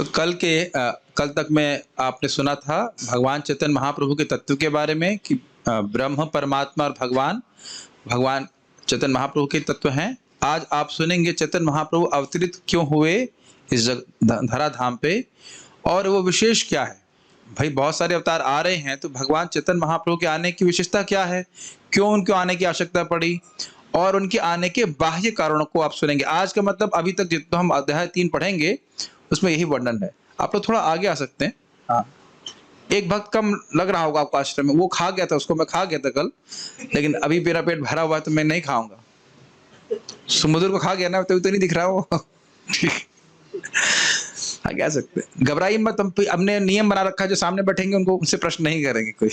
कल तक में आपने सुना था भगवान चैतन्य महाप्रभु के तत्व के बारे में कि ब्रह्म परमात्मा और भगवान चैतन्य महाप्रभु के तत्व हैं। आज आप सुनेंगे चैतन्य महाप्रभु अवतरित क्यों हुए इस धरा धाम पे और वो विशेष क्या है। भाई बहुत सारे अवतार आ रहे हैं, तो भगवान चैतन्य महाप्रभु के आने की विशेषता क्या है, क्यों उनको आने की आवश्यकता पड़ी और उनके आने के बाह्य कारणों को आप सुनेंगे। आज का मतलब अभी तक जितना हम अध्याय 3 पढ़ेंगे उसमें यही वर्णन है। आप लोग थोड़ा आगे आ सकते हैं। हाँ, एक भक्त कम लग रहा होगा आपको आश्रम में, वो खा गया था, उसको मैं खा गया था कल, लेकिन अभी मेरा पेट भरा हुआ है तो मैं नहीं खाऊंगा। समुद्र को खा गया ना, तभी तो नहीं दिख रहा वो। आगे आ सकते हैं, घबराइए मत। हमने नियम बना रखा है, जो सामने बैठेंगे उनको उनसे प्रश्न नहीं करेंगे कोई।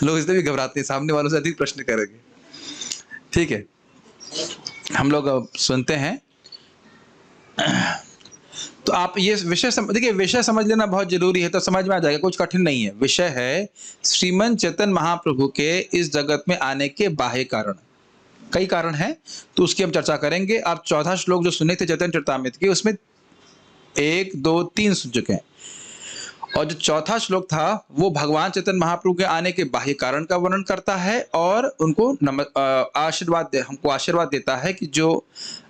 लोग इसलिए भी घबराते हैं, सामने वालों से अधिक प्रश्न करेंगे। ठीक है, हम लोग सुनते हैं। तो आप ये विषय देखिए, विषय समझ लेना बहुत जरूरी है, तो समझ में आ जाएगा, कुछ कठिन नहीं है। विषय है श्रीमन चैतन्य महाप्रभु के इस जगत में आने के बाह्य कारण। कई कारण हैं, तो उसकी हम चर्चा करेंगे। आप 14 श्लोक जो सुने थे चैतन्य चरितामृत के, उसमें 1, 2, 3 सुन चुके हैं, और जो चौथा श्लोक था वो भगवान चैतन्य महाप्रभु के आने के बाह्य कारण का वर्णन करता है और उनको हमको आशीर्वाद देता है कि जो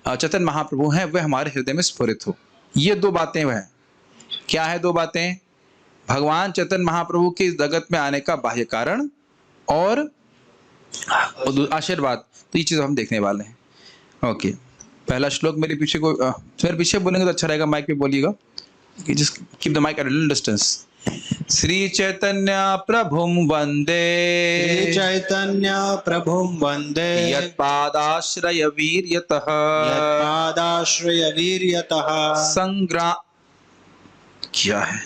चैतन्य महाप्रभु हैं वह हमारे हृदय में स्फुरित हो। ये 2 बातें वह हैं। क्या है 2 बातें? भगवान चैतन्य महाप्रभु के इस जगत में आने का बाह्य कारण और आशीर्वाद। तो ये चीज हम देखने वाले हैं। ओके, पहला श्लोक मेरे पीछे बोलेंगे तो अच्छा रहेगा, माइक पे बोलिएगा। Just keep the mic at a little distance. Shri Chaitanya प्रभुं वंदे, श्री चैतन्य प्रभुं वंदे, यत्पादाश्रय वीर्यतः, यत्पादाश्रय वीर्यतः, क्या है?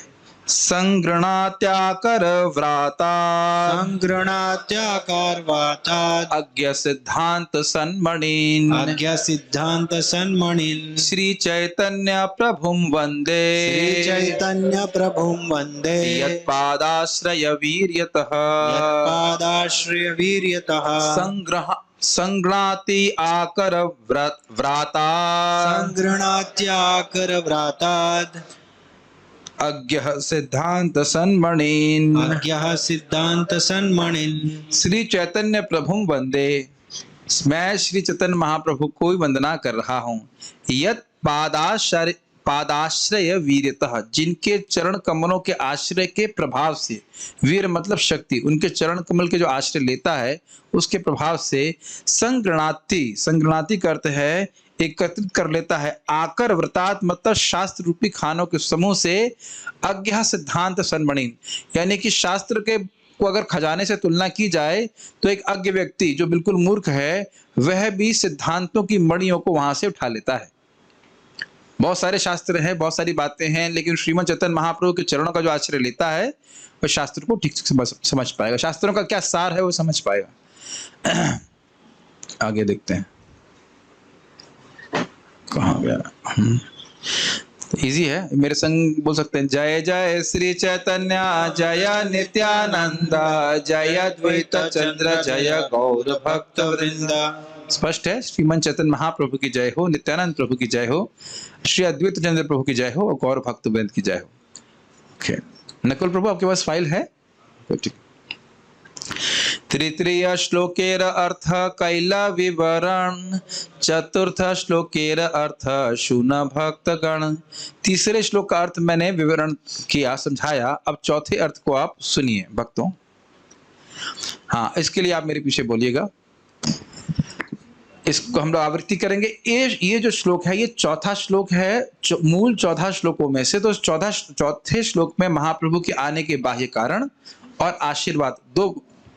संगृणात्याकर व्राता, संगृणात्याकार व्रातात्, अज्ञ सिद्धांत सन्मणिन्, अज्ञ सिद्धांत सन्मणिन्, श्री चैतन्य प्रभुं वंदे, श्री चैतन्य प्रभुं वंदे, यत्पादाश्रय वीर्यतः, यत्पादाश्रय वीर्यतः, संगृणाति आकर व्राता, संगृणात्याकर व्रातात्, अज्ञः सिद्धांत सन्मणिन्, अज्ञः सिद्धांत सन्मणिन्, श्री चैतन्य प्रभुं वंदे। मैं श्री चैतन्य महाप्रभु को वंदना कर रहा हूँ। यत् पादाश्रय वीर्यतः, जिनके चरण कमलों के आश्रय के प्रभाव से, वीर मतलब शक्ति, उनके चरण कमल के जो आश्रय लेता है उसके प्रभाव से, संगृणाति का अर्थ है एकत्रित कर लेता है, आकर व्रतात मतलब शास्त्र रूपी खानों के समूह से, अज्ञ सिद्धांत सन्मणिन्, यानी कि शास्त्र के को अगर खजाने से तुलना की जाए तो एक अज्ञ व्यक्ति जो बिल्कुल मूर्ख है वह भी सिद्धांतों की मणियों को वहां से उठा लेता है। बहुत सारे शास्त्र हैं, बहुत सारी बातें हैं, लेकिन श्रीमद चैतन्य महाप्रभु के चरणों का जो आश्रय लेता है वह शास्त्र को ठीक से समझ पाएगा, शास्त्रों का क्या सार है वो समझ पाएगा। आगे देखते हैं, कहाँ गया? इजी है, मेरे संग बोल सकते हैं। जय जय श्री चैतन्य जय नित्यानंद, जय अद्वैत चंद्र जय गौर भक्त वृंद। स्पष्ट है, श्रीमन चैतन्य महाप्रभु की जय हो, नित्यानंद प्रभु की जय हो, श्री अद्वैत चंद्र प्रभु की जय हो और गौर भक्त वृंद की जय हो। ओके, नकुल प्रभु आपके पास फाइल है? ठीक। तृतीय श्लोकेर अर्थ कैल विवरण, चतुर्थ श्लोकेर अर्थ शून भक्तगण। तीसरे श्लोक का अर्थ मैंने विवरण किया, समझाया। अब चौथे अर्थ को आप सुनिए भक्तों। हाँ, इसके लिए आप मेरे पीछे बोलिएगा, इसको हम लोग आवृत्ति करेंगे। ये जो श्लोक है ये चौथा श्लोक है मूल 14 श्लोकों में से। तो चौथे श्लोक में महाप्रभु के आने के बाह्य कारण और आशीर्वाद 2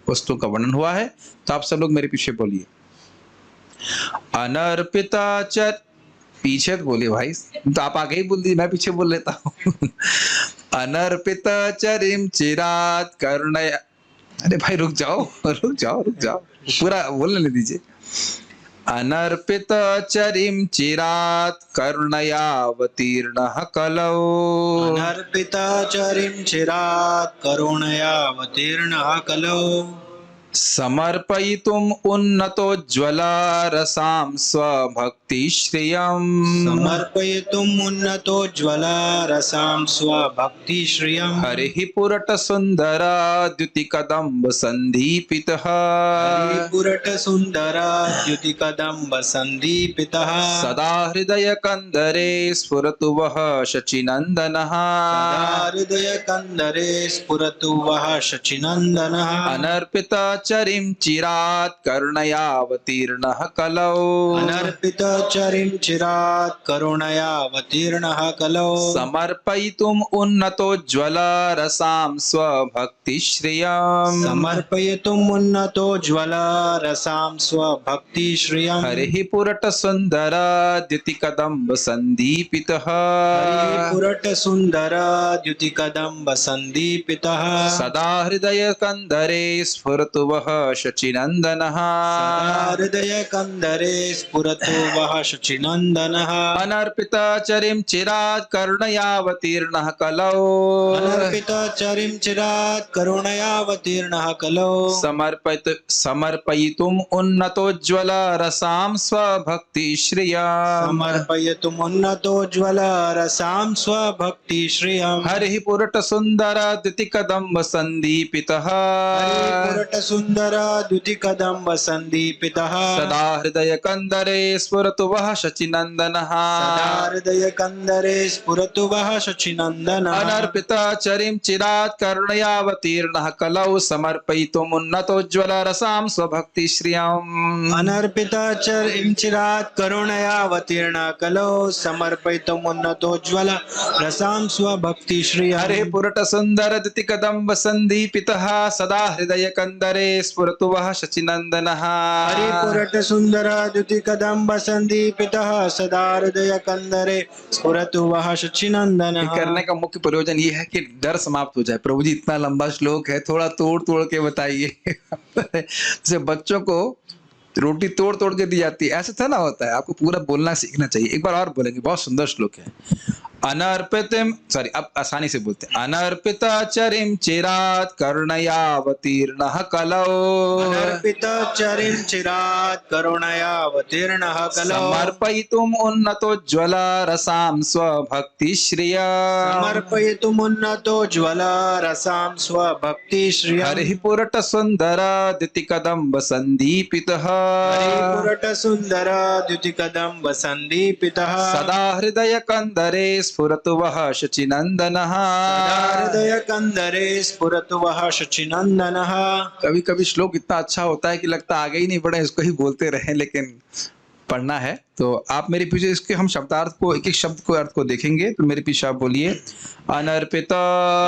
वस्तुओं का वर्णन हुआ है। तो आप सब लोग मेरे पीछे बोलिए। अनर्पिता चर, पीछे तो बोलिए भाई, तो आप आगे ही बोल दीजिए, मैं पीछे बोल लेता हूँ। अनर्पिता चरिम चिरात करुणया, अरे भाई रुक जाओ, पूरा बोलने दीजिए। अनर्पित चरिम चिरात करुणयावतीर्णः कलौ, अनर्पित चरिम चिरात करुणयावतीर्णः कलौ, समर्पयितुम् उन्नतोज्ज्वला रसां स्वभक्तिश्रियम् समर्पयितुम् उन्नतोज्ज्वला रसां स्वभक्तिश्रियम् हरिः पुरटसुन्दरा द्युतिकदम्ब सन्दीपितः पुरटसुन्दरा द्युतिकदम्ब सन्दीपितः सदा हृदयकन्दरे स्फुरतु वः शचीनन्दनः हृदयकन्दरे स्फुरतु वः शचीनन्दनः अनर्पितचरिं चिरात् करुणयावतीर्णः कलौ अनर्पितचरिं चिरात् करुणयावतीर्णः कलौ समर्पयितुम् उन्नतोज्ज्वला रसां स्वभक्तिश्रियम् समर्पयितुम् उन्नतोज्ज्वला रसां स्वभक्तिश्रियम् हरिः पुरटसुन्दरा द्युतिकदम्ब सन्दीपितः पुरटसुन्दरा द्युतिकदम्ब सन्दीपितः सदा हृदयकन्दरे स्फुरतु वः शचीनन्दनः हृदयकन्दरे स्फुरतु वः शचीनन्दनः अनर्पितचरिं चिरात् करुणयावतीर्णः कलौ अनर्पितचरिं चिरात् करुणयावतीर्णः कलौ समर्पयितुम् उन्नतोज्ज्वला रसां स्वभक्तिश्रियम् समर्पयितुम् उन्नतोज्ज्वला रसां स्वभक्तिश्रियम् हरिः पुरटसुन्दरा द्युतिकदम्ब सन्दीपितः पुरटसुन्दरा द्युतिकदम्ब सन्दीपितः सदा हृदयकन्दरे स्फुरतु वः शचीनन्दनः हृदयकन्दरे स्फुरतु वः शचीनन्दनः अनर्पितचरिं चिरात् करुणयावतीर्णः कलौ समर्पयितुम् उन्नतोज्ज्वला रसां स्वभक्तिश्रियम् अनर्पितचरिं चिरात् करुणयावतीर्णः कलौ समर्पयितुम् उन्नतोज्ज्वला रसां स्वभक्तिश्रियम् हरिः पुरटसुन्दर द्युतिकदम्ब सन्दीपितः सदा हृदयकन्दरे स्फुरतु वः शचीनन्दनः पुरटसुन्दरा द्युतिकदम्ब सन्दीपितः सदा हृदयकन्दरे स्फुरतु वः शचीनन्दनः। करने का मुख्य प्रयोजन ये है कि डर समाप्त हो जाए। प्रभु जी इतना लंबा श्लोक है, थोड़ा तोड़ तोड़ के बताइए। जैसे बच्चों को रोटी तोड़ तोड़ के दी जाती है, ऐसे था ना होता है। आपको पूरा बोलना सीखना चाहिए। एक बार और बोलेंगे, बहुत सुंदर श्लोक है। अनर्पितम सॉरी अब आसानी से बोलते हैं। अनर्पितचरिं चिरात् करुणयावतीर्णः कलौ अनर्पितचरिं चिरात् करुणयावतीर्णः कलौ समर्पयितुम् उन्नतोज्ज्वला रसां स्वभक्तिश्रियम् समर्पयितुम् उन्नतोज्ज्वला रसां स्वभक्तिश्रियम् हरिः पुरटसुन्दरा द्युतिकदम्ब सन्दीपितः पुरटसुन्दरा द्युतिकदम्ब सन्दीपितः सदा हृदयकन्दरे स्फुरतु वः शचीनन्दनः हृदयकन्दरे स्फुरतु वः शचीनन्दनः। कभी कभी श्लोक इतना अच्छा होता है कि लगता आगे ही नहीं बढ़े, इसको ही बोलते रहे, लेकिन पढ़ना है। तो आप मेरे पीछे इसके हम शब्दार्थ को, एक एक शब्द को अर्थ को देखेंगे। तो मेरे पीछे आप बोलिए। अनर्पिता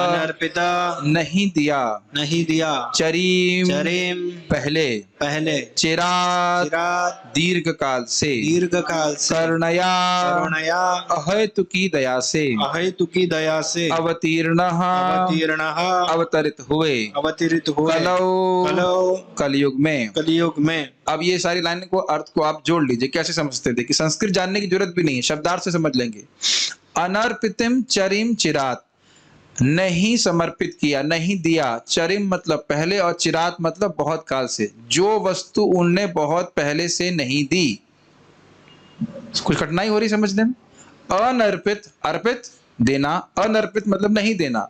अनर्पिता नहीं दिया, नहीं दिया चरीम चरीम पहले पहले चिरात चिरात दीर्घ काल से दीर्घ काल से करुणया करुणया अहेतु की दया से अहेतु की दया से अवतीर्णः अवतीर्णः अवतरित हुए अवतरित हुए कलौ कलयुग में। कलियुग में। अब ये सारी लाइन को अर्थ को आप जोड़ लीजिए। कैसे समझते थे कि संस्कृत जानने की जरूरत भी नहीं है, शब्दार्थ से समझ लेंगे। अनर्पितम चरिम चिरात, नहीं समर्पित किया, नहीं दिया। चरिम मतलब पहले और चिरात मतलब बहुत काल से। जो वस्तु उनने बहुत पहले से नहीं दी। कुछ कठिनाई हो रही समझने में? अनर्पित, अर्पित देना, अनर्पित मतलब नहीं देना।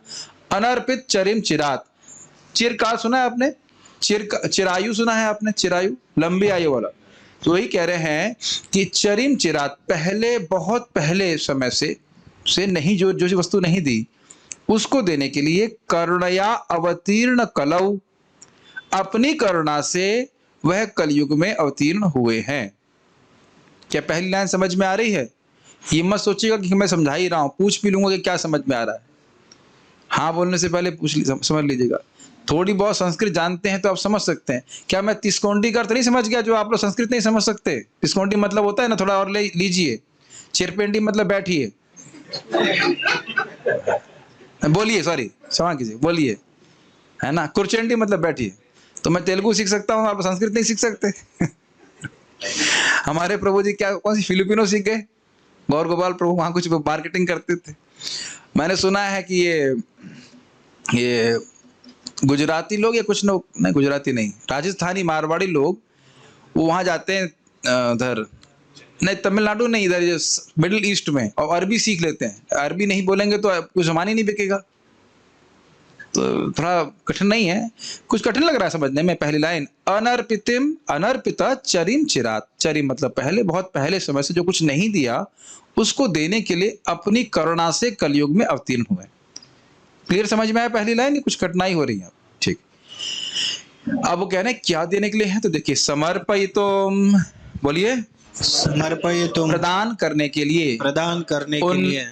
अनर्पित चरिम चिरात। चिरकाल सुना है आपने? चिरायु सुना है आपने? चिरायु लंबी आयु वाला। तो वही कह रहे हैं कि चरिम चिरात, पहले बहुत पहले समय से नहीं, जो वस्तु नहीं दी उसको देने के लिए करुणया अवतीर्ण कलौ, अपनी करुणा से वह कलयुग में अवतीर्ण हुए हैं। क्या पहली लाइन समझ में आ रही है? ये मत सोचिएगा कि मैं समझा ही रहा हूं, पूछ भी लूंगा कि क्या समझ में आ रहा है। हाँ बोलने से पहले समझ लीजिएगा। थोड़ी बहुत संस्कृत जानते हैं तो आप समझ सकते हैं। क्या मैं तिस्कोंडी का अर्थ नहीं समझ गया जो आप लोग संस्कृत नहीं समझ सकते? तिस्कोंडी मतलब होता है ना, थोड़ा और ले लीजिए। चिरपेंडी मतलब बैठिए, बोलिए, सॉरी क्षमा कीजिए, बोलिए, है ना। कुरचेंडी मतलब बैठिए। तो मैं तेलुगु सीख सकता हूँ, आप संस्कृत नहीं सीख सकते? हमारे प्रभु जी क्या कौन सी फिलिपिनो सीख गए? गौर गोपाल प्रभु वहां कुछ मार्केटिंग करते थे। मैंने सुना है कि ये गुजराती लोग या कुछ लोग, नहीं गुजराती नहीं, राजस्थानी मारवाड़ी लोग वो वहां जाते हैं उधर, नहीं तमिलनाडु नहीं, इधर मिडिल ईस्ट में, और अरबी सीख लेते हैं। अरबी नहीं बोलेंगे तो कुछ सामान ही नहीं बिकेगा। तो थोड़ा कठिन नहीं है, कुछ कठिन लग रहा है समझने में। पहली लाइन, अनर्पितिम अनर्पिता चरिम चिरात। चरिम मतलब पहले, बहुत पहले समय से जो कुछ नहीं दिया उसको देने के लिए अपनी करुणा से कलयुग में अवतीर्ण हुए। क्लियर समझ में आया पहली लाइन? कुछ कठिनाई हो रही है? ठीक। अब वो कह रहे हैं क्या देने के लिए है, तो देखिए, समर्पयितुम, बोलिए, समर्पयितुम, प्रदान करने के लिए, प्रदान करने के लिए,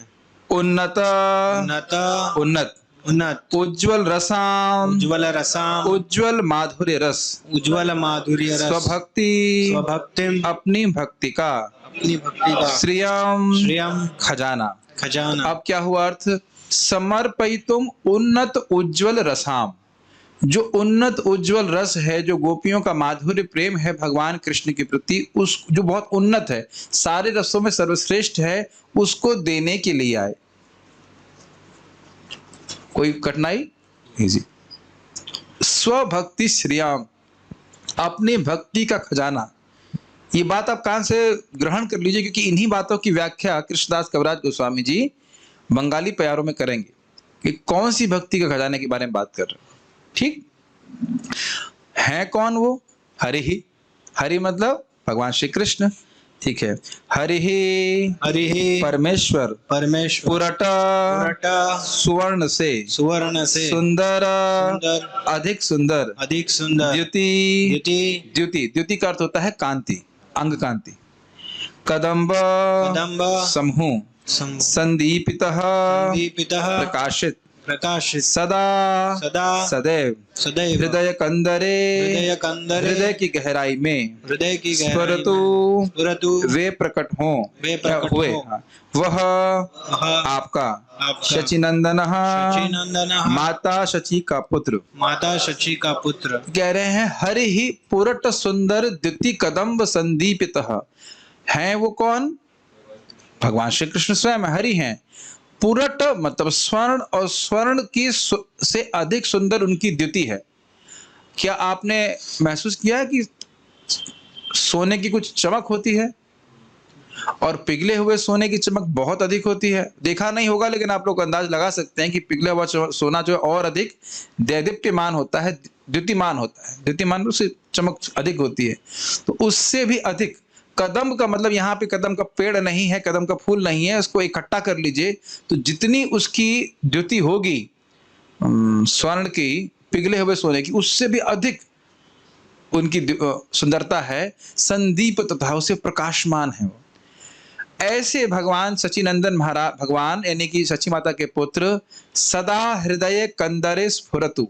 उन्नत उन्नत, उन्नत, उन्नत, उज्ज्वल रसाम, उज्ज्वल रसाम, उज्ज्वल माधुर्य रस, उज्ज्वल माधुर्य रस, स्वभक्ति, स्वभक्तिम, अपनी भक्ति का, अपनी भक्ति का, श्रियम, श्रियम, खजाना। खजाना। अब क्या हुआ अर्थ? समर्पयितुम उन्नत उज्ज्वल रसाम, जो उन्नत उज्ज्वल रस है, जो गोपियों का माधुर्य प्रेम है भगवान कृष्ण के प्रति, उस जो बहुत उन्नत है, सारे रसों में सर्वश्रेष्ठ है, उसको देने के लिए आए। कोई कठिनाई? इजी। स्वभक्ति श्रियाम, अपनी भक्ति का खजाना। ये बात आप कान से ग्रहण कर लीजिए, क्योंकि इन्हीं बातों की व्याख्या कृष्णदास कविराज गोस्वामी जी बंगाली प्यारों में करेंगे कि कौन सी भक्ति के खजाने के बारे में बात कर रहे हैं। ठीक है? कौन वो? हरि ही। हरि मतलब भगवान श्री कृष्ण। ठीक है। हरि ही, हरि ही, परमेश्वर, परमेश्वर, पुरट, पुरट, सुवर्ण से, सुवर्ण से, सुंदर, सुंदर, अधिक सुंदर, अधिक सुंदर, द्युति, द्युति, द्युति, द्युति का अर्थ होता है कांति, अंग कांति। कदम्ब, कदम्ब, समूह, सम- संदीपितः, संदीपितः, प्रकाशित, प्रकाशित, सदा, सदा, सदैव, सदैव, हृदय कंदरे, हृदय कंदरे, हृदय की गहराई में, हृदय की गहराई स्फुरतु, में, स्फुरतु, वे प्रकट हों, वे प्रकट हुए, हों। हाँ, वह वह आपका, आपका, शचीनंदन, शचीनंदनः, माता शची का पुत्र। माता शची का पुत्र। कह रहे हैं हरि ही पुरट सुंदर द्युति कदम्ब संदीपितः। हैं वो कौन? भगवान श्री कृष्ण स्वयं हरि हैं। पुरट मतलब स्वर्ण, और स्वर्ण की से अधिक सुंदर उनकी द्युति है। क्या आपने महसूस किया है कि सोने की कुछ चमक होती है और पिघले हुए सोने की चमक बहुत अधिक होती है? देखा नहीं होगा, लेकिन आप लोग अंदाज लगा सकते हैं कि पिघला हुआ सोना जो है और अधिक दैदीप्यमान होता है, द्युतिमान होता है। द्युतिमान उससे चमक अधिक होती है। तो उससे भी अधिक कदम का मतलब, यहाँ पे कदम का पेड़ नहीं है, कदम का फूल नहीं है, उसको इकट्ठा कर लीजिए तो जितनी उसकी द्युति होगी स्वर्ण की, पिघले हुए सोने की, उससे भी अधिक उनकी सुंदरता है। संदीप तथा उसे प्रकाशमान है वो। ऐसे भगवान सचिनंदन महाराज, भगवान यानी कि सची माता के पुत्र, सदा हृदय कंदरे स्फुरतु।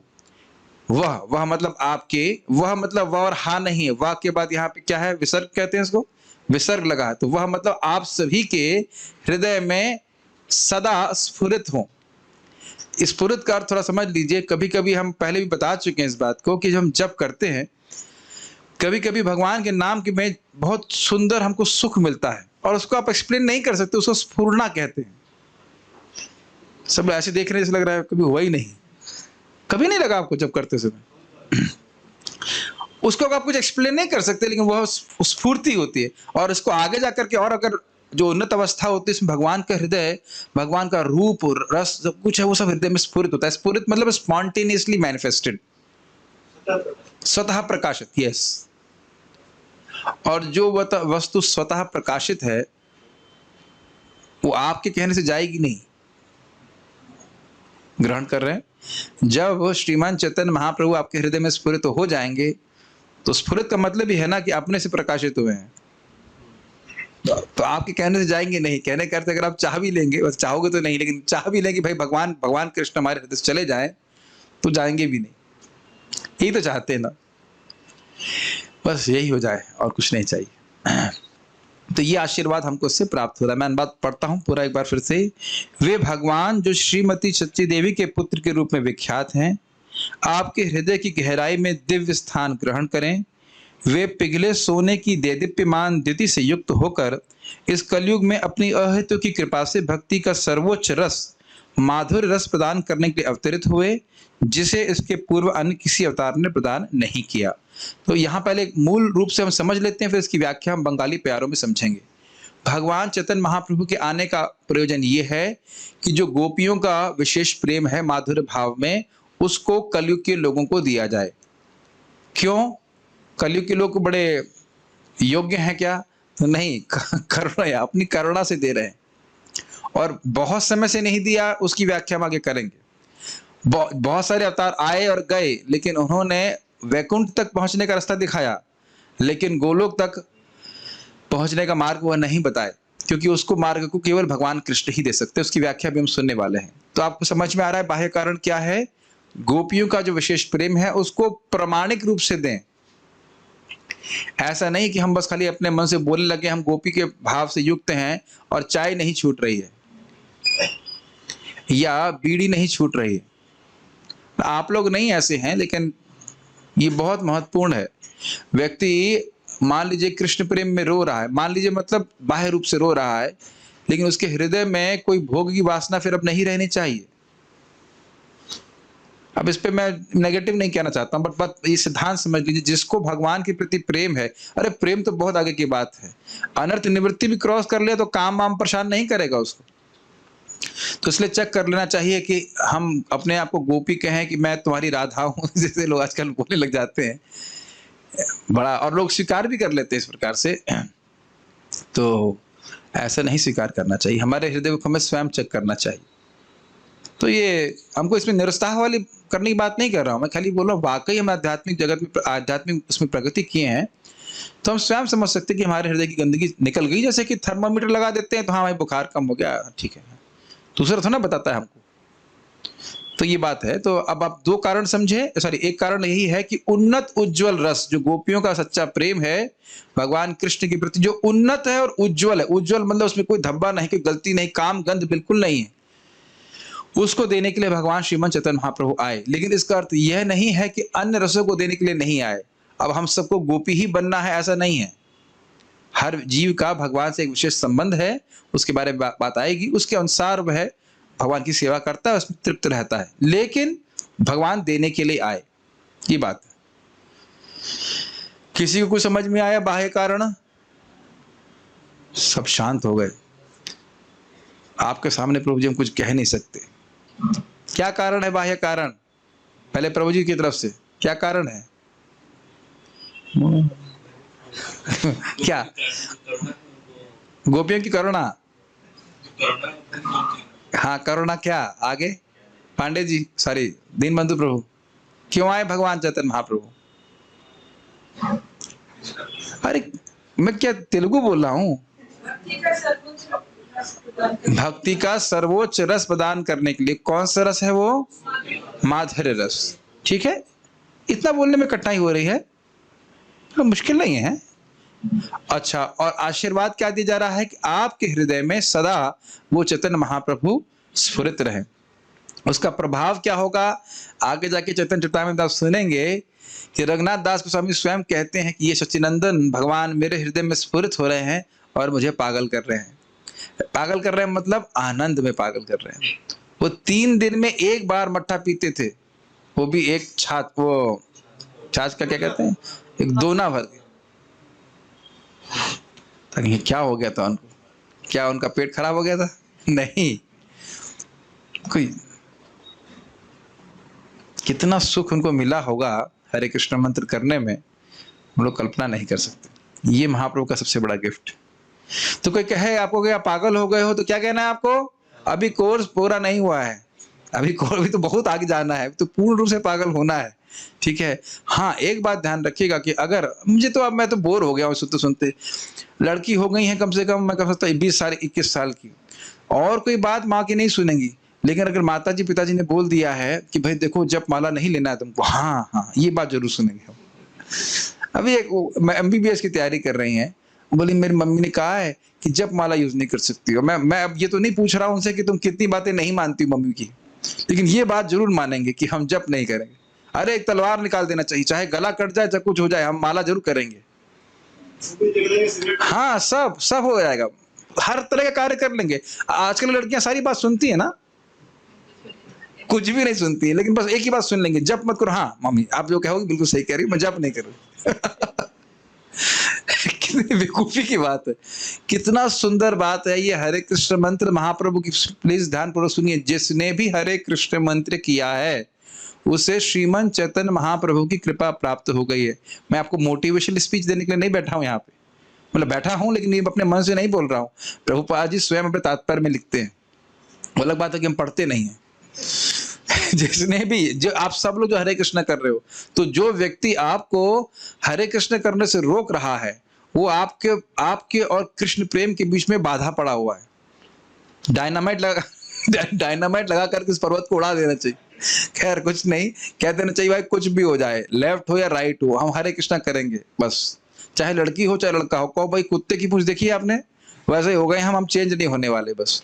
वह मतलब आपके, वह मतलब वह और हा नहीं है, वाह के बाद यहाँ पे क्या है? विसर्ग कहते हैं इसको, विसर्ग लगा है। तो वह मतलब आप सभी के हृदय में सदा स्फुरित हो। स्फुरित का अर्थ थोड़ा समझ लीजिए। कभी कभी हम पहले भी बता चुके हैं इस बात को कि हम जब करते हैं, कभी कभी भगवान के नाम के में बहुत सुंदर हमको सुख मिलता है और उसको आप एक्सप्लेन नहीं कर सकते, उसको स्फुरना कहते हैं। सब ऐसे देख रहे हैं, जैसे लग रहा है कभी हुआ ही नहीं। कभी नहीं लगा आपको जब करते समय? उसको आप कुछ एक्सप्लेन नहीं कर सकते, लेकिन वह स्फूर्ति होती है। और इसको आगे जाकर के, और अगर जो उन्नत अवस्था होती है, इसमें भगवान का हृदय, भगवान का रूप, रस, सब कुछ है वो सब हृदय में स्फुरित होता है। स्फुरित मतलब स्पॉन्टेनियसली मैनिफेस्टेड, स्वतः प्रकाशित। यस। और जो वस्तु स्वतः प्रकाशित है वो आपके कहने से जाएगी नहीं। ग्रहण कर रहे हैं? जब श्रीमान चैतन्य महाप्रभु आपके हृदय में स्फुरित हो जाएंगे, तो स्फुरित का मतलब ही है ना कि अपने से प्रकाशित हुए हैं। तो आपके कहने से जाएंगे नहीं। कहने करते अगर आप चाह भी लेंगे, बस चाहोगे तो नहीं, लेकिन चाह भी लेंगे भाई भगवान कृष्ण हमारे हृदय से चले जाएं, तो जाएंगे भी नहीं। यही तो चाहते हैं ना, बस यही हो जाए और कुछ नहीं चाहिए। तो ये आशीर्वाद हमको इससे प्राप्त हो रहा है। मैं बात पढ़ता हूँ पूरा एक बार फिर से। वे भगवान जो श्रीमती सच्ची देवी के पुत्र के रूप में विख्यात हैं, आपके हृदय की गहराई में दिव्य स्थान ग्रहण करें। वे पिघले सोने की देदीप्यमान द्युति से युक्त होकर इस कलयुग में अपनी अहेतु की कृपा से भक्ति का सर्वोच्च रस माधुर्य रस प्रदान करने के लिए अवतरित हुए, जिसे इसके पूर्व अन्य किसी अवतार ने प्रदान नहीं किया। तो यहाँ पहले मूल रूप से हम समझ लेते हैं, फिर इसकी व्याख्या हम बंगाली प्यारों में समझेंगे। भगवान चैतन्य महाप्रभु के आने का प्रयोजन ये है कि जो गोपियों का विशेष प्रेम है माधुर्य भाव में, उसको कलयुग के लोगों को दिया जाए। क्यों? कलयुग के लोग बड़े योग्य हैं क्या? तो नहीं, करुणा, अपनी करुणा से दे रहे हैं, और बहुत समय से नहीं दिया, उसकी व्याख्या हम आगे करेंगे। बहुत सारे अवतार आए और गए, लेकिन उन्होंने वैकुंठ तक पहुंचने का रास्ता दिखाया, लेकिन गोलोक तक पहुंचने का मार्ग वह नहीं बताए, क्योंकि उसको मार्ग को केवल भगवान कृष्ण ही दे सकते हैं। उसकी व्याख्या भी हम सुनने वाले हैं। तो आपको समझ में आ रहा है बाह्य कारण क्या है? गोपियों का जो विशेष प्रेम है उसको प्रमाणिक रूप से दें। ऐसा नहीं कि हम बस खाली अपने मन से बोलने लगे हम गोपी के भाव से युक्त हैं और चाय नहीं छूट रही है या बीड़ी नहीं छूट रही है। आप लोग नहीं ऐसे हैं, लेकिन ये बहुत महत्वपूर्ण है। व्यक्ति मान लीजिए कृष्ण प्रेम में रो रहा है, मान लीजिए मतलब बाह्य रूप से रो रहा है, लेकिन उसके हृदय में कोई भोग की वासना फिर अब नहीं रहनी चाहिए। अब इस पे मैं नेगेटिव नहीं कहना चाहता हूं, बट ये सिद्धांत समझ लीजिए, जिसको भगवान के प्रति प्रेम है, अरे प्रेम तो बहुत आगे की बात है, अनर्थ निवृत्ति भी क्रॉस कर लिया तो काम वाम परेशान नहीं करेगा उसको। तो इसलिए चेक कर लेना चाहिए कि हम अपने आप को गोपी कहें कि मैं तुम्हारी राधा हूं, जैसे लोग आजकल बोलने लग जाते हैं बड़ा, और लोग स्वीकार भी कर लेते हैं इस प्रकार से। तो ऐसा नहीं स्वीकार करना चाहिए, हमारे हृदय को हमें स्वयं चेक करना चाहिए। तो ये हमको इसमें निरुत्साह वाली करने की बात नहीं कर रहा हूं, मैं खाली बोल रहा हूँ वाकई हम आध्यात्मिक जगत में, आध्यात्मिक उसमें प्रगति किए हैं, तो हम स्वयं समझ सकते हैं कि हमारे हृदय की गंदगी निकल गई। जैसे कि थर्मामीटर लगा देते हैं तो हाँ भाई बुखार कम हो गया, ठीक है, दूसरा थोड़ा बताता है हमको। तो ये बात है। तो अब आप दो कारण समझे, सॉरी एक कारण यही है कि उन्नत उज्जवल रस, जो गोपियों का सच्चा प्रेम है भगवान कृष्ण के प्रति, जो उन्नत है और उज्जवल है, उज्जवल मतलब उसमें कोई धब्बा नहीं, कोई गलती नहीं, काम गंध बिल्कुल नहीं है, उसको देने के लिए भगवान श्रीमन चैतन्य महाप्रभु आए। लेकिन इसका अर्थ यह नहीं है कि अन्य रसों को देने के लिए नहीं आए। अब हम सबको गोपी ही बनना है ऐसा नहीं है। हर जीव का भगवान से एक विशेष संबंध है, उसके बारे में बात आएगी, उसके अनुसार वह भगवान की सेवा करता है, उसमें तृप्त रहता है, लेकिन भगवान देने के लिए आए, ये बात है। किसी को कुछ समझ में आया बाह्य कारण? सब शांत हो गए। आपके सामने प्रभु जी हम कुछ कह नहीं सकते। क्या कारण है बाह्य कारण? पहले प्रभु जी की तरफ से क्या कारण है? क्या? गोपियों की करुणा। हाँ करुणा, क्या आगे? पांडे जी, सॉरी दीनबंधु प्रभु, क्यों आए भगवान चैतन्य महाप्रभु? अरे मैं क्या तेलुगु बोल रहा हूं? भक्ति का सर्वोच्च रस प्रदान करने के लिए। कौन सा रस है वो? माधुर्य रस। ठीक है, इतना बोलने में कठिनाई हो रही है, तो मुश्किल नहीं है। अच्छा, और आशीर्वाद क्या दिया जा रहा है कि आपके हृदय में सदा वो चैतन्य महाप्रभु स्फुरित रहे। उसका प्रभाव क्या होगा? आगे जाके चैतन्य चरितामृत आप सुनेंगे कि रघुनाथ दास गोस्वामी स्वयं कहते हैं कि ये सच्चिनंदन भगवान मेरे हृदय में स्फुरित हो रहे हैं और मुझे पागल कर रहे हैं। पागल कर रहे हैं मतलब आनंद में पागल कर रहे हैं। वो 3 दिन में एक बार मट्ठा पीते थे, वो भी एक छाछ, वो छाछ का क्या कहते हैं, एक दोना भर के। ये क्या हो गया था उनको? क्या उनका पेट खराब हो गया था? नहीं, कोई कितना सुख उनको मिला होगा हरे कृष्ण मंत्र करने में, हम लोग कल्पना नहीं कर सकते। ये महाप्रभु का सबसे बड़ा गिफ्ट। तो कोई कहे आपको कि आप पागल हो गए हो, तो क्या कहना है आपको? अभी कोर्स पूरा नहीं हुआ है, अभी तो बहुत आगे जाना है, तो पूर्ण रूप से पागल होना है। ठीक है। हाँ, एक बात ध्यान रखिएगा कि अगर मुझे तो अब मैं तो बोर हो गया हूँ सुनते सुनते, लड़की हो गई है कम से कम मैं कह सकता 20 साल 21 साल की, और कोई बात माँ की नहीं सुनेंगी। लेकिन अगर माता जी पिताजी ने बोल दिया है कि भाई देखो जप माला नहीं लेना है तुमको, हाँ हाँ ये बात जरूर सुनेंगे हम। अभी एक MBBS की तैयारी कर रही हैं, बोली मेरी मम्मी ने कहा है कि जप माला यूज नहीं कर सकती हो। मैं अब ये तो नहीं पूछ रहा हूं उनसे कि तुम कितनी बातें नहीं मानती मम्मी की, लेकिन ये बात जरूर मानेंगे कि हम जप नहीं करेंगे। अरे एक तलवार निकाल देना चाहिए, चाहे गला कट जाए चाहे कुछ हो जाए, हम माला जरूर करेंगे। हाँ, सब हो जाएगा, हर तरह का कार्य कर लेंगे। आजकल लड़कियां सारी बात सुनती है ना, कुछ भी नहीं सुनती है, लेकिन बस एक ही बात सुन लेंगे, जप मत करो। हाँ मम्मी आप जो कहोगे बिल्कुल सही कह रही, मैं जप नहीं करूँ। कितनी बेवकूफी की बात है, कितना सुंदर बात है ये हरे कृष्ण मंत्र महाप्रभु की। प्लीज ध्यानपूर्वक सुनिए, जिसने भी हरे कृष्ण मंत्र किया है उसे श्रीमन चैतन्य महाप्रभु की कृपा प्राप्त हो गई है। मैं आपको मोटिवेशनल स्पीच देने के लिए नहीं बैठा हूं यहाँ पे, मतलब बैठा हूं लेकिन ये अपने मन से नहीं बोल रहा हूं। प्रभुपाद जी स्वयं अपने तात्पर्य में लिखते हैं, वो अलग बात है कि हम पढ़ते नहीं हैं। जिसने भी, जो आप सब लोग जो हरे कृष्ण कर रहे हो, तो जो व्यक्ति आपको हरे कृष्ण करने से रोक रहा है वो आपके और कृष्ण प्रेम के बीच में बाधा पड़ा हुआ है। डायनामाइट लगा करके इस पर्वत को उड़ा देना चाहिए। खैर कुछ नहीं, कह देना चाहिए भाई कुछ भी हो जाए, लेफ्ट हो या राइट हो, हम हरे कृष्णा करेंगे बस, चाहे लड़की हो चाहे लड़का हो। कहो भाई कुत्ते की पूंछ देखी आपने, वैसे ही हो गए हम चेंज नहीं होने वाले बस।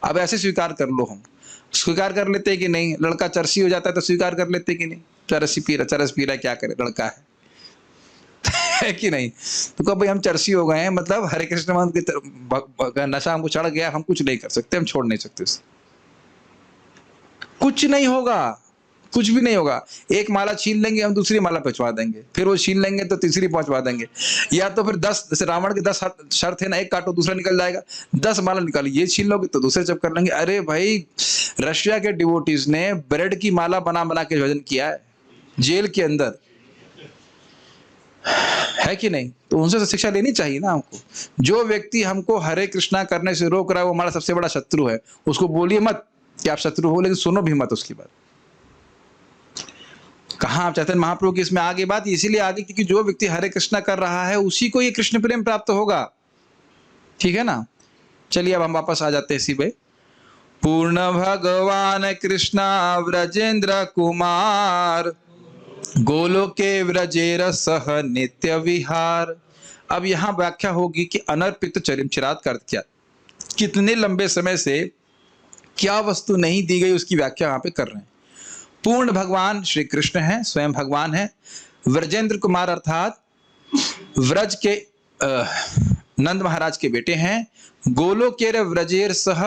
अब ऐसे स्वीकार कर लो, हम स्वीकार कर लेते हैं कि नहीं। लड़का चरसी हो जाता है तो स्वीकार कर लेते हैं कि नहीं, चरस पी रहा है, क्या करे, लड़का है कि नहीं। तो कब भाई हम चरसी हो गए हैं, मतलब हरे कृष्ण मंत्र की नशा हमको चढ़ गया, हम कुछ नहीं कर सकते, हम छोड़ नहीं सकते उसे। कुछ नहीं होगा, कुछ भी नहीं होगा। एक माला छीन लेंगे हम, दूसरी माला पहुंचवा देंगे, फिर वो छीन लेंगे तो तीसरी पहुंचवा देंगे। या तो फिर 10, जैसे रावण के 10 शर्त है ना, एक काटो दूसरा निकल जाएगा, 10 माला निकाली, ये छीन लोगे तो दूसरे जब कर लेंगे। अरे भाई रशिया के डिवोटीज ने ब्रेड की माला बना बना के भजन किया है जेल के अंदर, है कि नहीं। तो उनसे तो शिक्षा लेनी चाहिए ना हमको। जो व्यक्ति हमको हरे कृष्णा करने से रोक रहा है वो हमारा सबसे बड़ा शत्रु है। उसको बोलिए मत कि आप शत्रु हो, लेकिन सुनो भी मत उसकी बात। कहाँ आप चैतन्य महाप्रभु की इसमें आगे बात इसीलिए आगे क्योंकि जो व्यक्ति हरे कृष्णा कर रहा है उसी को ये कृष्ण प्रेम प्राप्त होगा, ठीक है ना। चलिए अब हम वापस आ जाते हैं इसी पे। पूर्ण भगवान कृष्णा व्रजेंद्र कुमार, गोलोके व्रजेर सह नित्य विहार। अब यहाँ व्याख्या होगी कि अनर्पित चिरात का अर्थ क्या, कितने लंबे समय से क्या वस्तु नहीं दी गई उसकी व्याख्या यहाँ पे कर रहे हैं। पूर्ण भगवान श्री कृष्ण है, स्वयं भगवान है। व्रजेंद्र कुमार अर्थात व्रज के नंद महाराज के बेटे हैं। गोलोकेर व्रजेर सह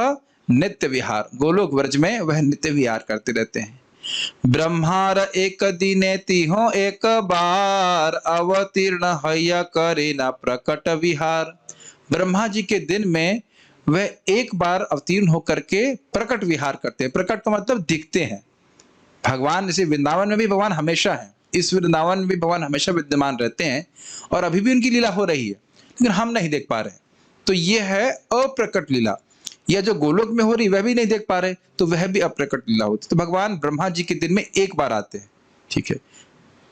नित्य विहार, गोलोक व्रज में वह नित्य विहार करते रहते हैं। ब्रह्मार एक दिने तिहो एक बार, अवतीर्ण हैया करे ना प्रकट विहार। ब्रह्मा जी के दिन में वह एक बार अवतीर्ण होकर के प्रकट विहार करते हैं। प्रकट का मतलब दिखते हैं। भगवान जैसे वृंदावन में भी भगवान हमेशा है, इस वृंदावन में भी भगवान हमेशा विद्यमान रहते हैं और अभी भी उनकी लीला हो रही है, लेकिन हम नहीं देख पा रहे। तो यह है अप्रकट लीला। यह जो गोलोक में हो रही वह भी नहीं देख पा रहे, तो वह भी अप्रकट लीला होती। तो भगवान ब्रह्मा जी के दिन में एक बार आते हैं, ठीक है।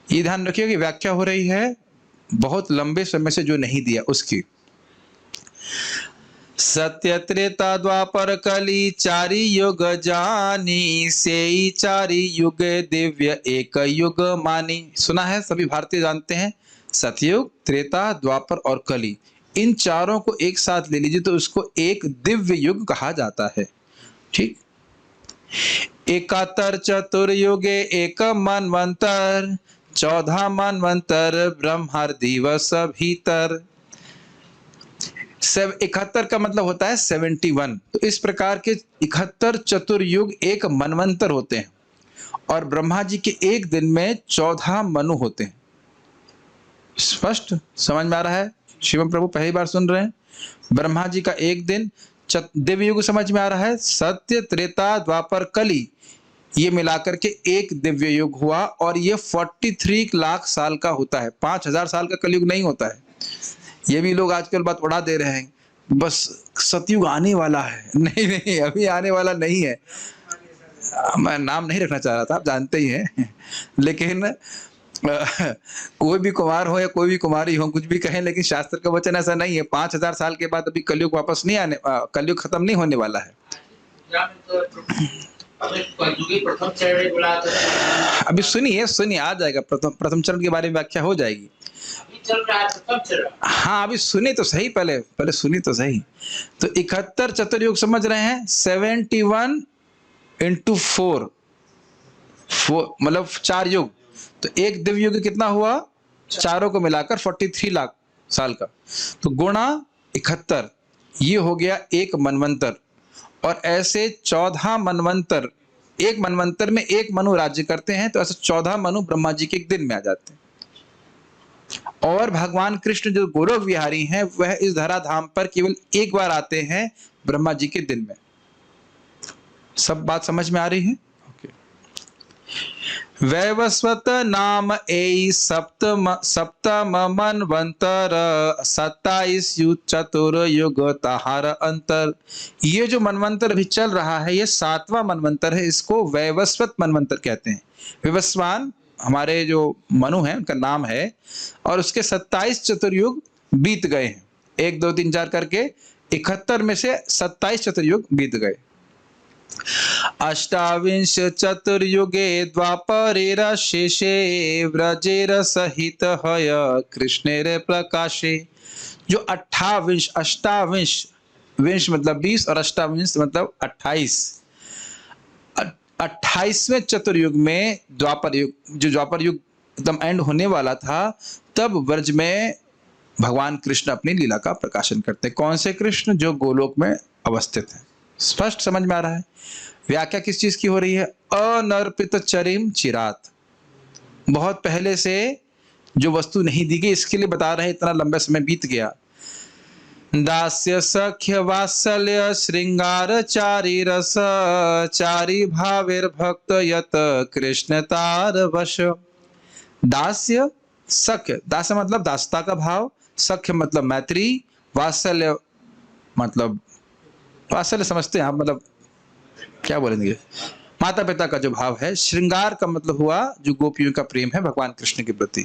ये ध्यान रखिए कि व्याख्या हो रही है बहुत लंबे समय से जो नहीं दिया उसकी। सत्य त्रेता द्वापर कली चारि युग जानी, सेई चारि युग दिव्य एक युग मानी। सुना है, सभी भारतीय जानते हैं। सतयुग, त्रेता, द्वापर और कली, इन चारों को एक साथ ले लीजिए तो उसको एक दिव्य युग कहा जाता है, ठीक। एकातर चतुर्युगे एक मनवंतर, 14 मनवंतर ब्रह्मार दिवस भीतर। 71 का मतलब होता है 71। तो इस प्रकार के 71 चतुर्युग एक मनवंतर होते हैं और ब्रह्मा जी के एक दिन में 14 मनु होते हैं। स्पष्ट समझ में आ रहा है? शिवम प्रभु पहली बार सुन रहे हैं। ब्रह्मा जी का एक दिन, दिव्य युग समझ में आ रहा है। सत्य, त्रेता, द्वापर, कली, ये मिलाकर के एक दिव्य युग हुआ और ये 43 लाख साल का होता है। 5000 साल का कलयुग नहीं होता है। ये भी लोग आजकल बात उड़ा दे रहे हैं, बस सतयुग आने वाला है। नहीं नहीं, अभी आने वाला नहीं है। मैं नाम नहीं रखना चाह रहा था, आप जानते ही हैं। लेकिन कोई भी कुमार हो या कोई भी कुमारी हो, कुछ भी कहें, लेकिन शास्त्र का वचन ऐसा नहीं है। 5000 साल के बाद अभी कलयुग वापस नहीं आने, कलयुग खत्म नहीं होने वाला है। अभी सुनिए आ जाएगा। प्रथम चरण के बारे में व्याख्या हो जाएगी। हाँ अभी सुनी तो सही, पहले सुनी तो सही। तो 71 चतुर्युग समझ रहे हैं। 71 into 4 मतलब 4 युग। तो एक दिव्य युग कितना हुआ? चारों को मिलाकर 43 लाख साल का। तो गुणा 71, ये हो गया एक मनवंतर। और ऐसे 14 मनवंतर एक मनवंतर में एक मनु राज्य करते हैं, तो ऐसे 14 मनु ब्रह्मा जी के एक दिन में आ जाते हैं। और भगवान कृष्ण जो गोलोक विहारी हैं, वह इस धराधाम पर केवल एक बार आते हैं ब्रह्मा जी के दिन में। सब बात समझ में आ रही है? वैवस्वत नाम ए सप्तम मनवंतर 27 चतुर्युग तहार अंतर। ये जो मनवंतर अभी चल रहा है, ये 7वां मनवंतर है। इसको वैवस्वत मनवंतर कहते हैं। विवस्वान हमारे जो मनु हैं, उनका नाम है, और उसके 27 चतुर्युग बीत गए हैं। 1 2 3 4 करके 71 में से 27 चतुर्युग बीत गए। अष्टाविंश चतुर्युगे द्वापरेर शेषे व्रजेर सहित हय कृष्णेर प्रकाशे। जो अष्टाविंश विंश मतलब 20 और अष्टाविंश मतलब 28, 28वें चतुर्युग में द्वापर युग, जो द्वापर युग एकदम एंड होने वाला था, तब व्रज में भगवान कृष्ण अपनी लीला का प्रकाशन करते हैं। कौन से कृष्ण? जो गोलोक में अवस्थित है। स्पष्ट समझ में आ रहा है? व्याख्या किस चीज की हो रही है? अनर्पित चरिम चिरात। बहुत पहले से जो वस्तु नहीं दी गई, इसके लिए बता रहे हैं, इतना लंबा समय बीत गया। दास्य सख्य वात्सल्य श्रृंगार चारी रस चारी भावेर भक्त यत कृष्ण तार वश। दास्य सख्य, दास्य मतलब दासता का भाव, सख्य मतलब मैत्री, वात्सल्य मतलब वात्सल्य समझते हैं आप, मतलब क्या बोलेंगे, माता पिता का जो भाव है। श्रृंगार का मतलब हुआ जो गोपियों का प्रेम है भगवान कृष्ण के प्रति।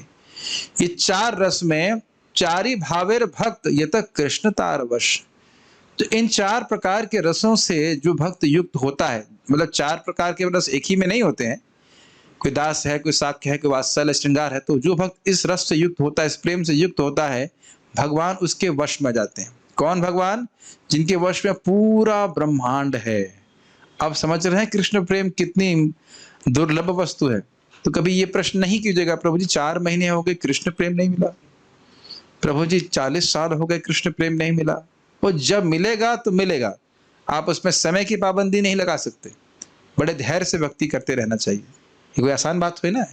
ये 4 रस में चारी भावेर भक्त यत कृष्ण तार वश। तो इन 4 प्रकार के रसों से जो भक्त युक्त होता है, मतलब 4 प्रकार के रस एक ही में नहीं होते हैं, कोई दास है, कोई साख्य है, कोई वात्सल्य श्रृंगार है, तो जो भक्त इस रस से युक्त होता है, इस प्रेम से युक्त होता है, भगवान उसके वश में जाते हैं। कौन भगवान? जिनके वश में पूरा ब्रह्मांड है। अब समझ रहे हैं कृष्ण प्रेम कितनी दुर्लभ वस्तु है। तो कभी ये प्रश्न नहीं कीजिएगा, प्रभु जी 4 महीने हो गए कृष्ण प्रेम नहीं मिला, प्रभु जी 40 साल हो गए कृष्ण प्रेम नहीं मिला। वो जब मिलेगा तो मिलेगा, आप उसमें समय की पाबंदी नहीं लगा सकते। बड़े धैर्य से भक्ति करते रहना चाहिए। ये कोई आसान बात हुई ना।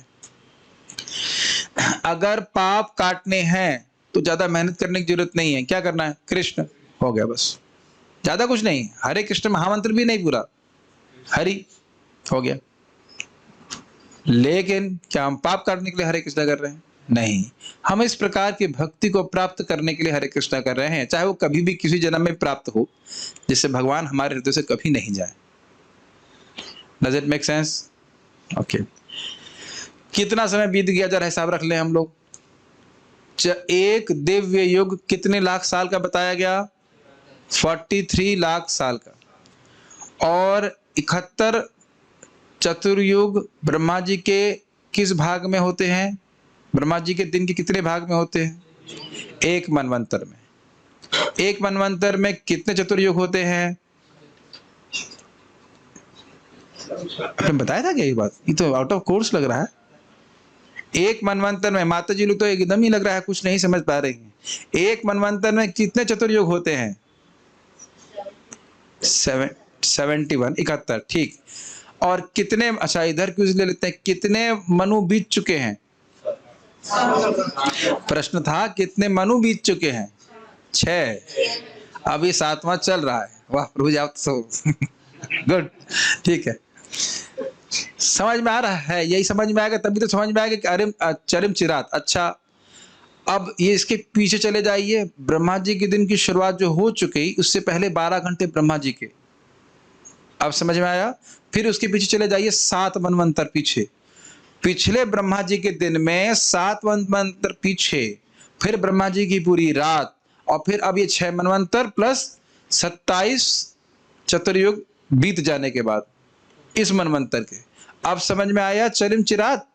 अगर पाप काटने हैं तो ज्यादा मेहनत करने की जरूरत नहीं है। क्या करना है? कृष्ण हो गया, बस, ज्यादा कुछ नहीं। हरे कृष्ण महामंत्र भी नहीं पूरा, हरि हो गया। लेकिन क्या हम पाप काटने के लिए हरे कृष्णा कर रहे हैं? नहीं, हम इस प्रकार की भक्ति को प्राप्त करने के लिए हरे कृष्णा कर रहे हैं, चाहे वो कभी भी किसी जन्म में प्राप्त हो, जिससे भगवान हमारे हृदय से कभी नहीं जाए। Does it make sense? Okay. कितना समय बीत गया, जरा हिसाब रख लें हम लोग। एक दिव्य युग कितने लाख साल का बताया गया? 43 लाख साल का। और 71 चतुर्युग ब्रह्मा जी के किस भाग में होते हैं? ब्रह्मा जी के दिन के कितने भाग में होते हैं? एक मनवंतर में। एक मनवंतर में कितने चतुर्युग होते हैं? आपने बताया था क्या ये बात? ये तो आउट ऑफ कोर्स लग रहा है। एक मनवंतर में, माता जी लोग तो एकदम ही लग रहा है कुछ नहीं समझ पा रही हैं। एक मनवंतर में कितने चतुर्युग होते हैं? 71, 71, ठीक। और कितने, अच्छा इधर क्यों ले लेते हैं, कितने मनु बीत चुके हैं? प्रश्न था कितने मनु बीत चुके हैं? 6। अभी 7वां चल रहा है। वाह प्रभु जी, आप तो गुड, ठीक है। समझ में आ रहा है? यही समझ में आएगा तभी तो समझ में आएगा कि अरे चरम चिरात। अच्छा, अब ये इसके पीछे चले जाइए। ब्रह्मा जी के दिन की शुरुआत जो हो चुकी, उससे पहले 12 घंटे ब्रह्मा जी के। अब समझ में आया? फिर उसके पीछे चले जाइए 7 मनवंतर पीछे। पिछले ब्रह्मा जी के दिन में 7 मनवंतर पीछे, फिर ब्रह्मा जी की पूरी रात, और फिर अब ये 6 मनवंतर प्लस 27 चतुर्युग बीत जाने के बाद इस मनवंतर के। अब समझ में आया चरिम चिरात?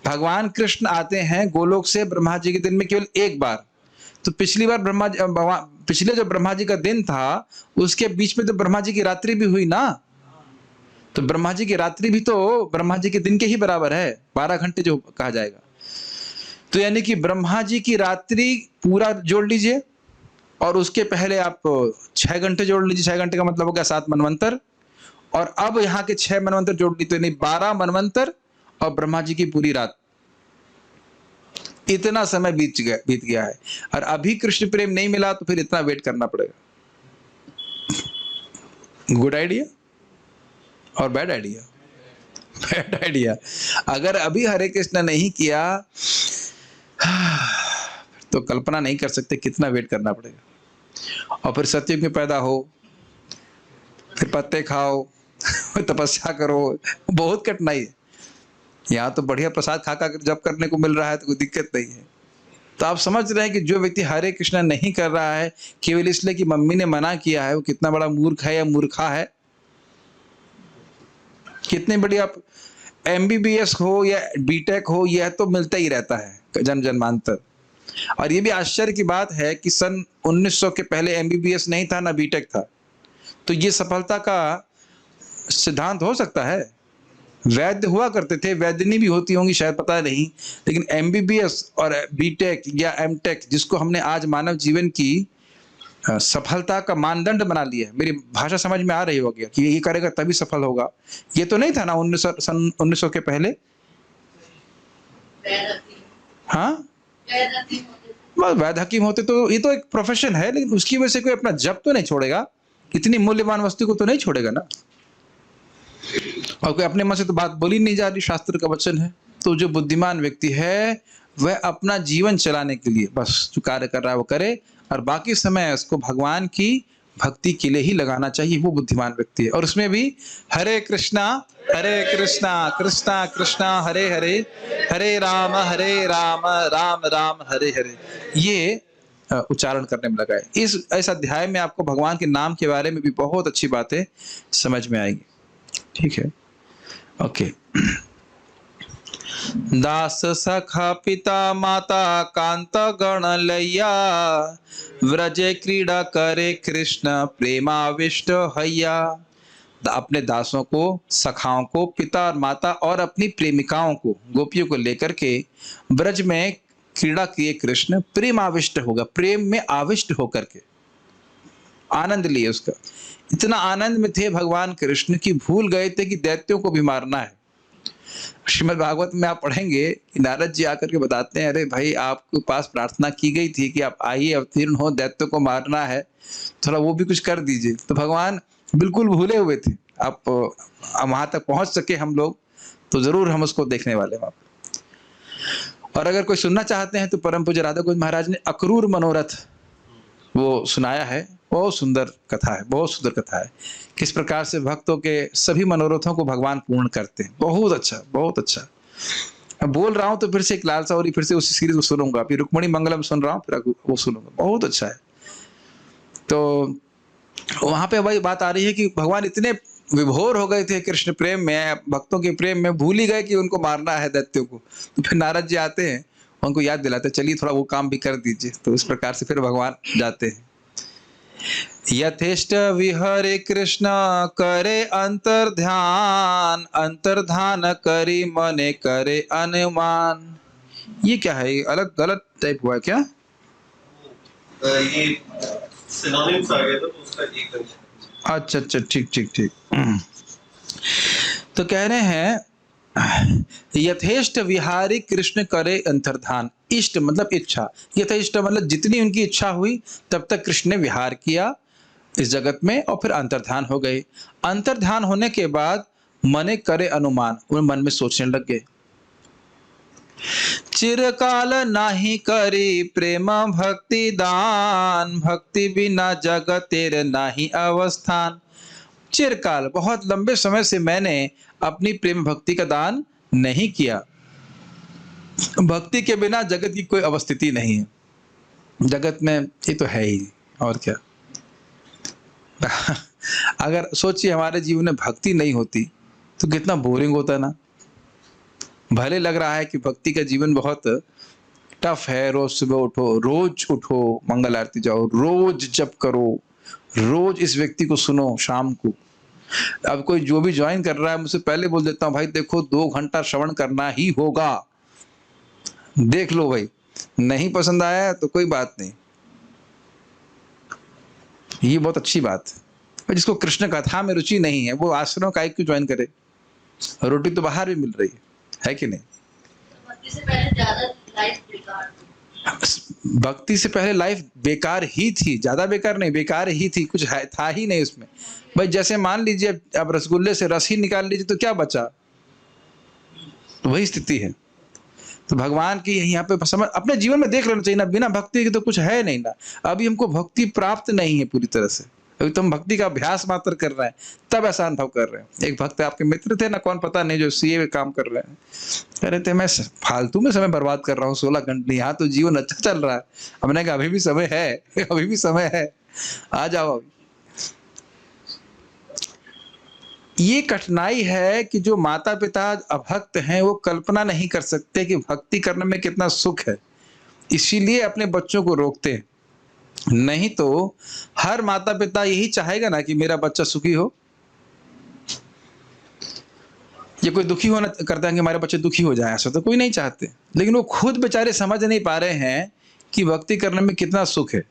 भगवान कृष्ण आते हैं गोलोक से ब्रह्मा जी के दिन में केवल एक बार। तो पिछली बार पिछले जो ब्रह्मा जी का दिन था, उसके बीच में तो ब्रह्मा जी की रात्रि भी हुई ना। तो ब्रह्मा जी की रात्रि भी तो ब्रह्मा जी के दिन के ही बराबर है, 12 घंटे जो कहा जाएगा। तो यानी कि ब्रह्मा जी की रात्रि पूरा जोड़ लीजिए, और उसके पहले आप 6 घंटे जोड़ लीजिए, 6 घंटे का मतलब हो गया 7 मनवंतर, और अब यहाँ के 6 मनवंतर जोड़ ली तो नहीं 12 मनवंतर, और ब्रह्मा जी की पूरी रात। इतना समय बीत गया है, और अभी कृष्ण प्रेम नहीं मिला तो फिर इतना वेट करना पड़ेगा। गुड आइडिया और बैड आइडिया? Bad idea. अगर अभी हरे कृष्ण नहीं किया तो कल्पना नहीं कर सकते कितना वेट करना पड़ेगा। और फिर सत्युग में पैदा हो, फिर पत्ते खाओ, तपस्या करो, बहुत कठिनाई है। यहाँ तो बढ़िया प्रसाद खा खा कर जब करने को मिल रहा है तो कोई दिक्कत नहीं है। तो आप समझ रहे हैं कि जो व्यक्ति हरे कृष्ण नहीं कर रहा है केवल इसलिए कि मम्मी ने मना किया है, वो कितना बड़ा मूर्ख है या मूर्खा है। कितनी बड़ी आप MBBS हो या BTech हो, यह तो मिलता ही रहता है जन्म जन्मांतर। और ये भी आश्चर्य की बात है कि सन 1900 के पहले MBBS नहीं था ना BTech था, तो ये सफलता का सिद्धांत हो सकता है। वैद्य हुआ करते थे, वैद्यनी भी होती होंगी शायद, पता नहीं, लेकिन MBBS और BTech या MTech जिसको हमने आज मानव जीवन की सफलता का मानदंड बना लिया है। मेरी भाषा समझ में आ रही होगी कि ये करेगा तभी सफल होगा, ये तो नहीं था ना 1900 के पहले। हाँ, बस वैद्य हकीम होते तो ये तो एक प्रोफेशन है, लेकिन उसकी वजह से कोई अपना जब तो नहीं छोड़ेगा, इतनी मूल्यवान वस्तु को तो नहीं छोड़ेगा ना। और कोई अपने मन से तो बात बोली नहीं जा रही, शास्त्र का वचन है। तो जो बुद्धिमान व्यक्ति है वह अपना जीवन चलाने के लिए बस जो कार्य कर रहा है वो करे, और बाकी समय उसको भगवान की भक्ति के लिए ही लगाना चाहिए, वो बुद्धिमान व्यक्ति है। और उसमें भी हरे कृष्णा कृष्णा कृष्णा हरे हरे, हरे राम राम राम हरे हरे, ये उच्चारण करने में लगा है। इस अध्याय में आपको भगवान के नाम के बारे में भी बहुत अच्छी बातें समझ में आएगी। ठीक है, ओके। दास सखा पिता माता कांत गण लैया, व्रजे क्रीड़ा करे कृष्ण प्रेमाविष्ट हैया। अपने दासों को, सखाओं को, पिता और माता और अपनी प्रेमिकाओं को, गोपियों को लेकर के ब्रज में क्रीड़ा किए कृष्ण प्रेमाविष्ट होगा, प्रेम में आविष्ट होकर के आनंद लिए उसका। इतना आनंद में थे भगवान कृष्ण की भूल गए थे कि दैत्यों को भी मारना है। श्रीमद् भागवत में आप पढ़ेंगे कि नारद जी आकर के बताते हैं, अरे भाई आपके पास प्रार्थना की गई थी कि आप आइए, अवतीर्ण हो, दैत्यों को मारना है, थोड़ा वो भी कुछ कर दीजिए। तो भगवान बिल्कुल भूले हुए थे। आप वहां तक पहुंच सके हम लोग तो जरूर हम उसको देखने वाले वहां पर। और अगर कोई सुनना चाहते हैं तो परम पूज्य राधा गोविंद महाराज ने अक्रूर मनोरथ वो सुनाया है, बहुत सुंदर कथा है, बहुत सुंदर कथा है। किस प्रकार से भक्तों के सभी मनोरथों को भगवान पूर्ण करते हैं। बहुत अच्छा, बहुत अच्छा। अब बोल रहा हूं तो फिर से एक लालसा हो रही, फिर से उसी सीरीज को सुनूंगा। फिर रुक्मणी मंगलम सुन रहा हूँ, फिर वो सुनूंगा, बहुत अच्छा है। तो वहां पे वही बात आ रही है कि भगवान इतने विभोर हो गए थे कृष्ण प्रेम में, भक्तों के प्रेम में, भूल ही गए कि उनको मारना है दैत्यों को। तो फिर नारद जी आते हैं, उनको याद दिलाते, चलिए थोड़ा वो काम भी कर दीजिए। तो इस प्रकार से फिर भगवान जाते हैं। यथेष्ट विहरे कृष्ण करे अंतर्ध्यान, अंतर्धान करी मने करे अनुमान। ये क्या है, ये अलग गलत टाइप हुआ है क्या? ये सिनोनिम्स आ गया था तो उसका एक अंश। अच्छा अच्छा, ठीक ठीक ठीक। तो कह रहे हैं यथेष्ट विहारी कृष्ण करे अंतर्धान। इष्ट मतलब इच्छा, यथेष्ट मतलब जितनी उनकी इच्छा हुई तब तक कृष्ण ने विहार किया इस जगत में, और फिर अंतर्धान हो गए। अंतर्धान होने के बाद मने करे अनुमान, उन मन में सोचने लग गए। चिरकाल नाही करी प्रेम भक्ति दान, भक्ति बिना जगत तेरे नाही अवस्थान। चिरकाल बहुत लंबे समय से मैंने अपनी प्रेम भक्ति का दान नहीं किया। भक्ति के बिना जगत की कोई अवस्थिति नहीं है। जगत में ये तो है ही, और क्या। अगर सोचिए हमारे जीवन में भक्ति नहीं होती तो कितना बोरिंग होता ना। भले लग रहा है कि भक्ति का जीवन बहुत टफ है, रोज सुबह उठो, रोज उठो, मंगल आरती जाओ, रोज जप करो, रोज इस व्यक्ति को सुनो शाम को। अब कोई जो भी ज्वाइन कर रहा है मुझसे पहले बोल देता हूँ, भाई देखो 2 घंटा श्रवण करना ही होगा, देख लो भाई, नहीं पसंद आया तो कोई बात नहीं, ये बहुत अच्छी बात है। और जिसको कृष्ण कथा में रुचि नहीं है वो आश्रम का क्यों ज्वाइन करे? रोटी तो बाहर भी मिल रही है कि नहीं? भक्ति से पहले ज्यादा लाइफ बेकार थी। भक्ति से पहले लाइफ बेकार ही थी, ज्यादा बेकार नहीं, बेकार ही थी, कुछ था ही नहीं उसमें। भाई जैसे मान लीजिए अब रसगुल्ले से रस ही निकाल लीजिए तो क्या बचा? तो वही स्थिति है। तो भगवान की यहाँ पे समझ अपने जीवन में देख लेना चाहिए ना, बिना भक्ति के तो कुछ है नहीं ना। अभी हमको भक्ति प्राप्त नहीं है पूरी तरह से, अभी तो हम भक्ति का अभ्यास मात्र कर रहे हैं, तब ऐसा अनुभव कर रहे हैं। एक भक्त आपके मित्र थे ना, कौन पता नहीं, जो सीए में काम कर रहे हैं, कह रहे थे मैं फालतू में समय बर्बाद कर रहा हूँ 16 घंटे, यहाँ तो जीवन अच्छा चल रहा है। हमने कहा अभी भी समय है, अभी भी समय है, आ जाओ अभी। ये कठिनाई है कि जो माता पिता अभक्त हैं वो कल्पना नहीं कर सकते कि भक्ति करने में कितना सुख है, इसीलिए अपने बच्चों को रोकते हैं। नहीं तो हर माता पिता यही चाहेगा ना कि मेरा बच्चा सुखी हो। ये कोई दुखी होना करता है कि हमारे बच्चे दुखी हो जाए, ऐसा तो कोई नहीं चाहते। लेकिन वो खुद बेचारे समझ नहीं पा रहे हैं कि भक्ति करने में कितना सुख है।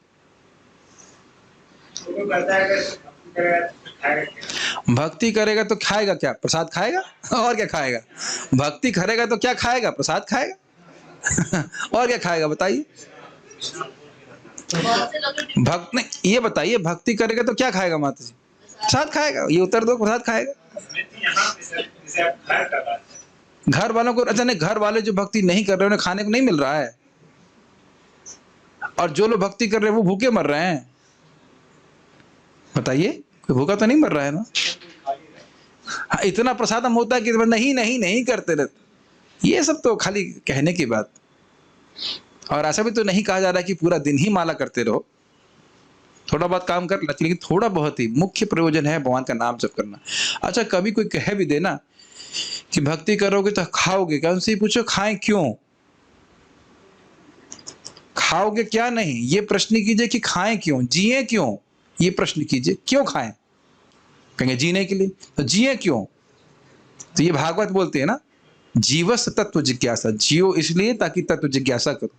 भक्ति करेगा तो खाएगा क्या? प्रसाद खाएगा। और क्या खाएगा? भक्ति करेगा तो क्या खाएगा? प्रसाद खाएगा। और क्या खाएगा बताइए? भक्त नहीं, ये बताइए भक्ति करेगा तो क्या खाएगा माता जी? प्रसाद खाएगा। ये उत्तर दो, प्रसाद खाएगा। घर वालों को, अच्छा नहीं, घर वाले जो भक्ति नहीं कर रहे उन्हें खाने को नहीं मिल रहा है, और जो लोग भक्ति कर रहे हैं वो भूखे मर रहे हैं। बताइए, कोई भूखा तो नहीं मर रहा है ना? हाँ, इतना प्रसाद हम होता है कि नहीं नहीं नहीं करते रहते। ये सब तो खाली कहने की बात। और ऐसा भी तो नहीं कहा जा रहा कि पूरा दिन ही माला करते रहो, थोड़ा बहुत काम कर, लेकिन थोड़ा बहुत ही। मुख्य प्रयोजन है भगवान का नाम जप करना। अच्छा, कभी कोई कह भी देना कि भक्ति करोगे तो खाओगे क्या, उनसे पूछो खाएं क्यों? खाओगे क्या नहीं, ये प्रश्न कीजिए कि खाएं क्यों, जिए क्यों, ये प्रश्न कीजिए। क्यों खाएं? कहेंगे जीने के लिए, तो जिए क्यों? तो ये भागवत बोलते हैं ना, जीवस तत्व जिज्ञासा, जियो इसलिए ताकि तत्व जिज्ञासा करो।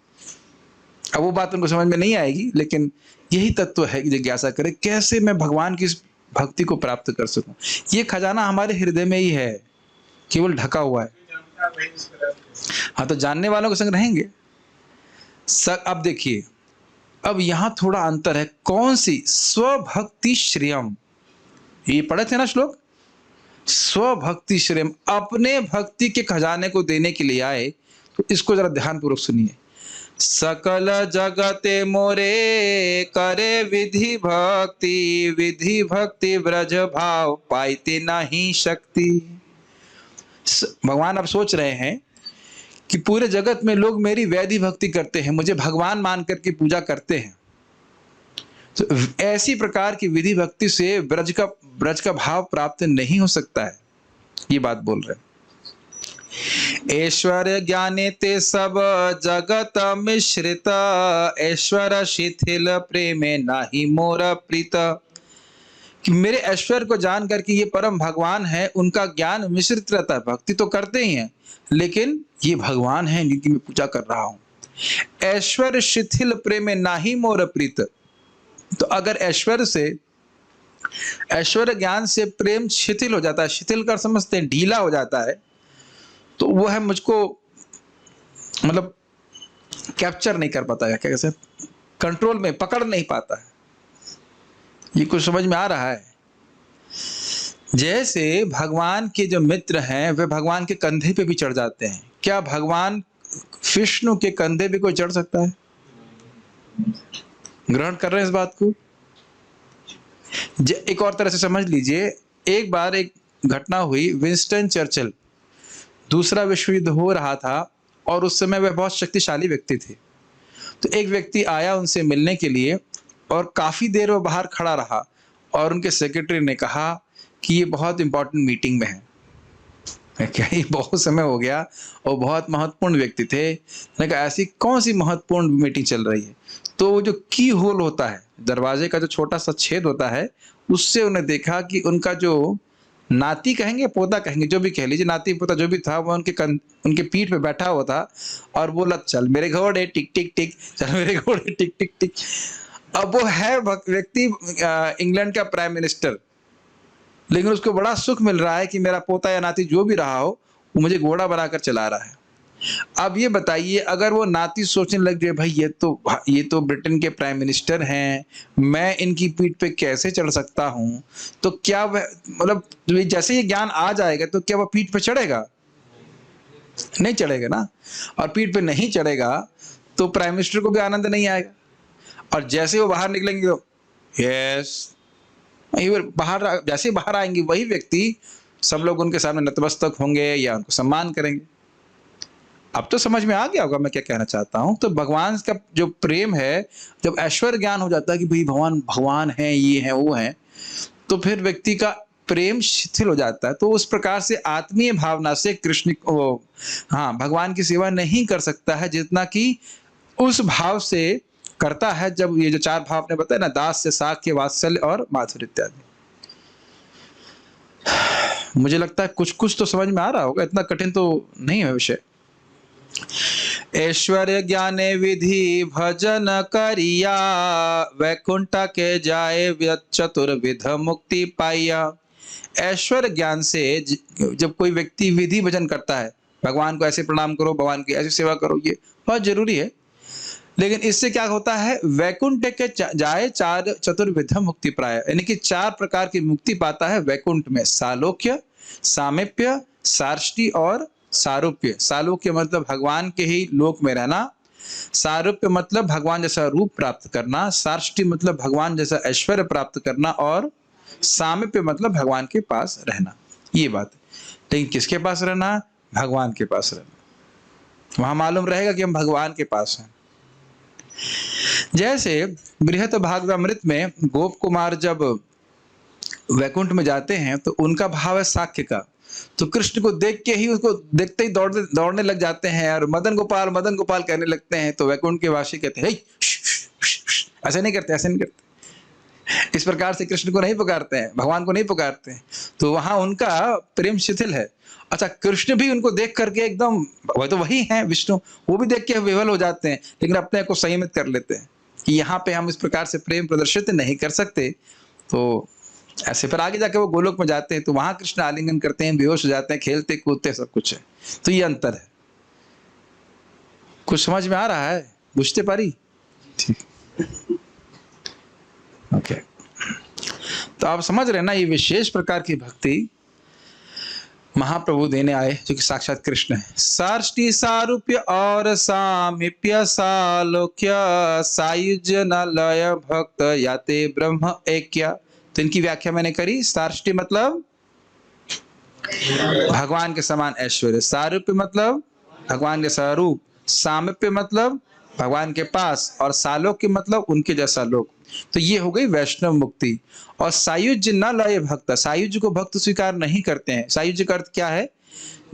अब वो बात उनको समझ में नहीं आएगी, लेकिन यही तत्व है कि जिज्ञासा करे कैसे मैं भगवान की भक्ति को प्राप्त कर सकूं। ये खजाना हमारे हृदय में ही है, केवल ढका हुआ है। हाँ, तो जानने वालों के संग रहेंगे। अब देखिए, अब यहां थोड़ा अंतर है। कौन सी? स्वभक्ति श्रेयम, ये पढ़े थे ना श्लोक, स्वभक्ति श्रेयम, अपने भक्ति के खजाने को देने के लिए आए। तो इसको जरा ध्यान पूर्वक सुनिए। सकल जगते मोरे करे विधि भक्ति ब्रज भाव पाइते नहीं शक्ति। भगवान अब सोच रहे हैं कि पूरे जगत में लोग मेरी वैधि भक्ति करते हैं, मुझे भगवान मान करके पूजा करते हैं, तो ऐसी प्रकार की विधि भक्ति से ब्रज का भाव प्राप्त नहीं हो सकता है। ये बात बोल रहे हैं। ऐश्वर्य ज्ञाने ते सब जगत मिश्रित, ऐश्वर्य शिथिल प्रेमे नाही मोर प्रीत। कि मेरे ऐश्वर्य को जान करके ये परम भगवान है, उनका ज्ञान मिश्रित रहता है। भक्ति तो करते ही हैं, लेकिन ये भगवान है जिनकी मैं पूजा कर रहा हूं। ऐश्वर्य शिथिल प्रेमे नाही मोर प्रीत। तो अगर ऐश्वर्य ज्ञान से प्रेम शिथिल हो जाता है, शिथिल कर समझते हैं, ढीला हो जाता है, तो वो है मुझको मतलब कैप्चर नहीं कर पाता है, कैसे कंट्रोल में पकड़ नहीं पाता है। ये कुछ समझ में आ रहा है? जैसे भगवान के जो मित्र हैं वे भगवान के कंधे पे भी चढ़ जाते हैं। क्या भगवान विष्णु के कंधे पे कोई चढ़ सकता है? ग्रहण कर रहे हैं इस बात को? एक और तरह से समझ लीजिए। एक बार एक घटना हुई, विंस्टन चर्चिल, दूसरा विश्व युद्ध हो रहा था और उस समय वह बहुत शक्तिशाली व्यक्ति थे। तो एक व्यक्ति आया उनसे मिलने के लिए और काफी देर वो बाहर खड़ा रहा, और उनके सेक्रेटरी ने कहा कि ये बहुत इंपॉर्टेंट मीटिंग में है। क्या ये बहुत समय हो गया और बहुत महत्वपूर्ण व्यक्ति थे। मैंने कहा ऐसी कौन सी महत्वपूर्ण मीटिंग चल रही है? तो वो जो की होल होता है, दरवाजे का जो छोटा सा छेद होता है, उससे उन्हें देखा कि उनका जो नाती कहेंगे, पोता कहेंगे, जो भी कह लीजिए, नाती पोता जो भी था, वो उनके पीठ पे बैठा हुआ था और बोला चल मेरे घोड़े टिक टिक टिक, चल मेरे घोड़े टिक टिक टिक। अब वो है व्यक्ति इंग्लैंड का प्राइम मिनिस्टर, लेकिन उसको बड़ा सुख मिल रहा है कि मेरा पोता या नाती जो भी रहा हो वो मुझे घोड़ा बनाकर चला रहा है। अब ये बताइए, अगर वो नाती सोचने लग जाए भाई ये तो ब्रिटेन के प्राइम मिनिस्टर हैं, मैं इनकी पीठ पे कैसे चढ़ सकता हूं, तो क्या वह मतलब जैसे ये ज्ञान आ जाएगा तो क्या वह पीठ पे चढ़ेगा? नहीं चढ़ेगा ना। और पीठ पे नहीं चढ़ेगा तो प्राइम मिनिस्टर को भी आनंद नहीं आएगा। और जैसे वो बाहर निकलेंगे तो यस, जैसे बाहर आएंगे वही व्यक्ति सब लोग उनके सामने नतमस्तक होंगे या उनको सम्मान करेंगे। अब तो समझ में आ गया होगा मैं क्या कहना चाहता हूं। तो भगवान का जो प्रेम है, जब ऐश्वर्य ज्ञान हो जाता है कि भाई भगवान है, ये है, वो है, तो फिर व्यक्ति का प्रेम शिथिल हो जाता है। तो उस प्रकार से आत्मीय भावना से कृष्ण को भगवान की सेवा नहीं कर सकता है जितना कि उस भाव से करता है जब ये जो 4 भाव आपने बताया ना, दास से साक्य, वात्सल्य और माधुर्य इत्यादि। मुझे लगता है कुछ कुछ तो समझ में आ रहा होगा, इतना कठिन तो नहीं है विषय। ऐश्वर्य ज्ञाने विधि भजन करिया, वैकुंठ के जाए चतुर्विध मुक्ति पाइया। ऐश्वर्य ज्ञान से जब कोई व्यक्ति विधि भजन करता है, भगवान को ऐसे प्रणाम करो, भगवान की ऐसी सेवा करो, ये बहुत जरूरी है, लेकिन इससे क्या होता है, वैकुंठ के जाए चतुर्विध मुक्ति प्राय, यानी कि 4 प्रकार की मुक्ति पाता है वैकुंठ में। सालोक्य, सामीप्य, सार्ष्टि और सारूप्य। सालोक्य मतलब भगवान के ही लोक में रहना, सारूप्य मतलब भगवान जैसा रूप प्राप्त करना, सार्ष्टि मतलब भगवान जैसा ऐश्वर्य प्राप्त करना, और सामीप्य मतलब भगवान के पास रहना। ये बात है। लेकिन किसके पास रहना? भगवान के पास रहना। वहां मालूम रहेगा कि हम भगवान के पास हैं। जैसे बृहत भागवतामृत में गोप कुमार जब वैकुंठ में जाते हैं तो उनका भाव है साक्य का, तो कृष्ण को देख के ही, उसको देखते ही दौड़ने लग जाते हैं और मदन गोपाल कहने लगते हैं। तो वैकुंठ के वासी कहते हैं ऐसे नहीं करते, ऐसे नहीं करते, इस प्रकार से कृष्ण को नहीं पुकारते हैं, भगवान को नहीं पुकारते हैं। तो वहां उनका प्रेम शिथिल है। अच्छा, कृष्ण भी उनको देख करके एकदम, वह तो वही हैं विष्णु, वो भी देख के विवल हो जाते हैं, लेकिन अपने को संयमित कर लेते हैं कि यहाँ पे हम इस प्रकार से प्रेम प्रदर्शित नहीं कर सकते। तो ऐसे फिर आगे जाके वो गोलोक में जाते हैं तो वहां कृष्ण आलिंगन करते हैं, बेहोश हो जाते हैं, खेलते कूदते सब कुछ है। तो ये अंतर है। कुछ समझ में आ रहा है? बुझते पारी? ठीक, ओके। तो आप समझ रहे ना, ये विशेष प्रकार की भक्ति महाप्रभु देने आए जो कि साक्षात कृष्ण है। सार्ष्टि, सारूप्य और सामीप्य, सालोक्य, सायुज्य न लय भक्त याते ब्रह्म ऐक्य। तो इनकी व्याख्या मैंने करी। सार्ष्टि मतलब भगवान के समान ऐश्वर्य, सारूप्य मतलब भगवान के स्वरूप, सामीप्य मतलब भगवान के पास, और सालोक्य मतलब उनके जैसा लोक। तो ये हो गई वैष्णव मुक्ति। और सायुज्य न लय भक्त, सायुज्य को भक्त स्वीकार नहीं करते हैं। सायुज्य का अर्थ क्या है?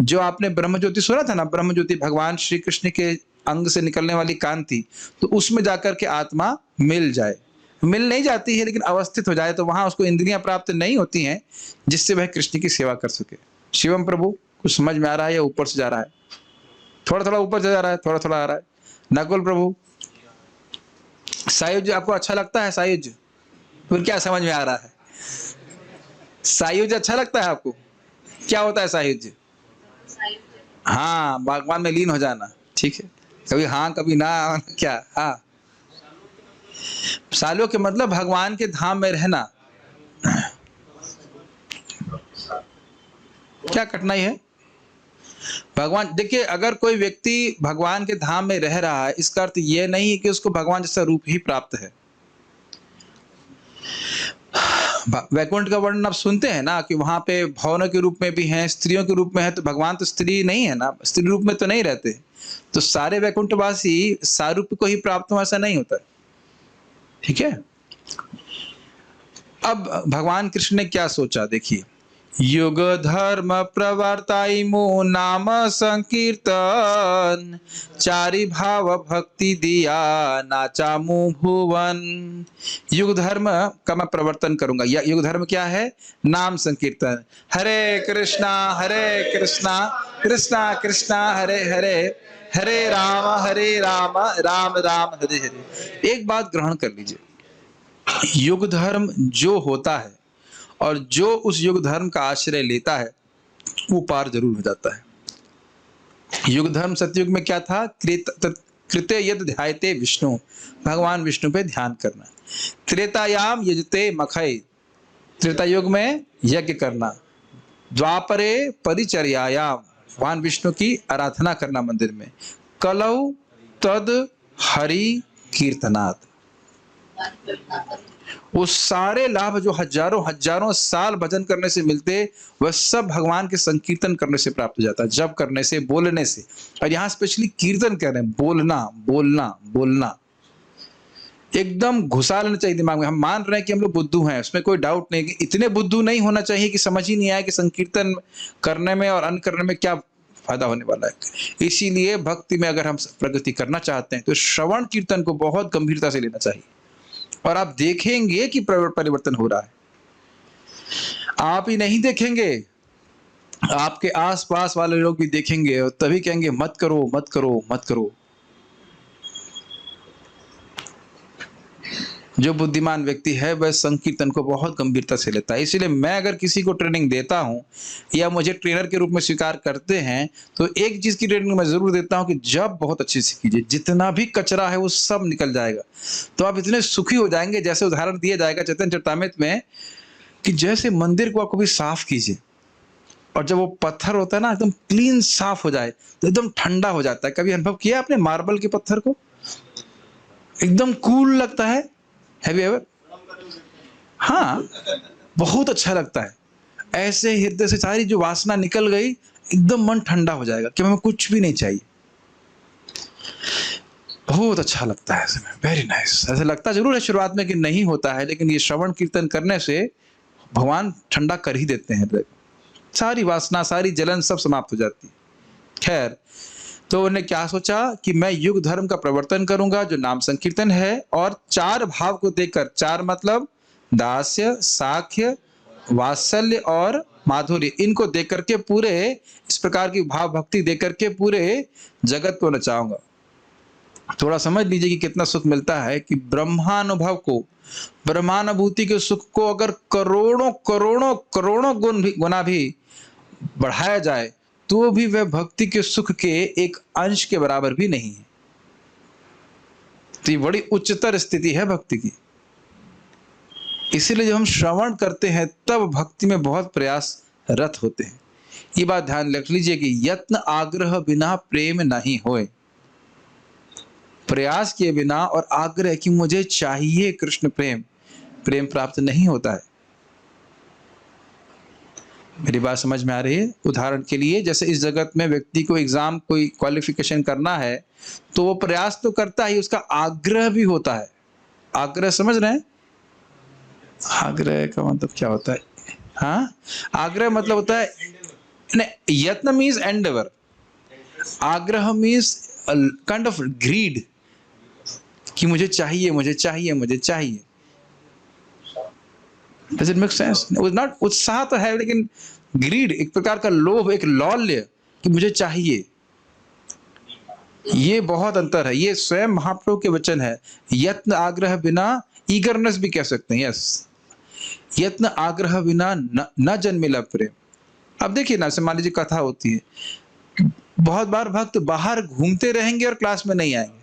जो आपने ब्रह्म ज्योति सुना था ना, ब्रह्म ज्योति भगवान श्री कृष्ण के अंग से निकलने वाली कांति, तो उसमें जाकर के आत्मा मिल जाए, मिल नहीं जाती है लेकिन अवस्थित हो जाए, तो वहां उसको इंद्रियां प्राप्त नहीं होती हैं जिससे वह कृष्ण की सेवा कर सके। शिवम प्रभु, कुछ समझ में आ रहा है या ऊपर से जा रहा है? थोड़ा थोड़ा ऊपर से जा रहा है, थोड़ा थोड़ा आ रहा है। नकुल प्रभु, सायुज्य आपको अच्छा लगता है? सायुज्य फिर क्या समझ में आ रहा है? सायुज्य अच्छा लगता है आपको? क्या होता है सायुज्य? हाँ, भगवान में लीन हो जाना। ठीक है, कभी हाँ कभी ना, क्या? हाँ, सालों के मतलब भगवान के धाम में रहना। क्या कठिनाई है? भगवान, देखिए, अगर कोई व्यक्ति भगवान के धाम में रह रहा है, इसका अर्थ यह नहीं है कि उसको भगवान जैसा रूप ही प्राप्त है। वैकुंठ का वर्णन आप सुनते हैं ना कि वहां पे भवनों के रूप में भी हैं, स्त्रियों के रूप में है, तो भगवान तो स्त्री नहीं है ना, स्त्री रूप में तो नहीं रहते। तो सारे वैकुंठवासी सारूप को ही प्राप्त हो ऐसा नहीं होता। ठीक है। अब भगवान कृष्ण ने क्या सोचा, देखिए, युग धर्म प्रवर्ताइमो नाम संकीर्तन, चारि भाव भक्ति दिया नाचामु भुवन। युग धर्म का मैं प्रवर्तन करूंगा। या युग धर्म क्या है? नाम संकीर्तन। हरे कृष्णा कृष्णा कृष्णा हरे हरे, हरे राम राम राम हरे हरे। एक बात ग्रहण कर लीजिए, युग धर्म जो होता है और जो उस युग धर्म का आश्रय लेता है वो पार जरूर हो जाता है। युग धर्म सतयुग में क्या था? कृत्य यद ध्यायते विष्णु, भगवान विष्णु पे ध्यान करना। त्रेतायाम यजते मखय, त्रेता युग में यज्ञ करना। द्वापरे परिचर्यायाम, भगवान विष्णु की आराधना करना मंदिर में। कलौ तद हरि कीर्तनात्, वो सारे लाभ जो हजारों हजारों साल भजन करने से मिलते वह सब भगवान के संकीर्तन करने से प्राप्त हो जाता है, जप करने से, बोलने से। और यहाँ स्पेशली कीर्तन कह रहे हैं, बोलना बोलना बोलना, एकदम घुसा लेना चाहिए दिमाग में। हम मान रहे हैं कि हम लोग बुद्धू हैं, उसमें कोई डाउट नहीं, कि इतने बुद्धू नहीं होना चाहिए कि समझ ही नहीं आए कि संकीर्तन करने में और अन्न करने में क्या फायदा होने वाला है। इसीलिए भक्ति में अगर हम प्रगति करना चाहते हैं तो श्रवण कीर्तन को बहुत गंभीरता से लेना चाहिए, और आप देखेंगे कि परिवर्तन हो रहा है। आप ही नहीं देखेंगे, आपके आसपास वाले लोग भी देखेंगे और तभी कहेंगे मत करो मत करो मत करो। जो बुद्धिमान व्यक्ति है वह संकीर्तन को बहुत गंभीरता से लेता है। इसलिए मैं अगर किसी को ट्रेनिंग देता हूं या मुझे ट्रेनर के रूप में स्वीकार करते हैं तो एक चीज की ट्रेनिंग मैं जरूर देता हूं कि जब बहुत अच्छे से कीजिए, जितना भी कचरा है वो सब निकल जाएगा। तो आप इतने सुखी हो जाएंगे, जैसे उदाहरण दिया जाएगा चैतन्य चरितामृत में, कि जैसे मंदिर को आप कभी साफ कीजिए और जब वो पत्थर होता है ना एकदम क्लीन साफ हो जाए तो एकदम ठंडा हो जाता है। कभी अनुभव किया आपने मार्बल के पत्थर को? एकदम कूल लगता है। Have you ever? हाँ, बहुत अच्छा लगता है। ऐसे हृदय से सारी जो वासना निकल गई, एकदम मन ठंडा हो जाएगा कि हमें कुछ भी नहीं चाहिए। बहुत अच्छा लगता है ऐसे में, वेरी नाइस। ऐसा लगता जरूर है शुरुआत में कि नहीं होता है, लेकिन ये श्रवण कीर्तन करने से भगवान ठंडा कर ही देते हैं हृदय। सारी वासना, सारी जलन सब समाप्त हो जाती है। खैर, तो उन्होंने क्या सोचा कि मैं युग धर्म का प्रवर्तन करूंगा जो नाम संकीर्तन है, और चार भाव को देकर, चार मतलब दास्य, साख्य, वात्सल्य और माधुर्य, इनको देकर के पूरे इस प्रकार की भाव भक्ति देकर के पूरे जगत को नचाऊंगा। थोड़ा समझ लीजिए कि कितना सुख मिलता है कि ब्रह्मानुभव को, ब्रह्मानुभूति के सुख को अगर करोड़ों करोड़ों करोड़ों गुना भी बढ़ाया जाए तो भी वह भक्ति के सुख के एक अंश के बराबर भी नहीं है। तो ये बड़ी उच्चतर स्थिति है भक्ति की। इसीलिए जब हम श्रवण करते हैं तब भक्ति में बहुत प्रयासरत होते हैं। ये बात ध्यान रख लीजिए कि यत्न आग्रह बिना प्रेम नहीं होए। प्रयास किए बिना और आग्रह कि मुझे चाहिए कृष्ण प्रेम, प्रेम प्राप्त नहीं होता है। मेरी बात समझ में आ रही है? उदाहरण के लिए, जैसे इस जगत में व्यक्ति को एग्जाम कोई क्वालिफिकेशन करना है तो वो प्रयास तो करता ही, उसका आग्रह भी होता है। आग्रह समझ रहे हैं? आग्रह का मतलब क्या होता है? हाँ, आग्रह मतलब होता है, नहीं, यत्न मीन्स एंडेवर, आग्रह मीन्स काइंड ऑफ ग्रीड, कि मुझे चाहिए मुझे चाहिए मुझे चाहिए। Does it make sense? Not उत्साह तो है, लेकिन ग्रीड, एक प्रकार का लोभ, एक लौल्य कि मुझे चाहिए। ये बहुत अंतर है। ये स्वयं महाप्रभु के वचन है। यत्न आग्रह बिना, ईगरनेस भी कह सकते हैं, यस, यत्न आग्रह बिना न जन्मिला प्रेम। अब देखिए ना, मान लीजिए कथा होती है, बहुत बार भक्त बाहर घूमते रहेंगे और क्लास में नहीं आएंगे।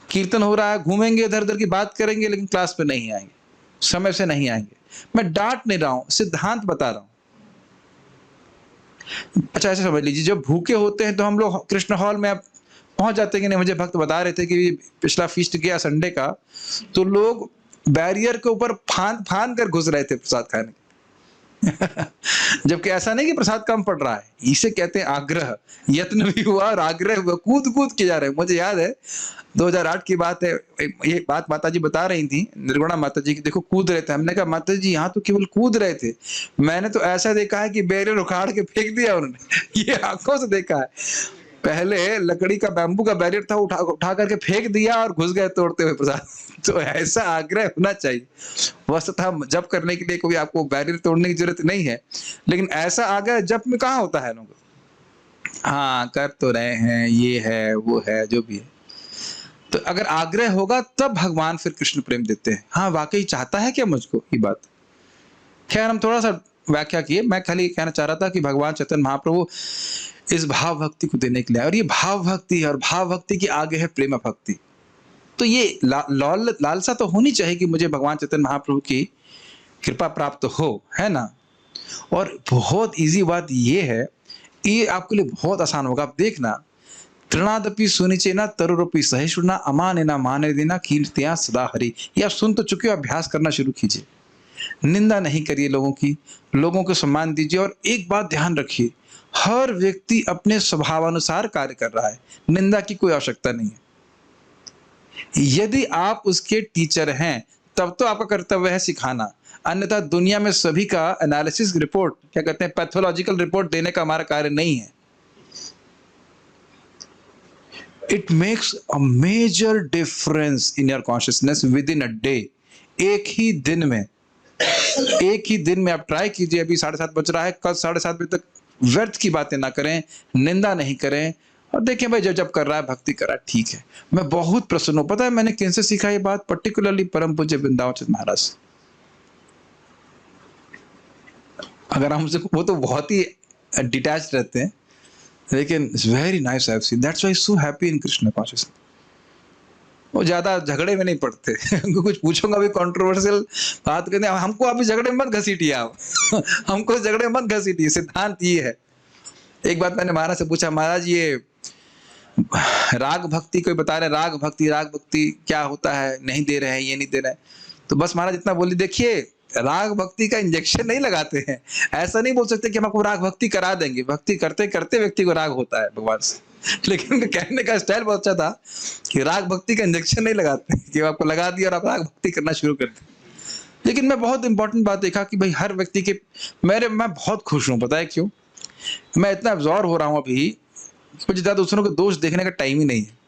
कीर्तन हो रहा है, घूमेंगे इधर उधर की बात करेंगे, लेकिन क्लास में नहीं आएंगे, समय से नहीं आएंगे। मैं डांट नहीं रहा हूं, सिद्धांत बता रहा हूं। अच्छा, ऐसे समझ लीजिए, जब भूखे होते हैं तो हम लोग कृष्ण हॉल में पहुंच जाते हैं कि नहीं। मुझे भक्त बता रहे थे कि पिछला फीस्ट गया संडे का, तो लोग बैरियर के ऊपर फांद फांद कर घुस रहे थे प्रसाद खाने। जबकि ऐसा नहीं कि प्रसाद कम पड़ रहा है, इसे कहते हैं आग्रह। यत्न भी हुआ और आग्रह हुआ, कूद कूद के जा रहे हैं। मुझे याद है 2008 की बात है, ये बात माताजी बता रही थी, निर्गुणा माताजी की, देखो कूद रहे थे। हमने कहा माताजी यहाँ तो केवल कूद रहे थे, मैंने तो ऐसा देखा है कि बैरियर उखाड़ के फेंक दिया उन्होंने। ये आंखों से देखा है। पहले लकड़ी का, बैम्बू का बैरियर था, उठा करके फेंक दिया और घुस गए तोड़ते हुए प्रसाद। तो ऐसा आग्रह होना चाहिए। वस्तुतः जप करने के लिए कोई आपको बैरियर तोड़ने की जरूरत नहीं है, लेकिन ऐसा आग्रह जप में कहाँ होता है लोग? हाँ, कर तो रहे हैं, ये है वो है, जो भी है। तो अगर आग्रह होगा तब भगवान फिर कृष्ण प्रेम देते हैं। हाँ, वाकई चाहता है क्या मुझको, ये बात। खैर, हम थोड़ा सा व्याख्या किए, मैं खाली कहना चाह रहा था कि भगवान चैतन्य महाप्रभु इस भाव भक्ति को देने के लिए, और ये भाव भक्ति है, और भाव भक्ति के आगे है प्रेम भक्ति। तो ये लालसा तो होनी चाहिए कि मुझे भगवान चैतन्य महाप्रभु की कृपा प्राप्त हो, है ना। और बहुत इजी बात ये है, ये आपके लिए बहुत आसान होगा। आप देखना, तृणादपि सुनिचेना तरुरपि सहिष्णुना अमानेना माने देना कीर्तियां सदा हरि। ये आप सुन तो चुके हो, अभ्यास करना शुरू कीजिए। निंदा नहीं करिए लोगों की, लोगों को सम्मान दीजिए। और एक बात ध्यान रखिए, हर व्यक्ति अपने स्वभावानुसार कार्य कर रहा है, निंदा की कोई आवश्यकता नहीं है। यदि आप उसके टीचर हैं तब तो आपका कर्तव्य है सिखाना, अन्यथा दुनिया में सभी का एनालिसिस रिपोर्ट, क्या कहते हैं, पैथोलॉजिकल रिपोर्ट देने का हमारा कार्य नहीं है। It makes a major difference in your consciousness within a day. एक ही दिन में आप ट्राई कीजिए। अभी 7:30 बज रहा है, कल 7:30 बजे तक व्यर्थ की बातें ना करें, निंदा नहीं करें, और देखें भाई जब कर रहा है भक्ति कर रहा है, ठीक है। मैं बहुत प्रसन्न हूं, पता है मैंने किनसे सीखा ये बात, पर्टिकुलरली परम पूज्य वृंदावन चंद्र महाराज से। अगर हमसे, वो तो बहुत ही डिटैच रहते हैं, लेकिन it's very nice I have seen, that's why so happy in Krishna consciousness. वो ज्यादा झगड़े में नहीं पड़ते। उनको कुछ पूछूंगा भी कंट्रोवर्शियल बात करते हैं, हमको अभी झगड़े में मत घसीटिए आप। हमको झगड़े में मत घसीटिए, सिद्धांत ये है। एक बात मैंने महाराज से पूछा, महाराज ये राग भक्ति कोई बता रहे, राग भक्ति क्या होता है, नहीं दे रहे हैं, ये नहीं दे रहे हैं। तो बस महाराज इतना बोली, देखिए राग भक्ति का इंजेक्शन नहीं लगाते हैं। ऐसा नहीं बोल सकते कि हम आपको राग भक्ति करा देंगे, भक्ति करते करते व्यक्ति को राग होता है भगवान से। लेकिन उनके कहने का स्टाइल बहुत अच्छा था कि राग भक्ति का इंजेक्शन नहीं लगाते कि आपको लगा दिया और आप राग भक्ति करना शुरू कर दें। लेकिन मैं बहुत इंपॉर्टेंट बात देखा कि भाई हर व्यक्ति के, मैं बहुत खुश हूँ, पता है क्यों? मैं इतना अब्जॉर्व हो रहा हूँ अभी, मुझे ज्यादा दूसरों के दोष देखने का टाइम ही नहीं है।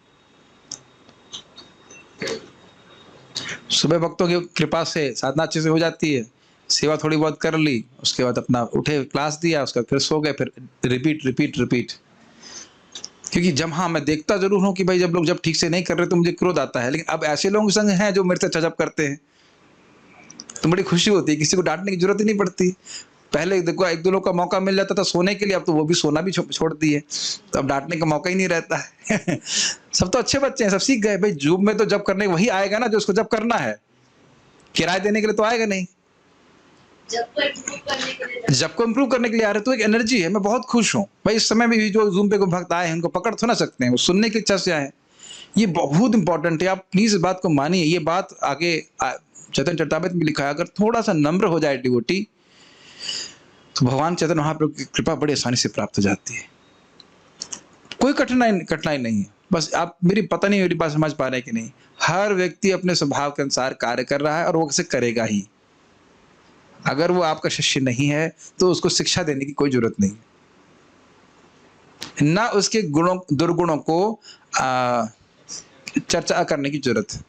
सुबह भक्तों की कृपा से साधना अच्छे से हो जाती है, सेवा थोड़ी बहुत कर ली, उसके बाद अपना उठे, क्लास दिया, उसके बाद फिर सो गए, फिर रिपीट। क्योंकि जब, हाँ मैं देखता जरूर हूँ कि भाई जब लोग ठीक से नहीं कर रहे तो मुझे क्रोध आता है, लेकिन अब ऐसे लोग संग हैं जो मेरे से अच्छा करते हैं तो बड़ी खुशी होती है, किसी को डांटने की जरूरत ही नहीं पड़ती। पहले देखो 1-2 लोग का मौका मिल जाता था सोने के लिए, अब तो वो भी सोना भी छोड़ दिए, तो अब डांटने का मौका ही नहीं रहता है। सब तो अच्छे बच्चे हैं, सब सीख गए। भाई जूब में तो जब करने वही आएगा ना जो उसको जब करना है, किराए देने के लिए तो आएगा नहीं। जब को इम्प्रूव करने के लिए आ रहे, तो एक एनर्जी है। मैं बहुत खुश हूँ भाई। इस समय भी जो जूम पे को भक्त आए हैं उनको पकड़ तो ना सकते हैं, वो सुनने की इच्छा से आए हैं। ये बहुत इंपॉर्टेंट है, आप प्लीज इस बात को मानिए। ये बात आगे चैतन्य चरितामृत में लिखा है, अगर थोड़ा सा नम्र हो जाए डिवोटी तो भगवान चैतन्य महाप्रभु की कृपा बड़ी आसानी से प्राप्त हो जाती है। कोई कठिनाई नहीं है। बस आप पता नहीं मेरी बात समझ पा रहे हैं कि नहीं। हर व्यक्ति अपने स्वभाव के अनुसार कार्य कर रहा है और वो उसे करेगा ही। अगर वो आपका शिष्य नहीं है तो उसको शिक्षा देने की कोई जरूरत नहीं, ना उसके दुर्गुणों को चर्चा करने की जरूरत है।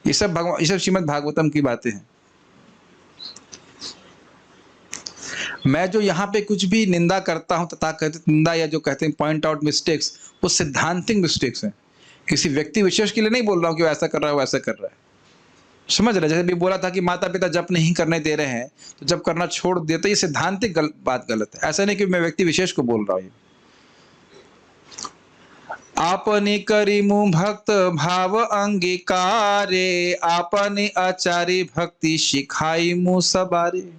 ये सब श्रीमद् भागवतम की बातें हैं। मैं जो यहाँ पे कुछ भी निंदा करता हूँ, तथाकथित निंदा या जो कहते हैं पॉइंट आउट मिस्टेक्स, वो सिद्धांतिक मिस्टेक्स हैं। किसी व्यक्ति विशेष के लिए नहीं बोल रहा हूँ कि वो ऐसा कर रहा है वो ऐसा कर रहा है। समझ रहे? जैसे भी बोला था कि माता पिता जप नहीं करने दे रहे हैं तो जप करना छोड़ दिया, तो ये सिद्धांतिक बात गलत है। ऐसा नहीं कि मैं व्यक्ति विशेष को बोल रहा हूँ। आपने करीमु भक्त भाव अंगीकारे, आपने आचार्य भक्ति सिखाई मु सबारे।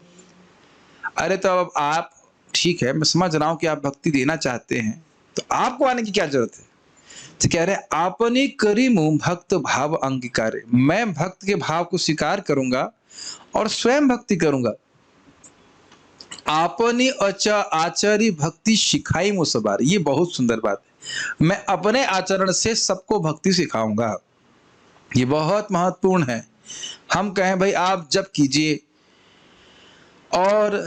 अरे तो अब आप, ठीक है मैं समझ रहा हूं कि आप भक्ति देना चाहते हैं, तो आपको आने की क्या जरूरत है? तो कह रहे आपने करीमु भक्त भाव अंगीकारे, मैं भक्त के भाव को स्वीकार करूंगा और स्वयं भक्ति करूंगा। आपने आचार्य भक्ति सिखाई मु सबारे, ये बहुत सुंदर बात है। मैं अपने आचरण से सबको भक्ति सिखाऊंगा। ये बहुत महत्वपूर्ण है। हम कहें भाई आप जप कीजिए और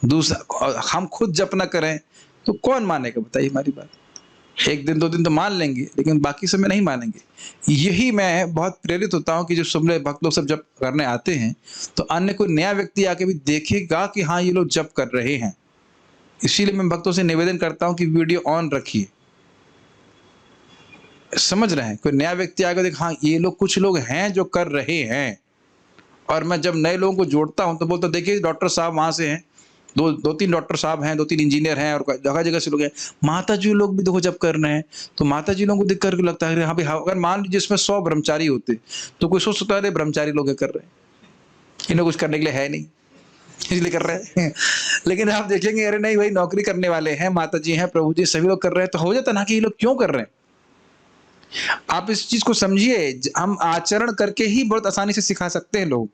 दूसरा हम खुद जप न करें तो कौन मानेगा? बताइए हमारी बात। 1 दिन 2 दिन तो मान लेंगे, लेकिन बाकी समय नहीं मानेंगे। यही मैं बहुत प्रेरित होता हूँ कि जब सुबह भक्त लोग सब जप करने आते हैं तो अन्य कोई नया व्यक्ति आके भी देखेगा कि हाँ ये लोग जप कर रहे हैं। इसीलिए मैं भक्तों से निवेदन करता हूँ कि वीडियो ऑन रखिए। समझ रहे हैं, कोई नया व्यक्ति आएगा देख, हाँ ये लोग, कुछ लोग हैं जो कर रहे हैं। और मैं जब नए लोगों को जोड़ता हूं तो बोलता देखिए डॉक्टर साहब वहां से हैं, दो तीन डॉक्टर साहब हैं, 2-3 इंजीनियर हैं, और जगह जगह से लोग हैं। माता जी लोग भी देखो जब कर रहे हैं तो माता जी लोगों को देख करके लगता है हाँ भाई, हाँ, अगर मान लीजिए इसमें 100 ब्रह्मचारी होते तो कोई सोच सकता है ब्रह्मचारी लोग कर रहे हैं, इन्हें कुछ करने के लिए है नहीं इसलिए कर रहे हैं। लेकिन आप देखेंगे अरे नहीं भाई, नौकरी करने वाले हैं, माता जी हैं, प्रभु जी, सभी लोग कर रहे हैं, तो हो जाता ना कि ये लोग क्यों कर रहे हैं। आप इस चीज को समझिए, हम आचरण करके ही बहुत आसानी से सिखा सकते हैं लोग।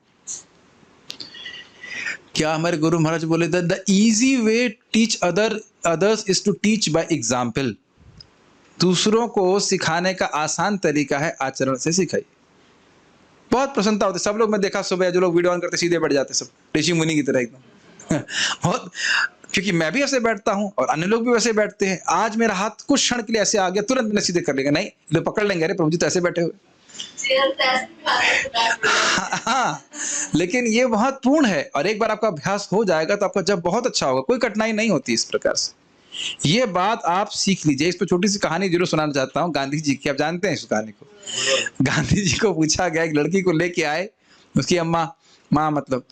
क्या हमारे गुरु महाराज बोले थे, the easy way teach others is to teach by example. दूसरों को सिखाने का आसान तरीका है आचरण से सिखाइए। बहुत प्रसन्नता होती है, सब लोग मैं देखा सुबह जो लोग वीडियो ऑन करते सीधे बैठ जाते, सब ऋषि मुनि की तरह एकदम। बहुत, क्योंकि मैं भी ऐसे बैठता हूं और अन्य लोग भी वैसे बैठते हैं। आज मेरा हाथ कुछ क्षण के लिए ऐसे आ गया, तुरंत मैंने सीधे कर लेगा, नहीं लोग पकड़ लेंगे, अरे प्रभु जी तो ऐसे बैठे हुए। हाँ, लेकिन ये बहुत पूर्ण है, और एक बार आपका अभ्यास हो जाएगा तो आपका जब बहुत अच्छा होगा, कोई कठिनाई नहीं होती इस प्रकार से। ये बात आप सीख लीजिए। इस पर छोटी सी कहानी जरूर सुनाना चाहता हूँ, गांधी जी की। आप जानते हैं इस कहानी को? गांधी जी को पूछा गया, एक लड़की को लेके आए, उसकी अम्मा, माँ मतलब,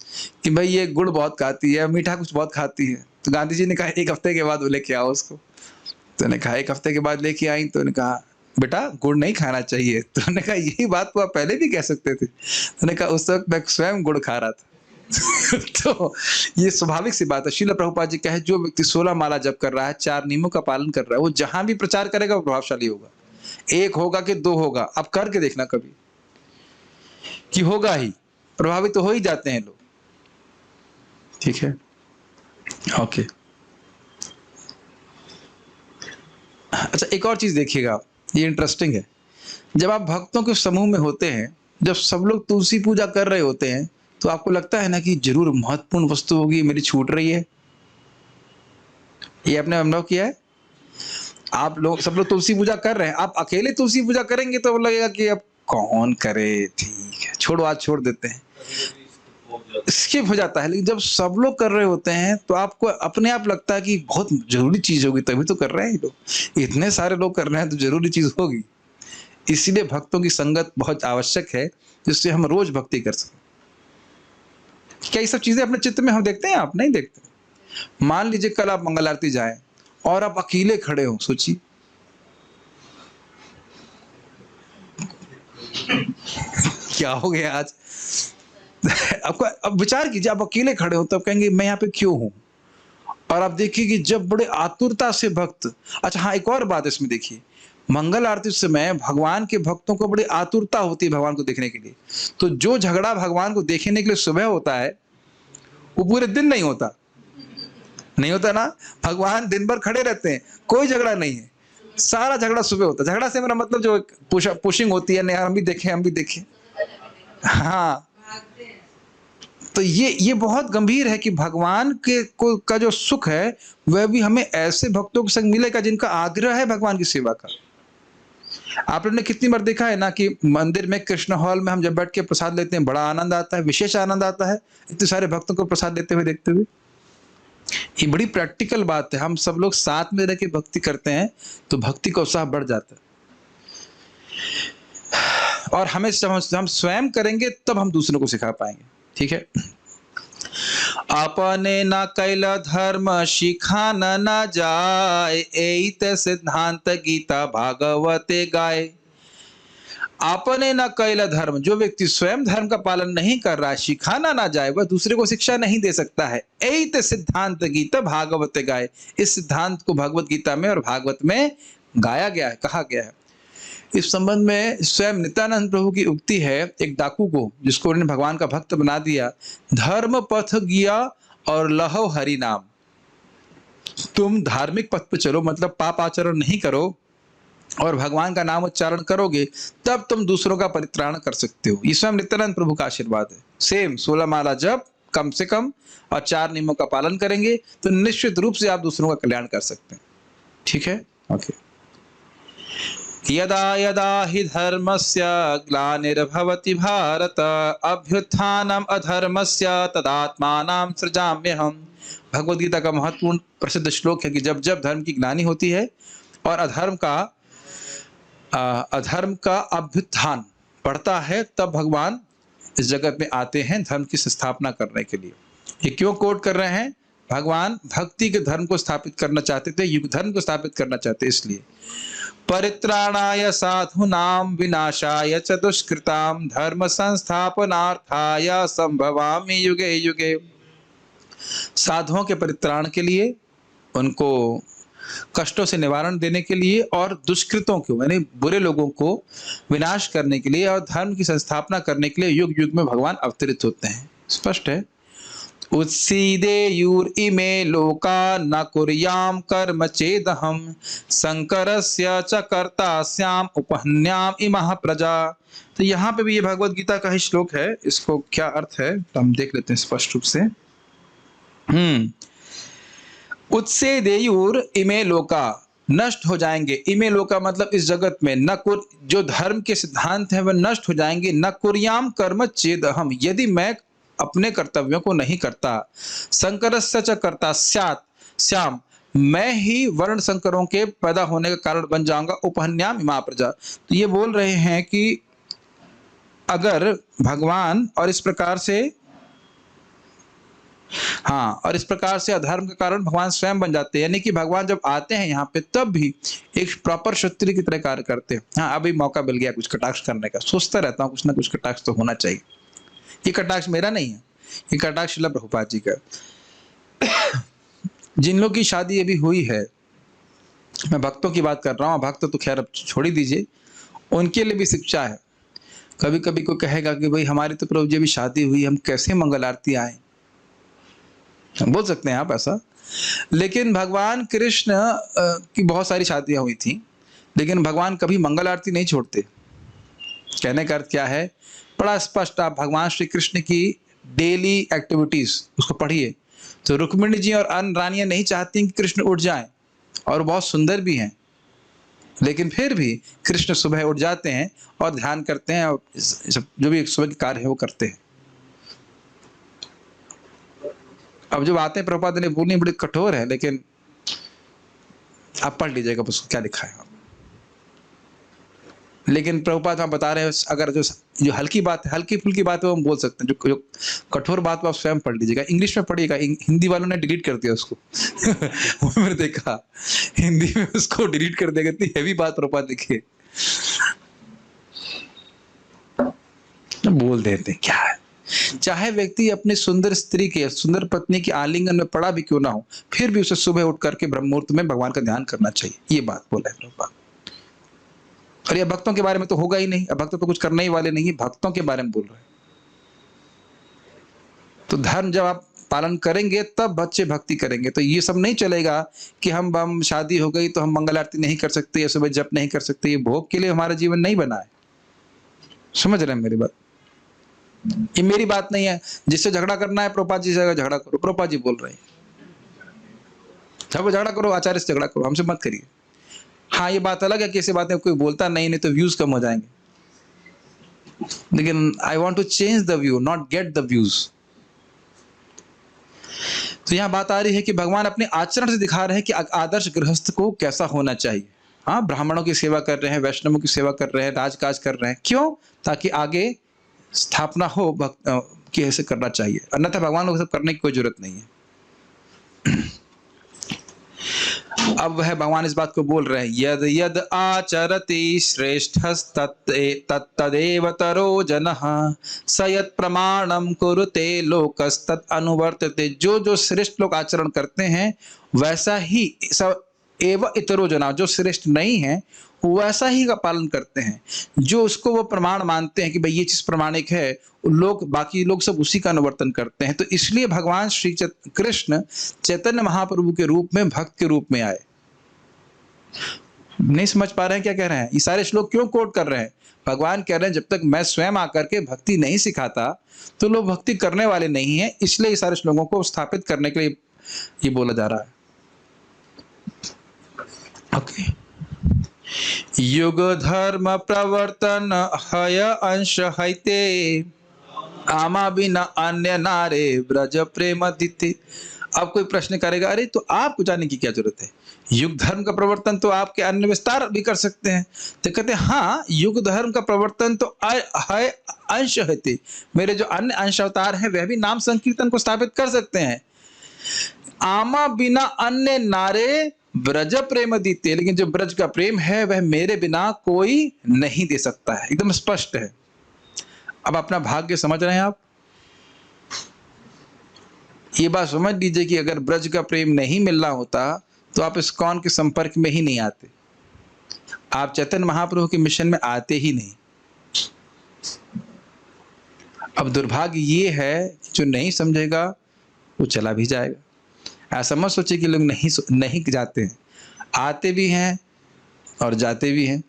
कि भाई ये गुड़ बहुत खाती है, मीठा कुछ बहुत खाती है। तो गांधी जी ने कहा 1 हफ्ते के बाद वो लेके आओ उसको। तो उन्होंने कहा 1 हफ्ते के बाद लेके आई, तो उन्होंने कहा बेटा गुड़ नहीं खाना चाहिए। तो उन्होंने कहा यही बात को आप पहले भी कह सकते थे। उन्होंने कहा उस वक्त मैं स्वयं गुड़ खा रहा था। तो ये स्वाभाविक सी बात है। श्रील प्रभुपाद जी कहे, जो व्यक्ति 16 माला जप कर रहा है, 4 नियमों का पालन कर रहा है, वो जहां भी प्रचार करेगा वो प्रभावशाली होगा। 1 होगा कि 2 होगा, आप करके देखना कभी कि होगा ही, प्रभावित तो हो ही जाते हैं लोग। ठीक है, ओके। अच्छा, एक और चीज देखिएगा, ये इंटरेस्टिंग है। जब आप भक्तों के समूह में होते हैं, जब सब लोग तुलसी पूजा कर रहे होते हैं, तो आपको लगता है ना कि जरूर महत्वपूर्ण वस्तु होगी, मेरी छूट रही है। ये आपने अनुभव किया है? आप लोग, सब लोग तुलसी पूजा कर रहे हैं, आप अकेले तुलसी पूजा करेंगे तो लगेगा कि अब कौन करे, ठीक है छोड़ो, आज छोड़ देते हैं, स्किप हो जाता है। लेकिन जब सब लोग कर रहे होते हैं तो आपको अपने आप लगता है कि बहुत जरूरी चीज होगी, तभी तो कर रहे हैं ये लोग, इतने सारे लोग कर रहे हैं तो जरूरी चीज होगी। इसीलिए भक्तों की संगत बहुत आवश्यक है, जिससे हम रोज भक्ति कर सकें। क्या ये सब चीजें अपने चित्त में हम देखते हैं? आप नहीं देखते। मान लीजिए कल आप मंगल आरती जाएं और आप अकेले खड़े हो, सोचिए क्या हो गया आज। आपको अब विचार कीजिए, आप अकेले खड़े हो तब कहेंगे मैं यहाँ पे क्यों हूं। और आप देखिए कि जब बड़े आतुरता से भक्त, अच्छा हाँ, एक और बात इसमें देखिए, मंगल आरती समय भगवान के भक्तों को बड़ी आतुरता होती है भगवान को देखने के लिए। तो जो झगड़ा भगवान को देखने के लिए सुबह होता है, वो पूरे दिन नहीं होता, नहीं होता ना। भगवान दिन भर खड़े रहते हैं, कोई झगड़ा नहीं है, सारा झगड़ा सुबह होता है। झगड़ा से मेरा मतलब जो पुशिंग होती है, नहीं हम भी देखें। हाँ, तो ये बहुत गंभीर है कि भगवान के का जो सुख है वह भी हमें ऐसे भक्तों के संग मिलेगा जिनका आग्रह है भगवान की सेवा का। आप लोगों ने कितनी बार देखा है ना कि मंदिर में, कृष्ण हॉल में हम जब बैठ के प्रसाद लेते हैं, बड़ा आनंद आता है, विशेष आनंद आता है इतने सारे भक्तों को प्रसाद देते हुए देखते हुए। ये बड़ी प्रैक्टिकल बात है। हम सब लोग साथ में रह के भक्ति करते हैं तो भक्ति का उत्साह बढ़ जाता है। और हमें हम स्वयं करेंगे तब हम दूसरों को सिखा पाएंगे। ठीक है, अपने न कैल धर्म शिखान न जाए, एत सिद्धांत गीता भागवते गाए। अपने न कैल धर्म, जो व्यक्ति स्वयं धर्म का पालन नहीं कर रहा है, सिखाना ना जाए, वह दूसरे को शिक्षा नहीं दे सकता है। एत सिद्धांत गीता भागवते गाए, इस सिद्धांत को भगवत गीता में और भागवत में गाया गया है, कहा गया है। इस संबंध में स्वयं नित्यानंद प्रभु की उक्ति है, एक डाकू को जिसको उन्होंने भगवान का भक्त बना दिया, धर्म पथ गिया और लहो हरि नाम। तुम धार्मिक पथ पर चलो, मतलब पाप आचरण नहीं करो और भगवान का नाम उच्चारण करोगे, तब तुम दूसरों का परित्राण कर सकते हो। ये स्वयं नित्यानंद प्रभु का आशीर्वाद है। सेम 16 माला जप कम से कम और 4 नियमों का पालन करेंगे तो निश्चित रूप से आप दूसरों का कल्याण कर सकते हैं। ठीक है, ओके। यदा यदा हि धर्मस्य ग्लानिर्भवति भारत, अभ्युत्थानम् अधर्मस्य तदात्मानं सृजाम्यहम्। भगवद गीता का महत्वपूर्ण प्रसिद्ध श्लोक है कि जब जब धर्म की ग्लानि होती है और अधर्म का अधर्म का अभ्युत्थान पड़ता है, तब भगवान इस जगत में आते हैं धर्म की स्थापना करने के लिए। ये क्यों कोट कर रहे हैं? भगवान भक्ति के धर्म को स्थापित करना चाहते थे, युग धर्म को स्थापित करना चाहते, इसलिए परित्राणाय साधूनां विनाशाय च दुष्कृतां धर्म संस्थापनार्थाय संभवामि युगे युगे। साधुओं के परित्राण के लिए, उनको कष्टों से निवारण देने के लिए, और दुष्कृतों को यानी बुरे लोगों को विनाश करने के लिए और धर्म की संस्थापना करने के लिए युग युग में भगवान अवतरित होते हैं। स्पष्ट है। उत्सीदेयुर इमे लोका न कुर्याम कर्म चेदहम शंकरस्य च कर्तास्याम उपहन्याम इमः प्रजा। तो यहाँ पे भी ये भगवत गीता का ही श्लोक है। इसको क्या अर्थ है तो हम देख लेते हैं स्पष्ट रूप से। उत्सेदेयुर इमे लोका, नष्ट हो जाएंगे। इमे लोका मतलब इस जगत में, न कुर, जो धर्म के सिद्धांत हैं वह नष्ट हो जाएंगे। न कुर्याम कर्म चेदहम, यदि मैं अपने कर्तव्यों को नहीं करता। संकरस्य च कर्ता स्यात् श्याम, मैं ही वर्ण संकरों के पैदा होने का कारण बन जाऊंगा। उपहन्याम इमा प्रजा। तो ये बोल रहे हैं कि अगर भगवान और इस प्रकार से और इस प्रकार से अधर्म के कारण भगवान स्वयं बन जाते हैं, यानी कि भगवान जब आते हैं यहाँ पे तब भी एक प्रॉपर क्षत्रिय की तरह कार्य करते हैं। हाँ, अभी मौका मिल गया कुछ कटाक्ष करने का, सोचता रहता हूँ कुछ ना कुछ कटाक्ष तो होना चाहिए। ये कटाक्ष मेरा नहीं है, ये कटाक्ष श्रील प्रभुपाद जी का। जिन लोग की शादी अभी हुई है, मैं भक्तों की बात कर रहा हूँ, भक्त तो खैर अब छोड़ ही दीजिए, उनके लिए भी शिक्षा है। कभी कभी कोई कहेगा कि भाई हमारी तो प्रभु जी अभी शादी हुई, हम कैसे मंगल आरती आए, बोल सकते हैं आप ऐसा। लेकिन भगवान कृष्ण की बहुत सारी शादियां हुई थी, लेकिन भगवान कभी मंगल आरती नहीं छोड़ते। कहने का अर्थ क्या है? बड़ा स्पष्ट। आप भगवान श्री कृष्ण की डेली एक्टिविटीज उसको पढ़िए तो रुक्मिणी जी और अन्य रानियां नहीं चाहती कि कृष्ण उठ जाएं, और बहुत सुंदर भी हैं, लेकिन फिर भी कृष्ण सुबह उठ जाते हैं और ध्यान करते हैं और सब जो भी सुबह के कार्य है वो करते हैं। अब जब आते हैं प्रभुपाद ने बोलनी बड़ी कठोर है, लेकिन आप पढ़ लीजिएगा उसको क्या लिखा है। लेकिन प्रभुपाद हम बता रहे हैं, अगर जो हल्की बात है, हल्की फुल्की बात है वो हम बोल सकते हैं, जो कठोर बात है आप स्वयं पढ़ लीजिएगा। इंग्लिश में पढ़िएगा, हिंदी वालों ने डिलीट कर दिया उसको। वो मैंने देखा हिंदी में उसको डिलीट कर देगा, इतनी हैवी बात प्रभुपाद लिखिए, बोल देते क्या है। चाहे व्यक्ति अपनी सुंदर स्त्री के, सुंदर पत्नी के आलिंगन में पड़ा भी क्यों ना हो, फिर भी उसे सुबह उठ करके ब्रह्म मुहूर्त में भगवान का ध्यान करना चाहिए। ये बात बोला है प्रभुपाद। और ये भक्तों के बारे में तो होगा ही नहीं, अब भक्त तो कुछ करने ही वाले नहीं, भक्तों के बारे में बोल रहे हैं। तो धर्म जब आप पालन करेंगे तब बच्चे भक्ति करेंगे। तो ये सब नहीं चलेगा कि हम शादी हो गई तो हम मंगल आरती नहीं कर सकते या सुबह जप नहीं कर सकते। ये भोग के लिए हमारा जीवन नहीं बना है। समझ रहे हैं मेरी बात? ये मेरी बात नहीं है। जिससे झगड़ा करना है प्रभुपाद जी से झगड़ा करो, प्रभुपाद जी बोल रहे हैं जब झगड़ा करो आचार्य से झगड़ा करो, हमसे मत करिए। हाँ, ये बात अलग है कि ऐसी बातें कोई बोलता नहीं तो व्यूज कम हो जाएंगे, लेकिन I want to change the view, not get the views. तो यहां बात आ रही है कि भगवान अपने आचरण से दिखा रहे हैं कि आदर्श गृहस्थ को कैसा होना चाहिए। हाँ, ब्राह्मणों की सेवा कर रहे हैं, वैष्णवों की सेवा कर रहे हैं, राजकाज कर रहे हैं, क्यों? ताकि आगे स्थापना हो भक्त की, ऐसे करना चाहिए। अन्यथा भगवान को सब करने की कोई जरूरत नहीं है। अब वह भगवान इस बात को बोल रहे हैं, यद यद आचरति श्रेष्ठस्तत्तदेव तरो जनः स यत् प्रमाणम कुरुते लोकस्तत् अनुवर्तते। जो जो श्रेष्ठ लोग आचरण करते हैं वैसा ही सब एव इतरो जना, जो श्रेष्ठ नहीं है वैसा ही का पालन करते हैं। जो उसको वो प्रमाण मानते हैं कि भाई ये चीज प्रमाणिक है, लोग बाकी लोग सब उसी का अनुवर्तन करते हैं। तो इसलिए भगवान श्री कृष्ण चैतन्य महाप्रभु के रूप में भक्त के रूप में आए। नहीं समझ पा रहे हैं क्या कह रहे हैं? ये सारे श्लोक क्यों कोट कर रहे हैं? भगवान कह रहे हैं जब तक मैं स्वयं आकर के भक्ति नहीं सिखाता तो लोग भक्ति करने वाले नहीं है, इसलिए ये सारे श्लोकों को स्थापित करने के लिए ये बोला जा रहा है। ओके। युग धर्म प्रवर्तन हय अंश हैते आमा बिना अन्य नारे ब्रज प्रेम दिते। अब कोई प्रश्न करेगा, अरे तो आपको जाने की क्या जरूरत है, युग धर्म का प्रवर्तन तो आपके अन्य विस्तार भी कर सकते हैं। तो कहते हैं हाँ, युग धर्म का प्रवर्तन तो है अंश है, मेरे जो अन्य अंश अवतार हैं वह भी नाम संकीर्तन को स्थापित कर सकते हैं। आमा बिना अन्य नारे ब्रज प्रेम दीते, लेकिन जो ब्रज का प्रेम है वह मेरे बिना कोई नहीं दे सकता है, एकदम स्पष्ट है। अब अपना भाग्य समझ रहे हैं आप, ये बात समझ लीजिए कि अगर ब्रज का प्रेम नहीं मिल रहा होता तो आप इस्कॉन के संपर्क में ही नहीं आते, आप चैतन्य महाप्रभु के मिशन में आते ही नहीं। अब दुर्भाग्य ये है कि जो नहीं समझेगा वो चला भी जाएगा। ऐसा मत सोचिए कि लोग नहीं जाते हैं, आते भी हैं और जाते भी हैं।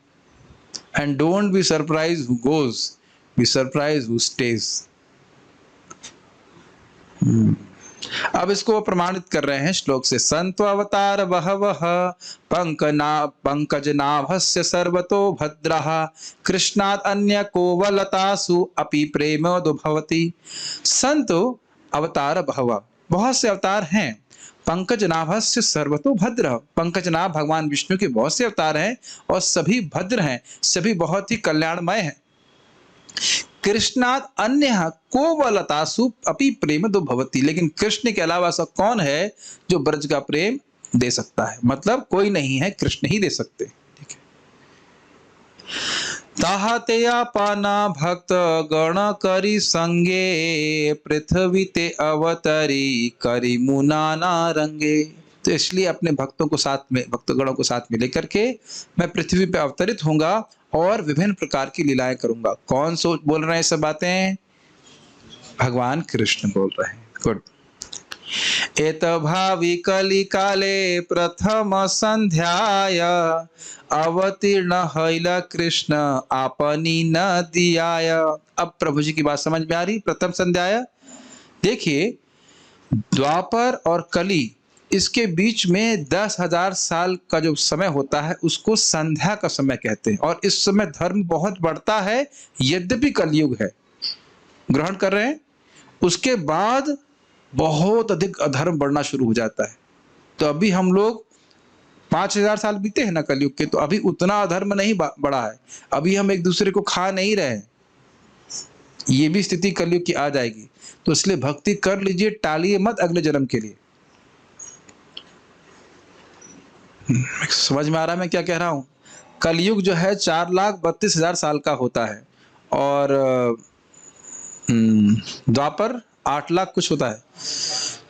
And don't be surprise who goes, be surprise who stays. अब इसको प्रमाणित कर रहे हैं श्लोक से। संतो अवतार बहवः पंकज नाभस्य सर्वतो भद्रः कृष्णात् अन्य कोवलतासु अपि प्रेमोदो भवति। संतो अवतार बहवः, बहुत से अवतार हैं। पंकज नाभस्य सर्वतो भद्र, पंकज नाभ भगवान विष्णु के बहुत से अवतार हैं और सभी भद्र हैं, सभी बहुत ही कल्याणमय हैं। कृष्णात् अन्य कोवलतासु अपि प्रेम दो भवति, लेकिन कृष्ण के अलावा ऐसा कौन है जो ब्रज का प्रेम दे सकता है, मतलब कोई नहीं है, कृष्ण ही दे सकते। ठीक है। ताहतेया पाना भक्त गण करी संगे पृथ्वी ते अवतरी करी मुनाना रंगे। तो इसलिए अपने भक्तों को साथ में, भक्तगणों को साथ में लेकर के मैं पृथ्वी पे अवतरित होऊंगा और विभिन्न प्रकार की लीलाएं करूंगा। कौन बोल रहे हैं सब बातें? भगवान कृष्ण बोल रहे हैं। गुड। एत भावी कली काले प्रथम संध्याय अवतीर्ण हैला कृष्ण आपनी न दियाय। अब प्रभु जी की बात समझ में आ रही। प्रथम संध्याय, देखिए द्वापर और कली, इसके बीच में 10,000 साल का जो समय होता है उसको संध्या का समय कहते हैं। और इस समय धर्म बहुत बढ़ता है, यद्यपि कलयुग है, ग्रहण कर रहे हैं। उसके बाद बहुत अधिक अधर्म बढ़ना शुरू हो जाता है। तो अभी हम लोग 5,000 साल बीते हैं ना कलयुग के, तो अभी उतना अधर्म नहीं बढ़ा है, अभी हम एक दूसरे को खा नहीं रहे हैं। ये भी स्थिति कलयुग की आ जाएगी। तो इसलिए भक्ति कर लीजिए, टालिए मत अगले जन्म के लिए। समझ में आ रहा है मैं क्या कह रहा हूं? कलयुग जो है 4,32,000 साल का होता है और द्वापर 8 लाख कुछ होता है।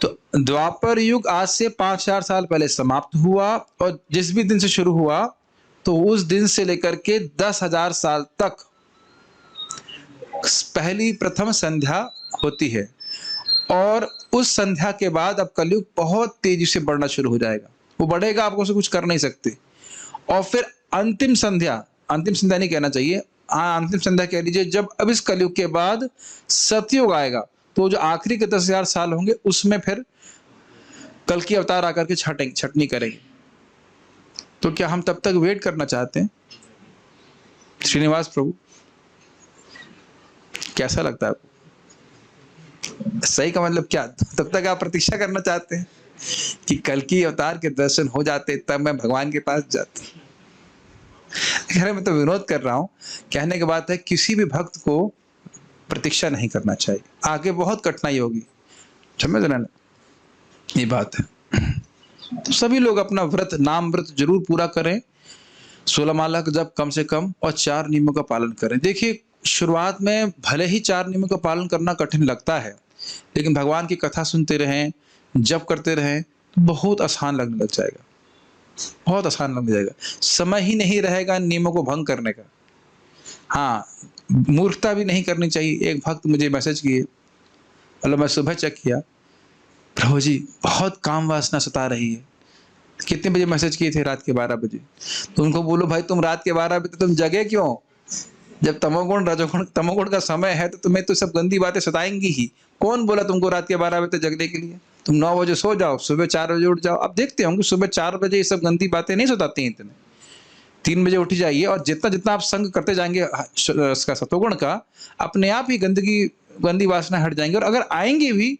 तो द्वापर युग आज से 5,000 साल पहले समाप्त हुआ और जिस भी दिन से शुरू हुआ तो उस दिन से लेकर के 10,000 साल तक पहली प्रथम संध्या होती है। और उस संध्या के बाद अब कलयुग बहुत तेजी से बढ़ना शुरू हो जाएगा। वो बढ़ेगा, आपको उसे कुछ कर नहीं सकते। और फिर अंतिम संध्या नहीं कहना चाहिए, हाँ अंतिम संध्या कह लीजिए, जब अब इस कलयुग के बाद सतयुग आएगा तो जो आखिरी के 10,000 साल होंगे उसमें फिर कल की अवतार आकर के छटनी करेंगे। तो क्या हम तब तक वेट करना चाहते हैं? श्रीनिवास प्रभु, कैसा लगता है आपको? सही का मतलब क्या? तब तक आप प्रतीक्षा करना चाहते हैं कि कल की अवतार के दर्शन हो जाते तब मैं भगवान के पास जाता? खैर मैं तो विनोद कर रहा हूं। कहने की बात है, किसी भी भक्त को प्रतीक्षा नहीं करना चाहिए, आगे बहुत कठिनाई होगी, समझ रहे ना, ये बात है। तो सभी लोग अपना व्रत, नाम व्रत जरूर पूरा करें, 16 माला का जप कम से कम, और 4 नियमों का पालन करें। देखिए शुरुआत में भले ही 4 नियमों का पालन करना कठिन लगता है, लेकिन भगवान की कथा सुनते रहें, जप करते रहें तो बहुत आसान लगने लग जाएगा, बहुत आसान लग जाएगा। समय ही नहीं रहेगा नियमों को भंग करने का। हाँ, मूर्खता भी नहीं करनी चाहिए। एक भक्त मुझे मैसेज किए, मतलब मैं सुबह चेक किया, प्रभु जी बहुत काम वासना सता रही है। कितने बजे मैसेज किए थे? रात के 12 बजे। तो उनको बोलो भाई तुम रात के 12 बजे तुम जगे क्यों? जब तमोगुण रजोगुण तमोगुण का समय है तो तुम्हें तो सब गंदी बातें सताएंगी ही। कौन बोला तुमको रात के 12 बजे जगने के लिए? तुम 9 बजे सो जाओ, सुबह 4 बजे उठ जाओ। अब देखते होंगे सुबह 4 बजे ये सब गंदी बातें नहीं सताती हैं इतने। 3 बजे उठ जाइए और जितना जितना आप संग करते जाएंगे इसका सतोगुण का, अपने आप ही गंदगी गंदी वासना हट जाएंगी। और अगर आएंगी भी,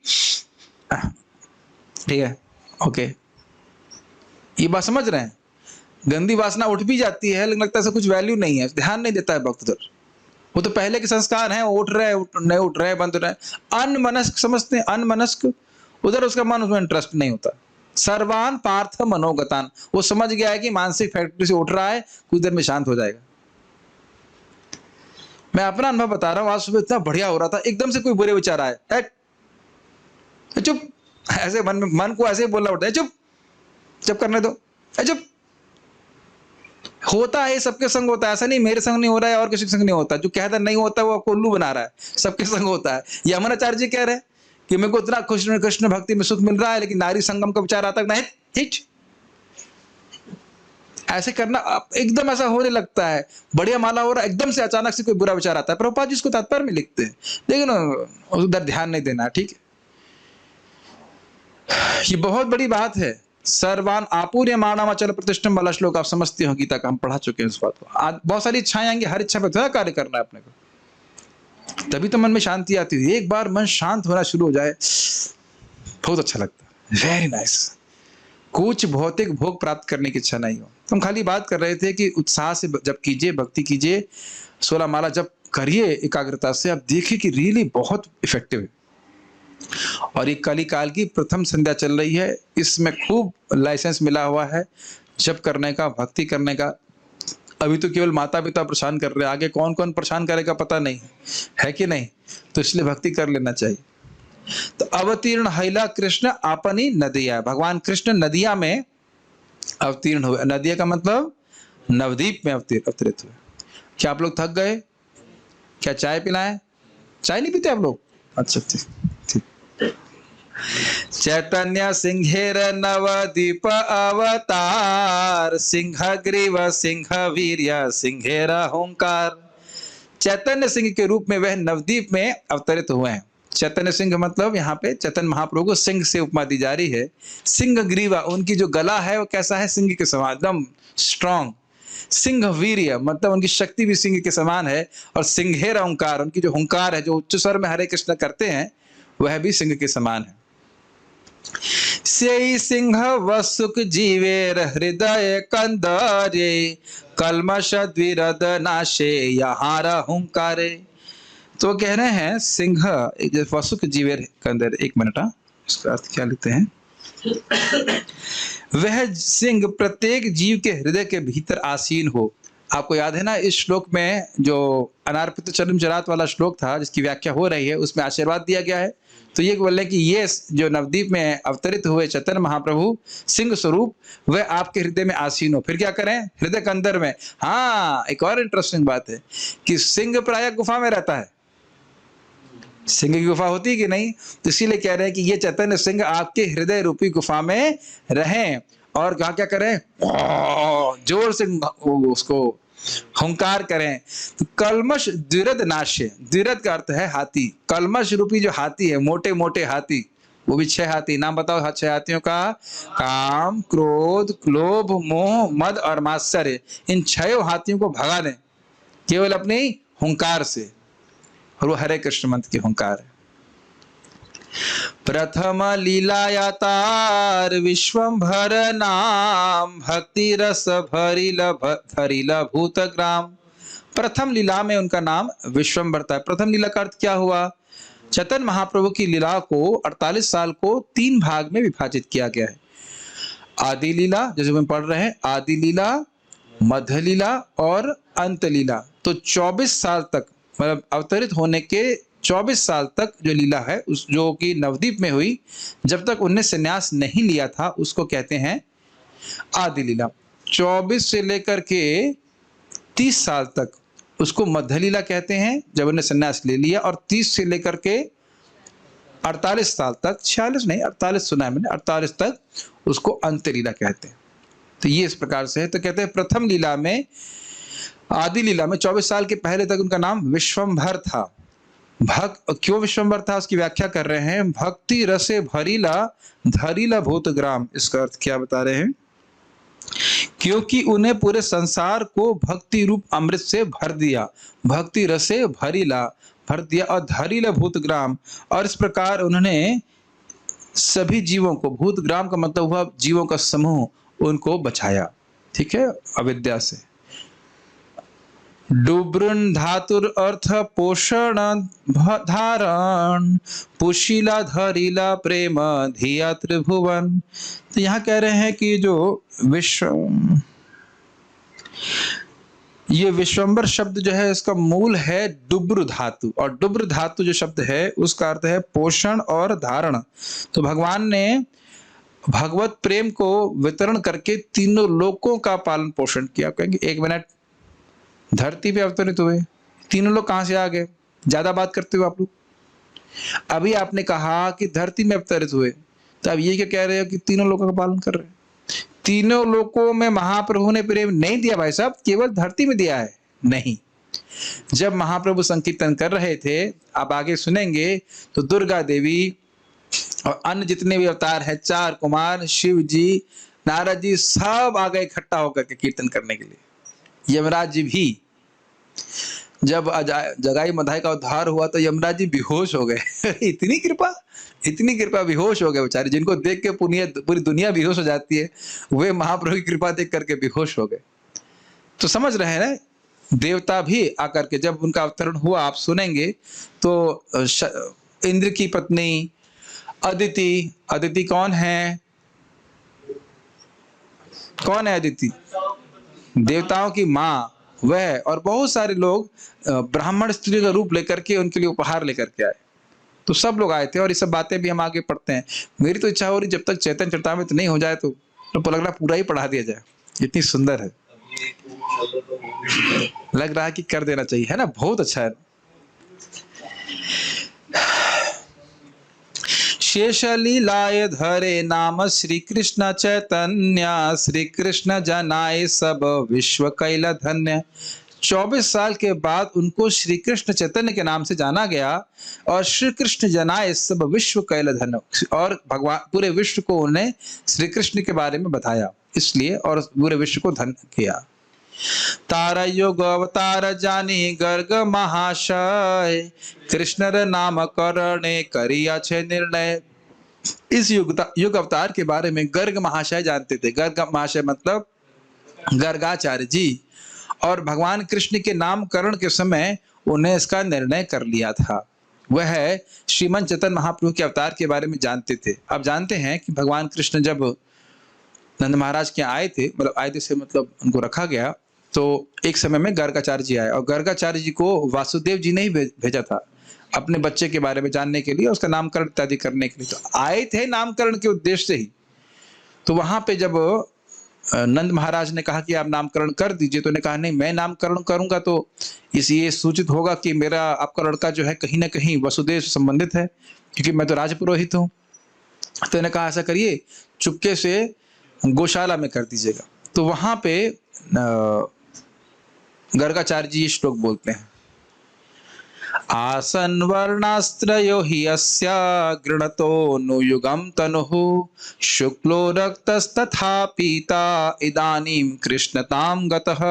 ठीक है, ओके, ये बात समझ रहे हैं, गंदी वासना उठ भी जाती है लेकिन लगता है कुछ वैल्यू नहीं है, ध्यान नहीं देता है भक्त उधर, वो तो पहले के संस्कार हैं, उठ रहे नहीं उठ रहे, बंद हो रहे, अनमनस्क समझते हैं, अनमनस्क, उधर उसका मन, उसमें इंटरेस्ट नहीं होता। सर्वान पार्थ मनोगतान, वो समझ गया है कि मानसिक फैक्ट्री से उठ रहा है, कुछ देर में शांत हो जाएगा। मैं अपना अनुभव बता रहा हूँ, आज सुबह इतना बढ़िया हो रहा था, एकदम से कोई बुरे विचार आए, चुप, ऐसे मन को ऐसे बोलना पड़ता है, चुप चुप करने दो, चुप। होता है, सबके संग होता है, ऐसा नहीं मेरे संग नहीं हो रहा है और किसी के संग नहीं होता, जो कहता नहीं होता वो आपको उल्लू बना रहा है, सबके संग होता है। यमनाचार्य जी कह रहे हैं कि मेरे को इतना कृष्ण भक्ति में सुख मिल रहा है लेकिन नारी संगम का विचार आता नहीं, हिट ऐसे करना, एकदम ऐसा होने लगता है, बढ़िया माला हो रहा है, एकदम से अचानक से कोई बुरा विचार आता है। प्रभुपाद जी इसको तात्पर्य में लिखते हैं, लेकिन उधर ध्यान नहीं देना, ठीक है, ये बहुत बड़ी बात है। सर्वान आपूर्य मानवचल प्रतिष्ठम वाला श्लोक आप समझते हो, गीता का हम पढ़ा चुके हैं उस बात को। आज बहुत सारी इच्छाएं आएंगी, हर इच्छा पर थोड़ा कार्य करना है अपने को, तभी तो मन में शांति आती है। एक बार मन शांत होना शुरू हो जाए बहुत अच्छा लगता है, वेरी नाइस। कुछ भौतिक भोग प्राप्त करने की इच्छा नहीं हो, तो हम खाली बात कर रहे थे कि उत्साह से जब कीजिए, भक्ति कीजिए, 16 माला जब करिए एकाग्रता से, आप देखिए कि रियली बहुत इफेक्टिव है। और ये कली काल की प्रथम संध्या चल रही है, इसमें खूब लाइसेंस मिला हुआ है जप करने का, भक्ति करने का। अभी तो केवल माता पिता परेशान कर रहे हैं, आगे कौन कौन परेशान करेगा पता नहीं है कि नहीं, तो इसलिए भक्ति कर लेना चाहिए। तो अवतीर्ण हैला कृष्ण आपनी नदिया, भगवान कृष्ण नदिया में अवतीर्ण हुए। नदिया का मतलब नवद्वीप में अवतरित हुए। क्या आप लोग थक गए? क्या चाय पिलाएं? चाय नहीं पीते आप लोग? अच्छा ठीक। चैतन्य सिंहेर नवदीप अवतार, सिंह ग्रीव सिंह वीर्य सिंहेर हुंकार। चैतन्य सिंह के रूप में वह नवदीप में अवतरित हुए हैं। चैतन्य सिंह मतलब यहाँ पे चैतन्य महाप्रभु को सिंह से उपमा दी जा रही है। सिंह ग्रीवा, उनकी जो गला है वो कैसा है? सिंह के समान, एकदम स्ट्रॉन्ग। सिंह वीर्य मतलब उनकी शक्ति भी सिंह के समान है। और सिंहेर ओंकार, उनकी जो हुंकार है, जो उच्च स्वर में हरे कृष्ण करते हैं, वह भी सिंह के समान है। से सिंह वसुक जीवेर हृदय कंदरे, कलमश द्विरद नाशे यहार हुंकारे। तो कह रहे हैं सिंह वसुक जीवेर कंदर, एक मिनट, इसका अर्थ क्या लेते हैं? वह सिंह प्रत्येक जीव के हृदय के भीतर आसीन हो। आपको याद है ना, इस श्लोक में जो अनार्पित चरम जरात वाला श्लोक था जिसकी व्याख्या हो रही है, उसमें आशीर्वाद दिया गया है। तो ये बोल रहे कि ये जो नवदीप में अवतरित हुए चैतन्य महाप्रभु सिंह स्वरूप, वह आपके हृदय में आसीन हो। फिर क्या करें? हृदय के अंदर में। हाँ, एक और इंटरेस्टिंग बात है कि सिंह प्रायः गुफा में रहता है। सिंह की गुफा होती है कि नहीं? तो इसीलिए कह रहे हैं कि ये चैतन्य सिंह आपके हृदय रूपी गुफा में रहें। और कहा क्या करें? जोर से उसको हुंकार करें। तो कलमश द्विरद नाश्य, द्विरद का अर्थ है हाथी। कलमश रूपी जो हाथी है, मोटे मोटे हाथी, वो भी 6 हाथी। नाम बताओ 6 हाथियों का? काम, क्रोध, लोभ, मोह, मद और मात्सर्य। इन 6 हाथियों को भगा दें केवल अपनी हुंकार से, और वो हरे कृष्ण मंत्र की हुंकार है। प्रथम लीलायातार विश्वंभर नाम, भक्ति रस भरिल भूत ग्राम। प्रथम लीला में उनका नाम विश्वंभर था। प्रथम लीला का अर्थ क्या हुआ? चैतन्य महाप्रभु की लीला को 48 साल को 3 भाग में विभाजित किया गया है। आदि लीला, जैसे हम पढ़ रहे हैं, आदि लीला, मध्य लीला और अंत लीला। तो 24 साल तक, मतलब अवतरित होने के 24 साल तक जो लीला है, उस जो कि नवदीप में हुई, जब तक उन्हें संन्यास नहीं लिया था, उसको कहते हैं आदि लीला। 24 से लेकर के 30 साल तक उसको मध्य लीला कहते हैं, जब उन्हें संन्यास ले लिया। और 30 से लेकर के 48 साल तक, 46 नहीं 48 सुना है मैंने, 48 तक उसको अंत लीला कहते हैं। तो ये इस प्रकार से है। तो कहते हैं प्रथम लीला में, आदि लीला में 24 साल के पहले तक उनका नाम विश्वंभर था। क्यों विश्वंभर था, उसकी व्याख्या कर रहे हैं। भक्ति रसे भरीला धरीला भूत ग्राम। इसका अर्थ क्या बता रहे हैं? क्योंकि उन्हें पूरे संसार को भक्ति रूप अमृत से भर दिया। भक्ति रसे भरीला, भर दिया और धरिल भूतग्राम, और इस प्रकार उन्होंने सभी जीवों को, भूतग्राम का मतलब हुआ जीवों का समूह, उनको बचाया। ठीक है, अविद्या से। डुब्रुन धातुर अर्थ पोषण धारण, पुशीला धरिला प्रेम धिया त्रिभुवन। तो यहाँ कह रहे हैं कि जो ये विश्वंबर शब्द जो है इसका मूल है डुब्र धातु, और डुब्र धातु जो शब्द है उसका अर्थ है पोषण और धारण। तो भगवान ने भगवत प्रेम को वितरण करके तीनों लोकों का पालन पोषण किया। कहेंगे एक मिनट, धरती पे अवतरित हुए, तीनों लोग कहां से आ गए? ज्यादा बात करते हो आप लोग। अभी आपने कहा कि धरती में अवतरित हुए, तो अब ये क्या कह रहे हो कि तीनों लोगों का पालन कर रहे हैं? तीनों लोकों में महाप्रभु ने प्रेम नहीं दिया भाई साहब, केवल धरती में दिया है? नहीं। जब महाप्रभु संकीर्तन कर रहे थे, आप आगे सुनेंगे, तो दुर्गा देवी और अन्य जितने भी अवतार है, 4 कुमार, शिव जी, नारद जी, सब आ गए इकट्ठा होकर के कीर्तन करने के लिए। यमराज जी भी, जब जगाई मधाई का उद्धार हुआ तो यमराज जी बेहोश हो गए। इतनी कृपा, बेहोश हो गए बेचारे, जिनको देख के पूरी दुनिया बेहोश हो जाती है, वे महाप्रभु की कृपा देख करके बेहोश हो गए। तो समझ रहे हैं ना, देवता भी आकर के जब उनका अवतरण हुआ, आप सुनेंगे, तो इंद्र की पत्नी अदिति कौन है? कौन है अदिति? देवताओं की माँ वह, और बहुत सारे लोग ब्राह्मण स्त्री का रूप लेकर के उनके लिए उपहार लेकर के आए। तो सब लोग आए थे, और ये सब बातें भी हम आगे पढ़ते हैं। मेरी तो इच्छा हो रही जब तक चैतन्य चरितामृत नहीं हो जाए तो लग रहा पूरा ही पढ़ा दिया जाए, इतनी सुंदर है। लग रहा है कि कर देना चाहिए, है ना? बहुत अच्छा है। शेष लीलाय धरे नाम श्री कृष्ण चैतन्य, श्री कृष्ण जनाए सब विश्व कैल धन्य। 24 साल के बाद उनको श्री कृष्ण चैतन्य के नाम से जाना गया, और श्री कृष्ण जनाए सब विश्व कैल धन्य, और भगवान पूरे विश्व को उन्हें श्री कृष्ण के बारे में बताया, इसलिए, और पूरे विश्व को धन्य किया। तारा युग अवतार जानी गर्ग महाशय, कृष्ण नाम करणे करिया छे निर्णय। इस युग अवतार के बारे में गर्ग महाशय जानते थे। गर्ग महाशय मतलब गर्गाचार्य जी, और भगवान कृष्ण के नामकरण के समय उन्हें इसका निर्णय कर लिया था। वह श्रीमन चैतन्य महाप्रभु के अवतार के बारे में जानते थे। आप जानते हैं कि भगवान कृष्ण जब नंद महाराज के आए थे, मतलब उनको रखा गया, तो एक समय में गर्गाचार्य जी आए, और गर्गाचार्य जी को वासुदेव जी ने ही भेजा था अपने बच्चे के बारे में जानने के लिए, उसका नामकरण इत्यादि करने के लिए। तो आए थे नामकरण के उद्देश्य से ही। तो वहां पे जब नंद महाराज ने कहा कि आप नामकरण कर दीजिए, तो उन्होंने कहा नहीं, मैं नामकरण करूंगा तो ये सूचित होगा कि मेरा आपका लड़का जो है कहीं ना कहीं वसुदेव से संबंधित है, क्योंकि मैं तो राजपुरोहित हूँ। तो उन्होंने कहा ऐसा करिए, चुपके से गौशाला में कर दीजिएगा। तो वहां पे गर्गाचार्य जी श्लोक बोलते हैं, आसन वर्णास्त्रयो हि अस्या गृणतो नुयुगम तनुः, शुक्लो रक्तस्तथा पीता इदानीं कृष्णतां गतः।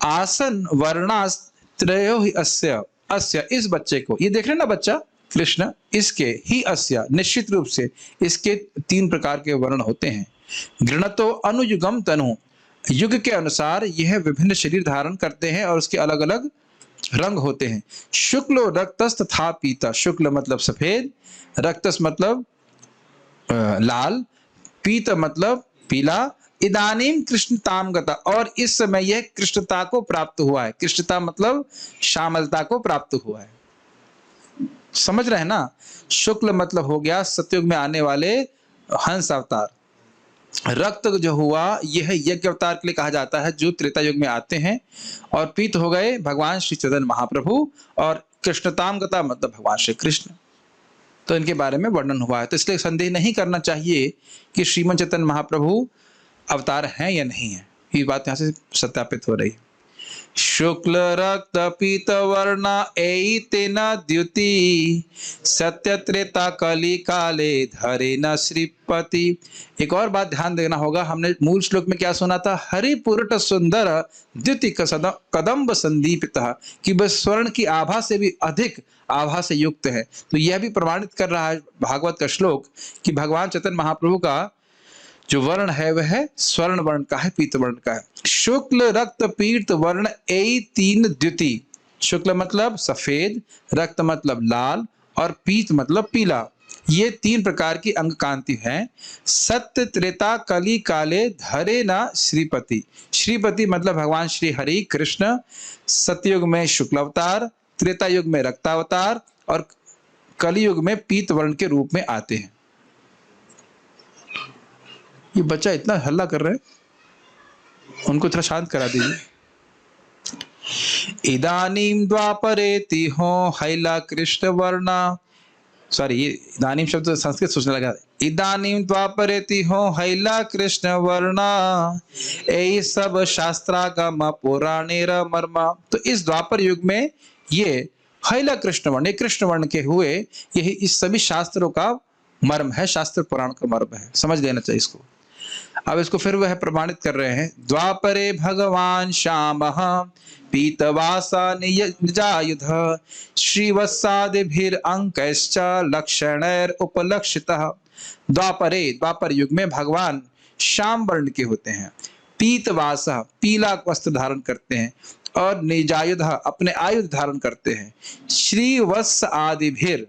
आसन वर्णास्त्रयो हि अस्या इस बच्चे को, ये देख रहे ना बच्चा कृष्ण, इसके ही अस्या निश्चित रूप से इसके 3 प्रकार के वर्ण होते हैं। गृणतो अनुयुगम तनु, युग के अनुसार यह विभिन्न शरीर धारण करते हैं और उसके अलग अलग रंग होते हैं। शुक्लो रक्तस तथा पीता, शुक्ल मतलब सफेद, रक्तस मतलब लाल, पीत मतलब पीला, इदानीम कृष्णताम गता, और इस समय यह कृष्णता को प्राप्त हुआ है। कृष्णता मतलब श्यामलता को प्राप्त हुआ है। समझ रहे हैं ना? शुक्ल मतलब हो गया सतयुग में आने वाले हंस अवतार। रक्त जो हुआ यह यज्ञ अवतार के लिए कहा जाता है, जो त्रेता युग में आते हैं। और पीत हो गए भगवान श्री चैतन्य महाप्रभु, और कृष्णताम गता मतलब भगवान श्री कृष्ण। तो इनके बारे में वर्णन हुआ है। तो इसलिए संदेह नहीं करना चाहिए कि श्रीमन चैतन्य महाप्रभु अवतार हैं या नहीं है, ये बात यहाँ से सत्यापित हो रही है। शुक्ल रक्त पीत वर्ण एतेन द्युति सत्य त्रेता कली काले धरे न श्रीपति। एक और बात ध्यान देना होगा, हमने मूल श्लोक में क्या सुना था, हरिपुरट सुंदर द्युति कदम्ब संदीपिता, कि बस स्वर्ण की आभा से भी अधिक आभा से युक्त है। तो यह भी प्रमाणित कर रहा है भागवत का श्लोक कि भगवान चैतन्य महाप्रभु का जो वर्ण है वह स्वर्ण वर्ण का है, पीत वर्ण का है। शुक्ल रक्त पीत वर्ण ए तीन द्युति। शुक्ल मतलब सफेद, रक्त मतलब लाल और पीत मतलब पीला। ये तीन प्रकार की अंग कांति हैं। सत्य त्रेता कली काले धरे न श्रीपति। श्रीपति मतलब भगवान श्री हरि कृष्ण सतयुग में शुक्ल अवतार, त्रेता युग में रक्तावतार और कलियुग में पीत वर्ण के रूप में आते हैं। ये बच्चा इतना हल्ला कर रहा है, उनको थोड़ा शांत करा दीजिए। इदानीम द्वापरेति हो हैला कृष्ण वर्णा, सॉरी ये इदानीम शब्द संस्कृत सोचने लगा। इदानीम द्वापरेति हो हैला कृष्ण वर्णा ए सब शास्त्रागम पुराणेर मर्मा। तो इस द्वापर युग में ये हैला कृष्ण वर्ण, कृष्ण वर्ण के हुए, यही इस सभी शास्त्रों का मर्म है, शास्त्र पुराण का मर्म है, समझ लेना चाहिए इसको। अब इसको फिर वह प्रमाणित कर रहे हैं। द्वापरे भगवान श्यामः पीतवासा निजायुध श्रीवत्सादिभिर अंकश्च लक्षणैर उपलक्षितः। द्वापरे, द्वापर युग में भगवान श्याम वर्ण के होते हैं, पीतवासा पीला वस्त्र धारण करते हैं और निजायुध अपने आयुध धारण करते हैं। श्रीवत्स आदिभिर,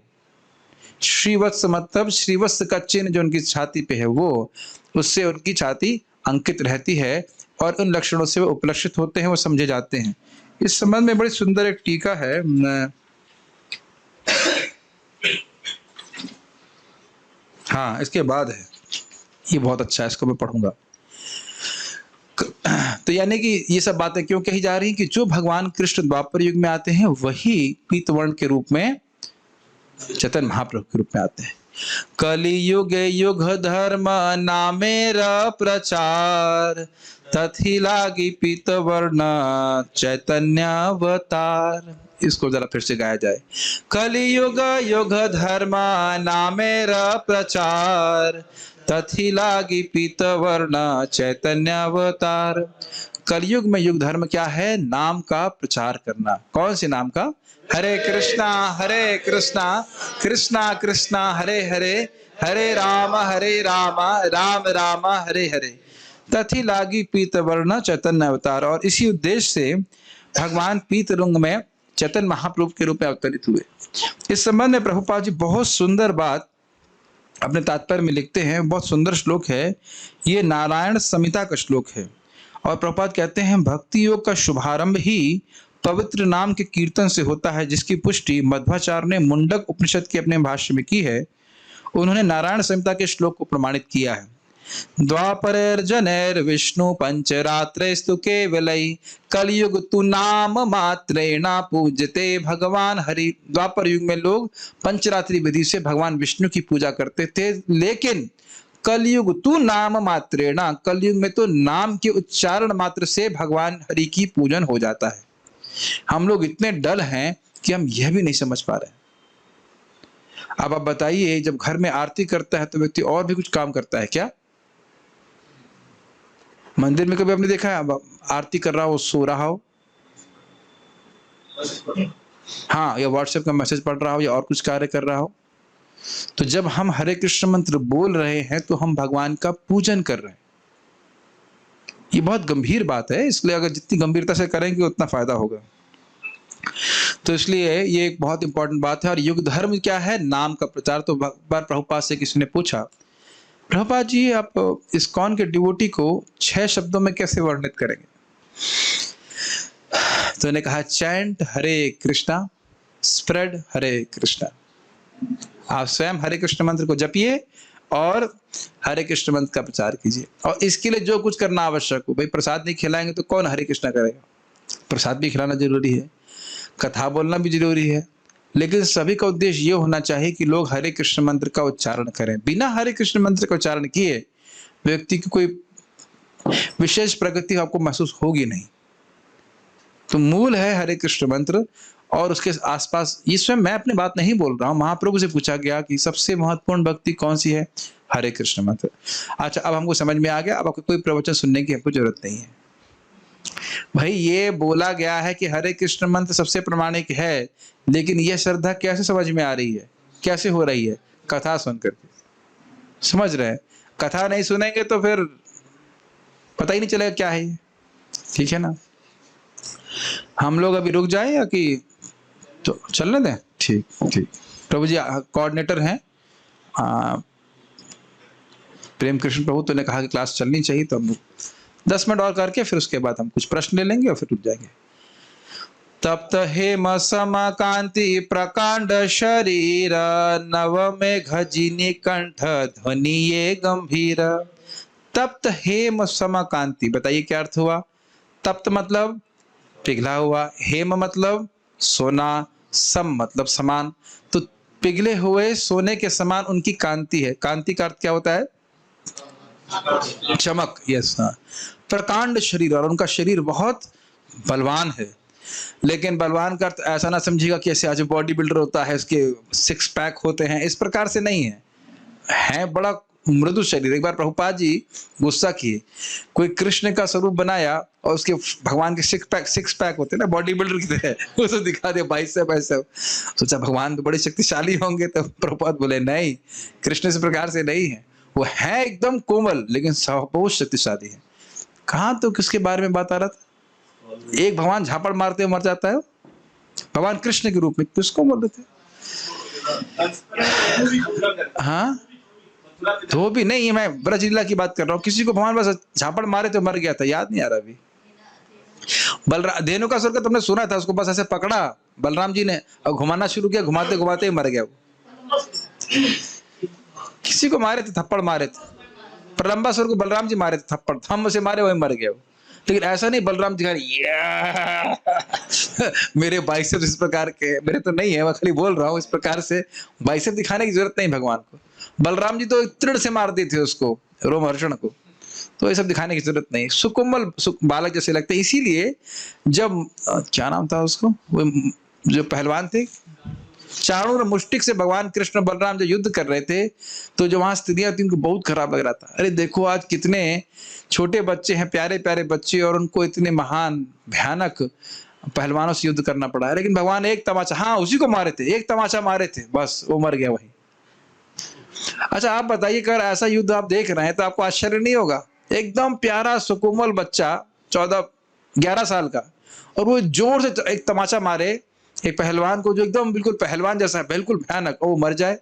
श्रीवत्स मतलब श्रीवत्स का चिन्ह जो उनकी छाती पे है वो, उससे उनकी छाती अंकित रहती है और उन लक्षणों से वो उपलक्षित होते हैं, वो समझे जाते हैं। इस संबंध में बड़ी सुंदर एक टीका है, हाँ इसके बाद है, ये बहुत अच्छा है, इसको मैं पढ़ूंगा। तो यानी कि ये सब बातें क्यों कही जा रही हैं कि जो भगवान कृष्ण द्वापर युग में आते हैं वही पीतवर्ण के रूप में चैतन्य महाप्रभु के रूप में आते हैं। कलियुग युग धर्म नामेर प्रचार तथि लागी पीत वर्ण चैतन्य अवतार। इसको जरा फिर से गाया जाए। कलियुग युग धर्म नामेर प्रचार तथि लागी पीत वर्ण चैतन्य अवतार। कलयुग में युग धर्म क्या है? नाम का प्रचार करना। कौन से नाम का? हरे कृष्णा कृष्णा कृष्णा हरे हरे, हरे राम राम राम हरे हरे। तथि लागी पीत वर्ण चैतन्य अवतार। और इसी उद्देश्य से भगवान पीत रंग में चैतन्य महाप्रभु के रूप में अवतरित हुए। इस संबंध में प्रभुपाद जी बहुत सुंदर बात अपने तात्पर्य में लिखते हैं। बहुत सुंदर श्लोक है ये, नारायण संहिता का श्लोक है। और प्रभुपाद कहते हैं भक्ति योग का शुभारंभ ही पवित्र नाम के कीर्तन से होता है, जिसकी पुष्टि मध्वाचार्य ने मुंडक उपनिषद के अपने भाष्य में की है। उन्होंने नारायण संहिता के श्लोक को प्रमाणित किया है। द्वापरर्जनैर विष्णु पंचरात्रैस्तु केवलै कलयुग तु नाम मात्रेण पूजते भगवान हरि। द्वापर युग में लोग पंचरात्रि विधि से भगवान विष्णु की पूजा करते थे, लेकिन कलयुग तु नाम मात्रेण, कलयुग में तो नाम के उच्चारण मात्र से भगवान हरि की पूजन हो जाता है। हम लोग इतने डल हैं कि हम यह भी नहीं समझ पा रहे। अब आप बताइए, जब घर में आरती करता है तो व्यक्ति और भी कुछ काम करता है क्या? मंदिर में कभी आपने देखा है अब आरती कर रहा हो, सो रहा हो, हाँ, या व्हाट्सएप का मैसेज पढ़ रहा हो या और कुछ कार्य कर रहा हो? तो जब हम हरे कृष्ण मंत्र बोल रहे हैं तो हम भगवान का पूजन कर रहे हैं। ये बहुत गंभीर बात है, इसलिए अगर जितनी गंभीरता से करेंगे उतना फायदा होगा। तो इसलिए ये एक बहुत इंपॉर्टेंट बात है। और युग धर्म क्या है? नाम का प्रचार। तो बार प्रभुपाद से किसी ने पूछा, प्रभुपाद जी आप इस्कॉन के डिवोटी को 6 शब्दों में कैसे वर्णित करेंगे? तो उन्होंने कहा चैंट हरे कृष्णा, स्प्रेड हरे कृष्णा। आप स्वयं हरे कृष्ण मंत्र को जपिए और हरे कृष्ण मंत्र का प्रचार कीजिए। और इसके लिए जो कुछ करना आवश्यक हो, भाई प्रसाद नहीं खिलाएंगे तो कौन हरे कृष्णा करेगा? प्रसाद भी खिलाना जरूरी है, कथा बोलना भी जरूरी है, लेकिन सभी का उद्देश्य ये होना चाहिए कि लोग हरे कृष्ण मंत्र का उच्चारण करें। बिना हरे कृष्ण मंत्र का उच्चारण किए व्यक्ति की कोई विशेष प्रगति आपको महसूस होगी नहीं। तो मूल है हरे कृष्ण मंत्र, और उसके आसपास ये स्वयं मैं अपनी बात नहीं बोल रहा हूँ, महाप्रभु से पूछा गया कि सबसे महत्वपूर्ण भक्ति कौन सी है, हरे कृष्ण मंत्र। अच्छा, अब हमको समझ में आ गया, अब आपको कोई प्रवचन सुनने की हमको जरूरत नहीं है। भाई ये बोला गया है कि हरे कृष्ण मंत्र सबसे प्रामाणिक है, लेकिन यह श्रद्धा कैसे समझ में आ रही है, कैसे हो रही है? कथा सुन करके समझ रहे हैं। कथा नहीं सुनेंगे तो फिर पता ही नहीं चलेगा क्या है ये, ठीक है ना। हम लोग अभी रुक जाएं या कि तो चलने दें? ठीक ठीक। प्रभु जी कोऑर्डिनेटर हैं, प्रेम कृष्ण प्रभु तो ने कहा कि क्लास चलनी चाहिए, तो हम 10 मिनट और करके फिर उसके बाद हम कुछ प्रश्न ले लेंगे और फिर रुक जाएंगे। तप्त हेम सम कांति प्रकांड शरीर, नव मेघ जिनि कंठ ध्वनि ये गंभीर। तप्त हेम सम कांति, बताइए क्या अर्थ हुआ? तप्त मतलब पिघला हुआ, हेम मतलब सोना, सम मतलब समान। तो पिघले हुए सोने के समान उनकी कांति है। कांति का अर्थ क्या होता है? चमक। यस, हाँ। प्रकांड शरीर, और उनका शरीर बहुत बलवान है। लेकिन बलवान का अर्थ ऐसा ना समझिएगा कि ऐसे आज बॉडी बिल्डर होता है उसके 6 पैक होते हैं, इस प्रकार से नहीं है बड़ा मृदु शरीर। एक बार प्रभुपाद जी गुस्सा किए, कोई कृष्ण का स्वरूप बनाया और उसके भगवान के 6 पैक होते हैं ना, बॉडी बिल्डर की तरह, उसे दिखा दिया 22 ऐसा। सोचा भगवान तो बड़े शक्तिशाली होंगे, तो प्रभुपाद बोले नहीं, कृष्ण इस प्रकार से नहीं है, वो है एकदम कोमल लेकिन बहुत शक्तिशाली है। कहाँ तो किसके बारे में बात आ रहा था? एक भगवान झापड़ मारते हुए मर जाता है, भगवान कृष्ण के रूप में, किसको बोल रहे थे? हाँ, तो भी नहीं, मैं ब्रजलीला की बात कर रहा हूँ। किसी को भगवान बस झापड़ मारे तो मर गया था, याद नहीं आ रहा अभी। बलराम धेनुकासुर का तुमने सुना था, उसको बस ऐसे पकड़ा बलराम जी ने और घुमाना शुरू किया, घुमाते घुमाते ही मर गया वो। किसी को मारे थे, थप्पड़ मारे थे। प्रलंबासुर को बलराम जी मारे थे थप्पड़, थंब से मारे, वही मर गया वो। लेकिन ऐसा नहीं बलराम जी मेरे बाइसेप्स इस प्रकार के, मेरे तो नहीं है, मैं खाली बोल रहा हूँ, इस प्रकार से बाइसेप दिखाने की जरूरत नहीं भगवान को। बलराम जी तो तृण से मार दी थी उसको, रोमहर्षण को, तो ये सब दिखाने की जरूरत नहीं। सुकोमल बालक जैसे लगते हैं। इसीलिए जब क्या नाम था उसको, वो जो पहलवान थे, चाणूर मुष्टिक से भगवान कृष्ण बलराम जो युद्ध कर रहे थे, तो जो वहां स्त्रियां थी उनको बहुत खराब लग रहा था। अरे देखो आज कितने छोटे बच्चे हैं, प्यारे प्यारे बच्चे, और उनको इतने महान भयानक पहलवानों से युद्ध करना पड़ा है। लेकिन भगवान एक तमाचा, हाँ उसी को मारे थे, एक तमाचा मारे थे, बस वो मर गया वही। अच्छा आप बताइए, अगर ऐसा युद्ध आप देख रहे हैं तो आपको आश्चर्य नहीं होगा? एकदम प्यारा सुकोमल बच्चा 14-11 साल का, और वो जोर से एक तमाचा मारे एक पहलवान को, जो एकदम बिल्कुल पहलवान जैसा है, बिल्कुल भयानक, और वो मर जाए,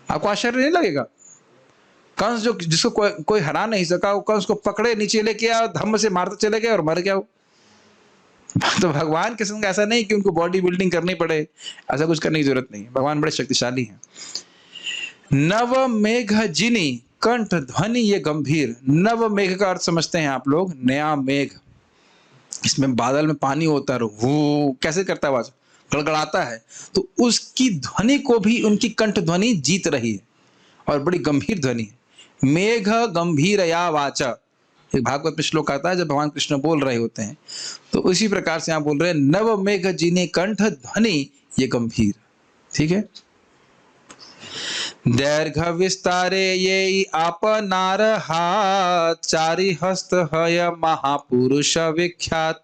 आपको आश्चर्य नहीं लगेगा? कंस जो जिसको कोई हरा नहीं सका, वो कंस को पकड़े नीचे लेके आया, धम्म से मारते चले गए और मर गया वो। तो भगवान के संग ऐसा नहीं कि उनको बॉडी बिल्डिंग करनी पड़े, ऐसा कुछ करने की जरूरत नहीं है। भगवान बड़े शक्तिशाली हैं। नव मेघ जिनी कंठ ध्वनि ये गंभीर। नव मेघ का अर्थ समझते हैं आप लोग, नया मेघ, इसमें बादल में पानी होता है, वो कैसे करता है, आवाज गड़गड़ाता है, तो उसकी ध्वनि को भी उनकी कंठ ध्वनि जीत रही है, और बड़ी गंभीर ध्वनि है। मेघ गंभीर या वाचा, एक भागवत में श्लोक आता है जब भगवान कृष्ण बोल रहे होते हैं, तो उसी प्रकार से आप बोल रहे हैं, नव मेघ जिने कंठ ध्वनि ये गंभीर। ठीक है। दीर्घ विस्तारे ये आपनार हाथ, चारि हस्त हय महापुरुष विख्यात।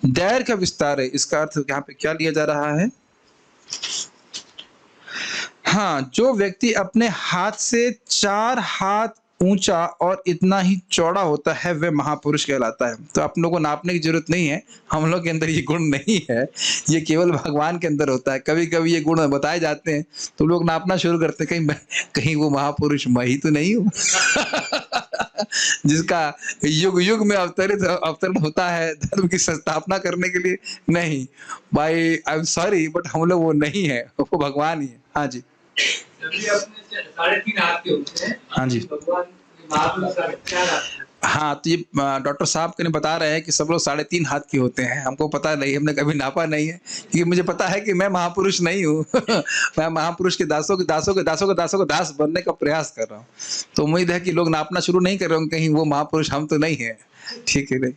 दीर्घ विस्तारे, इसका अर्थ यहाँ पे क्या लिया जा रहा है? हाँ, जो व्यक्ति अपने हाथ से 4 हाथ ऊंचा और इतना ही चौड़ा होता है वह महापुरुष कहलाता है। तो आप लोगों को नापने की जरूरत नहीं है, हम लोग के अंदर ये गुण नहीं है, ये केवल भगवान के अंदर होता है। कभी कभी ये गुण बताए जाते हैं तो लोग नापना शुरू करते हैं, कहीं वो महापुरुष मैं ही तो नहीं हूँ जिसका युग युग में अवतरण होता है धर्म की संस्थापना करने के लिए। नहीं भाई, आई एम सॉरी, बट हम लोग वो नहीं है, वो भगवान ही है। हाँ जी, जब अपने 3.5 हाथ के होते हैं, हाँ जी, भगवान महापुरुष का क्या नाम है? हाँ, तो ये डॉक्टर साहब के बता रहे हैं कि सब लोग 3.5 हाथ के होते हैं। हमको पता नहीं, हमने कभी नापा नहीं है, क्योंकि मुझे पता है कि मैं महापुरुष नहीं हूँ मैं महापुरुष के दासों के दास बनने का प्रयास कर रहा हूँ। तो उम्मीद है कि लोग नापना शुरू नहीं कर रहे होंगे, कहीं वो महापुरुष हम तो नहीं है। ठीक है, नहीं।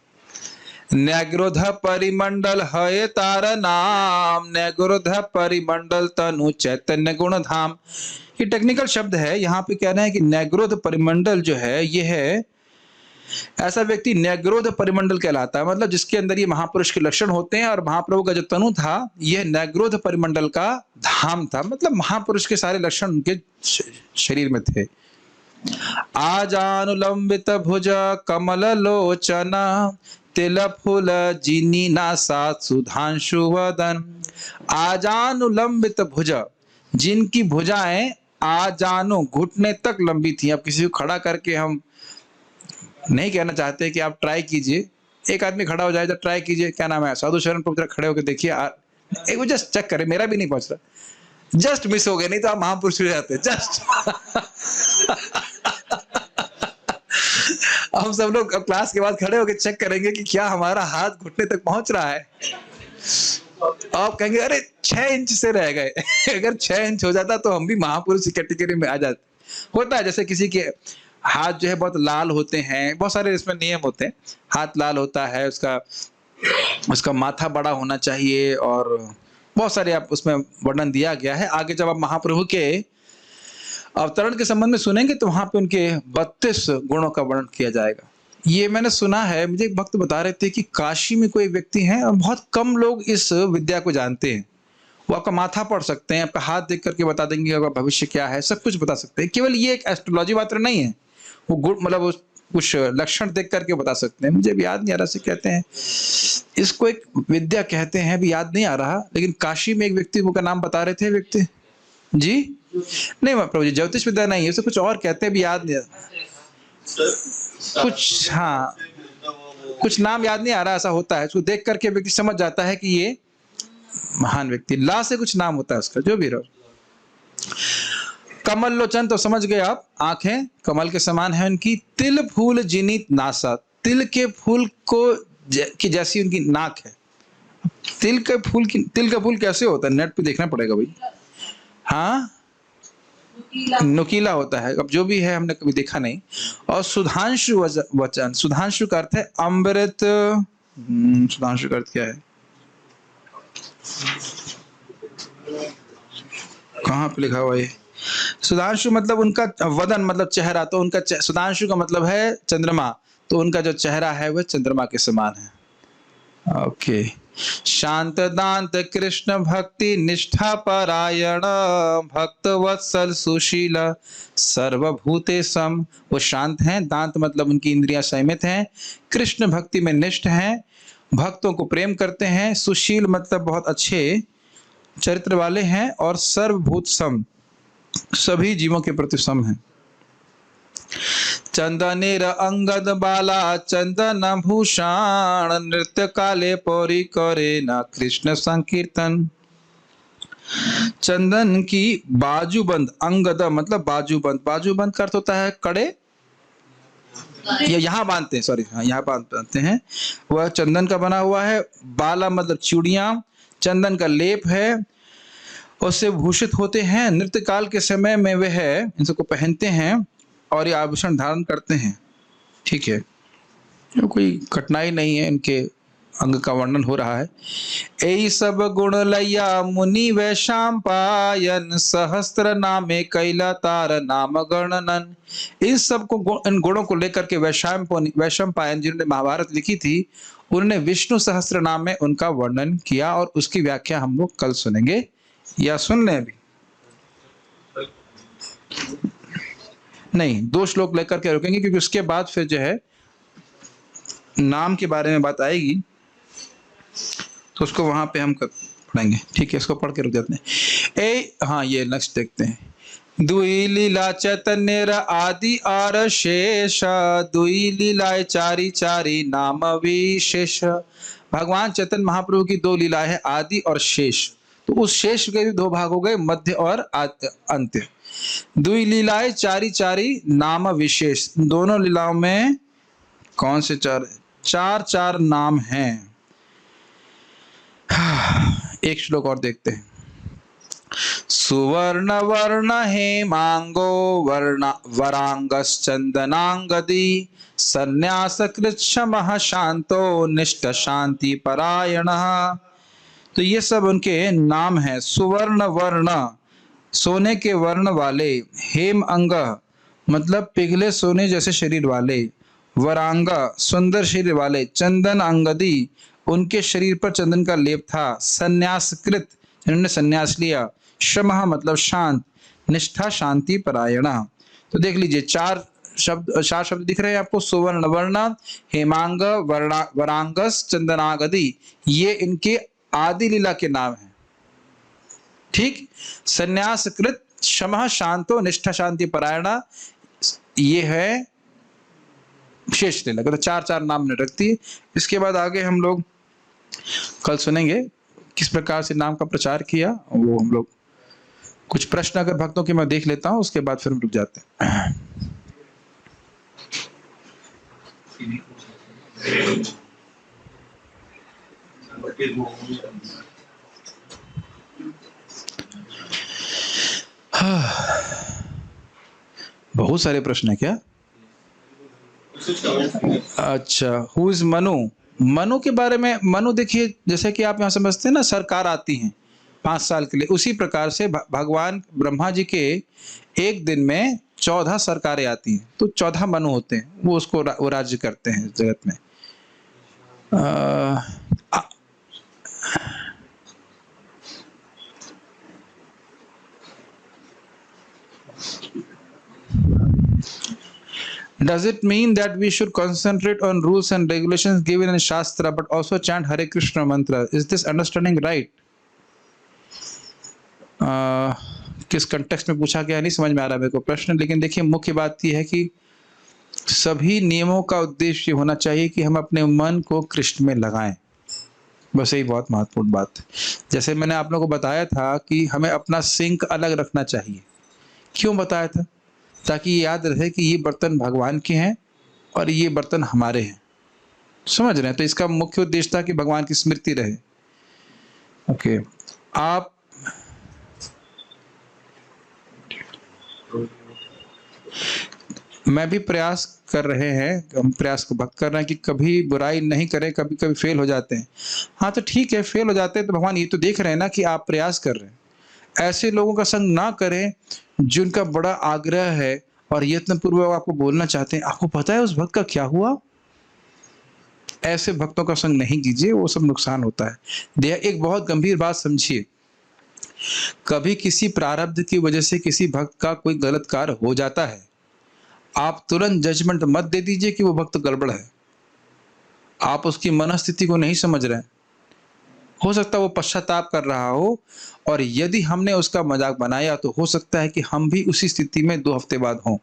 न्यग्रोध परिमंडल है तार नाम, न्यग्रोध परिमंडल तनु चैतन्य गुण धाम। ये टेक्निकल शब्द है, यहाँ पे कह रहे हैं कि न्यग्रोध परिमंडल जो है ये है ऐसा व्यक्ति न्यग्रोध परिमंडल कहलाता है, मतलब जिसके अंदर ये महापुरुष के लक्षण होते हैं। और महाप्रभु का जो तनु था यह न्यग्रोध परिमंडल का धाम था, मतलब महापुरुष के सारे लक्षण उनके शरीर में थे। आजानुलंबित भुज कमल लोचन तिल फूल जिनी नासा सुधांशु वदन। आजानुलंबित भुज, जिनकी भुजाएं आजानु घुटने तक लंबी थी। अब किसी को खड़ा करके हम नहीं कहना चाहते कि आप ट्राई कीजिए, एक आदमी खड़ा हो जाए तो ट्राई कीजिए, क्या नाम है, साधु शरण प्रभु खड़े होकर देखिए, एक वो जस्ट चेक करें, मेरा भी नहीं पहुंच रहा, जस्ट मिस हो गए, नहीं तो आप महापुरुष हो जाते जस्ट। हम सब लोग क्लास के बाद खड़े होकर चेक करेंगे कि क्या हमारा हाथ घुटने तक पहुंच रहा है। आप कहेंगे अरे 6 इंच से रह गए। अगर 6 इंच हो जाता तो हम भी महापुरुष की कैटेगरी में आ जाते। होता है जैसे किसी के हाथ जो है बहुत लाल होते हैं, बहुत सारे इसमें नियम होते हैं, हाथ लाल होता है, उसका माथा बड़ा होना चाहिए, और बहुत सारे आप उसमें वर्णन दिया गया है। आगे जब आप महाप्रभु के अवतरण के संबंध में सुनेंगे तो वहां पे उनके 32 गुणों का वर्णन किया जाएगा। ये मैंने सुना है, मुझे एक भक्त बता रहे थे कि काशी में कोई व्यक्ति है और बहुत कम लोग इस विद्या को जानते हैं। वो आपका माथा पढ़ सकते हैं, आपका हाथ देख करके बता देंगे आपका भविष्य क्या है, सब कुछ बता सकते हैं। केवल ये एक एस्ट्रोलॉजी मात्र नहीं है, वो गुण मतलब कुछ लक्षण देख करके बता सकते हैं। मुझे भी याद नहीं आ रहा से कहते हैं, इसको एक विद्या कहते हैं, भी याद नहीं आ रहा, लेकिन काशी में एक व्यक्ति का नाम बता रहे थे। व्यक्ति जी नहीं प्रभु जी, ज्योतिष विद्या नहीं है, उसे कुछ और कहते हैं, भी याद नहीं कुछ, हाँ कुछ नाम याद नहीं आ रहा, ऐसा होता है। उसको देख करके व्यक्ति समझ जाता है कि ये महान व्यक्ति, ला से कुछ नाम होता है उसका, जो भी रहो। कमल लोचन तो समझ गए आप, आंखें कमल के समान है उनकी। तिल फूल जिनी नासा, तिल के फूल को की जैसी उनकी नाक है। तिल का फूल कैसे होता है, नेट पे देखना पड़ेगा भाई। हाँ नुकीला होता है, अब जो भी है हमने कभी देखा नहीं। और सुधांशु वचन, सुधांशु का अर्थ है अमृत। सुधांशु का अर्थ क्या है, कहाँ पे लिखा हुआ है? सुधांशु मतलब उनका वदन, मतलब चेहरा, तो उनका सुधांशु का मतलब है चंद्रमा, तो उनका जो चेहरा है वह चंद्रमा के समान है। ओके। शांत दांत कृष्ण भक्ति निष्ठा परायण भक्त वत्सल सुशील सर्वभूते सम। वो शांत हैं, दांत मतलब उनकी इंद्रियां संयमित हैं, कृष्ण भक्ति में निष्ठ हैं, भक्तों को प्रेम करते हैं, सुशील मतलब बहुत अच्छे चरित्र वाले हैं, और सर्वभूत सम, सभी जीवों के प्रति सम है। चंदनेर अंगद बाला चंदन भूषण नृत्य काले पौरी करे न कृष्ण संकीर्तन। चंदन की बाजूबंद, अंगद मतलब बाजूबंद, बाजूबंद का अर्थ होता है कड़े, ये यहाँ बांधते हैं, सॉरी हाँ यहाँ बांधते हैं, वह चंदन का बना हुआ है। बाला मतलब चूड़ियां, चंदन का लेप है, उससे भूषित होते हैं। नृत्य काल के समय में वह इन सबको पहनते हैं और ये आभूषण धारण करते हैं। ठीक है, कोई कठिनाई नहीं है, इनके अंग का वर्णन हो रहा है। ए सब गुण लैया मुनि वैशाम पायन सहस्त्र नामे कैला तार नाम गणनन। इन सब को, इन गुणों को लेकर के वैशम पायन जिन्होंने महाभारत लिखी थी, उन्होंने विष्णु सहस्त्र नाम में उनका वर्णन किया, और उसकी व्याख्या हम लोग कल सुनेंगे, या सुन लें अभी? नहीं, 2 श्लोक लेकर के रुकेंगे, क्योंकि उसके बाद फिर जो है नाम के बारे में बात आएगी, तो उसको वहां पे हम पढ़ेंगे। ठीक है, इसको पढ़ के रुक जाते हैं। हाँ ये नेक्स्ट देखते हैं। दुई लीला चैतन्य आदि और शेष, दुई लीलाएं चारी चारी नाम विशेष। भगवान चैतन्य महाप्रभु की 2 लीलाएं हैं, आदि और शेष। तो उस शेष के भी 2 भाग हो गए, मध्य और अंत्य। दुई लीलाएं चारी चारी नाम विशेष, दोनों लीलाओं में कौन से 4 नाम हैं। एक श्लोक और देखते हैं। सुवर्ण वर्ण हेमांगो वर्ण वरांगश्चंदनांगदी संन्यास कृच्छमः शांतो निष्ठ शांति परायणः। तो ये सब उनके नाम हैं। सुवर्ण वर्ण, सोने के वर्ण वाले, हेम अंग मतलब पिघले सोने जैसे शरीर वाले, वरांग सुंदर शरीर वाले, चंदन अंगदी उनके शरीर पर चंदन का लेप था, संन्यासकृत इन्होंने संन्यास लिया, शमः मतलब शांत, निष्ठा शांति परायणा। तो देख लीजिए चार शब्द दिख रहे हैं आपको, सुवर्ण वर्ण, हेमांग, वरांगस, चंदनागदी, ये इनके आदि लीला के नाम हैं। ठीक, संन्यासकृत, क्षमा शांतो, निष्ठा शांति परायणा, ये है शेष लीला। तो चार चार नाम ने रखती है। इसके बाद आगे हम लोग कल सुनेंगे किस प्रकार से नाम का प्रचार किया। वो हम लोग कुछ प्रश्न अगर भक्तों के मैं देख लेता हूं, उसके बाद फिर हम रुक जाते हैं। बहुत सारे प्रश्न है क्या? अच्छा, हु इज मनु? मनु के बारे में, मनु देखिए जैसे कि आप यहाँ समझते हैं ना, सरकार आती है 5 साल के लिए, उसी प्रकार से भगवान ब्रह्मा जी के एक दिन में 14 सरकारें आती हैं, तो 14 मनु होते हैं, वो उसको वो राज्य करते हैं जगत में। Does it mean that we should concentrate on rules and regulations given in Shastra but also chant Hare Krishna mantra? Is this understanding right? किस कंटेक्स्ट में पूछा गया नहीं समझ में आ रहा मेरे को प्रश्न, लेकिन देखिए मुख्य बात यह है कि सभी नियमों का उद्देश्य होना चाहिए कि हम अपने मन को कृष्ण में लगाएं। बस यही बहुत महत्वपूर्ण बात है। जैसे मैंने आप लोगों को बताया था कि हमें अपना सिंक अलग रखना चाहिए। क्यों बताया था? ताकि ये याद रहे कि ये बर्तन भगवान के हैं और ये बर्तन हमारे हैं। समझ रहे हैं? तो इसका मुख्य उद्देश्य था कि भगवान की स्मृति रहे। ओके, आप मैं भी प्रयास कर रहे हैं, हम प्रयास को भक्त कर रहे हैं कि कभी बुराई नहीं करें। कभी कभी फेल हो जाते हैं। हाँ तो ठीक है, फेल हो जाते हैं तो भगवान ये तो देख रहे हैं ना कि आप प्रयास कर रहे हैं। ऐसे लोगों का संग ना करें जिनका बड़ा आग्रह है और यत्न पूर्वक आपको बोलना चाहते हैं, आपको पता है उस भक्त का क्या हुआ। ऐसे भक्तों का संग नहीं कीजिए, वो सब नुकसान होता है। एक बहुत गंभीर बात समझिए, कभी किसी प्रारब्ध की वजह से किसी भक्त का कोई गलत कार्य हो जाता है, आप तुरंत जजमेंट मत दे दीजिए कि वो भक्त गड़बड़ है। आप उसकी मनस्थिति को नहीं समझ रहे हैं। हो सकता है वो पश्चाताप कर रहा हो, और यदि हमने उसका मजाक बनाया तो हो सकता है कि हम भी उसी स्थिति में 2 हफ्ते बाद हों।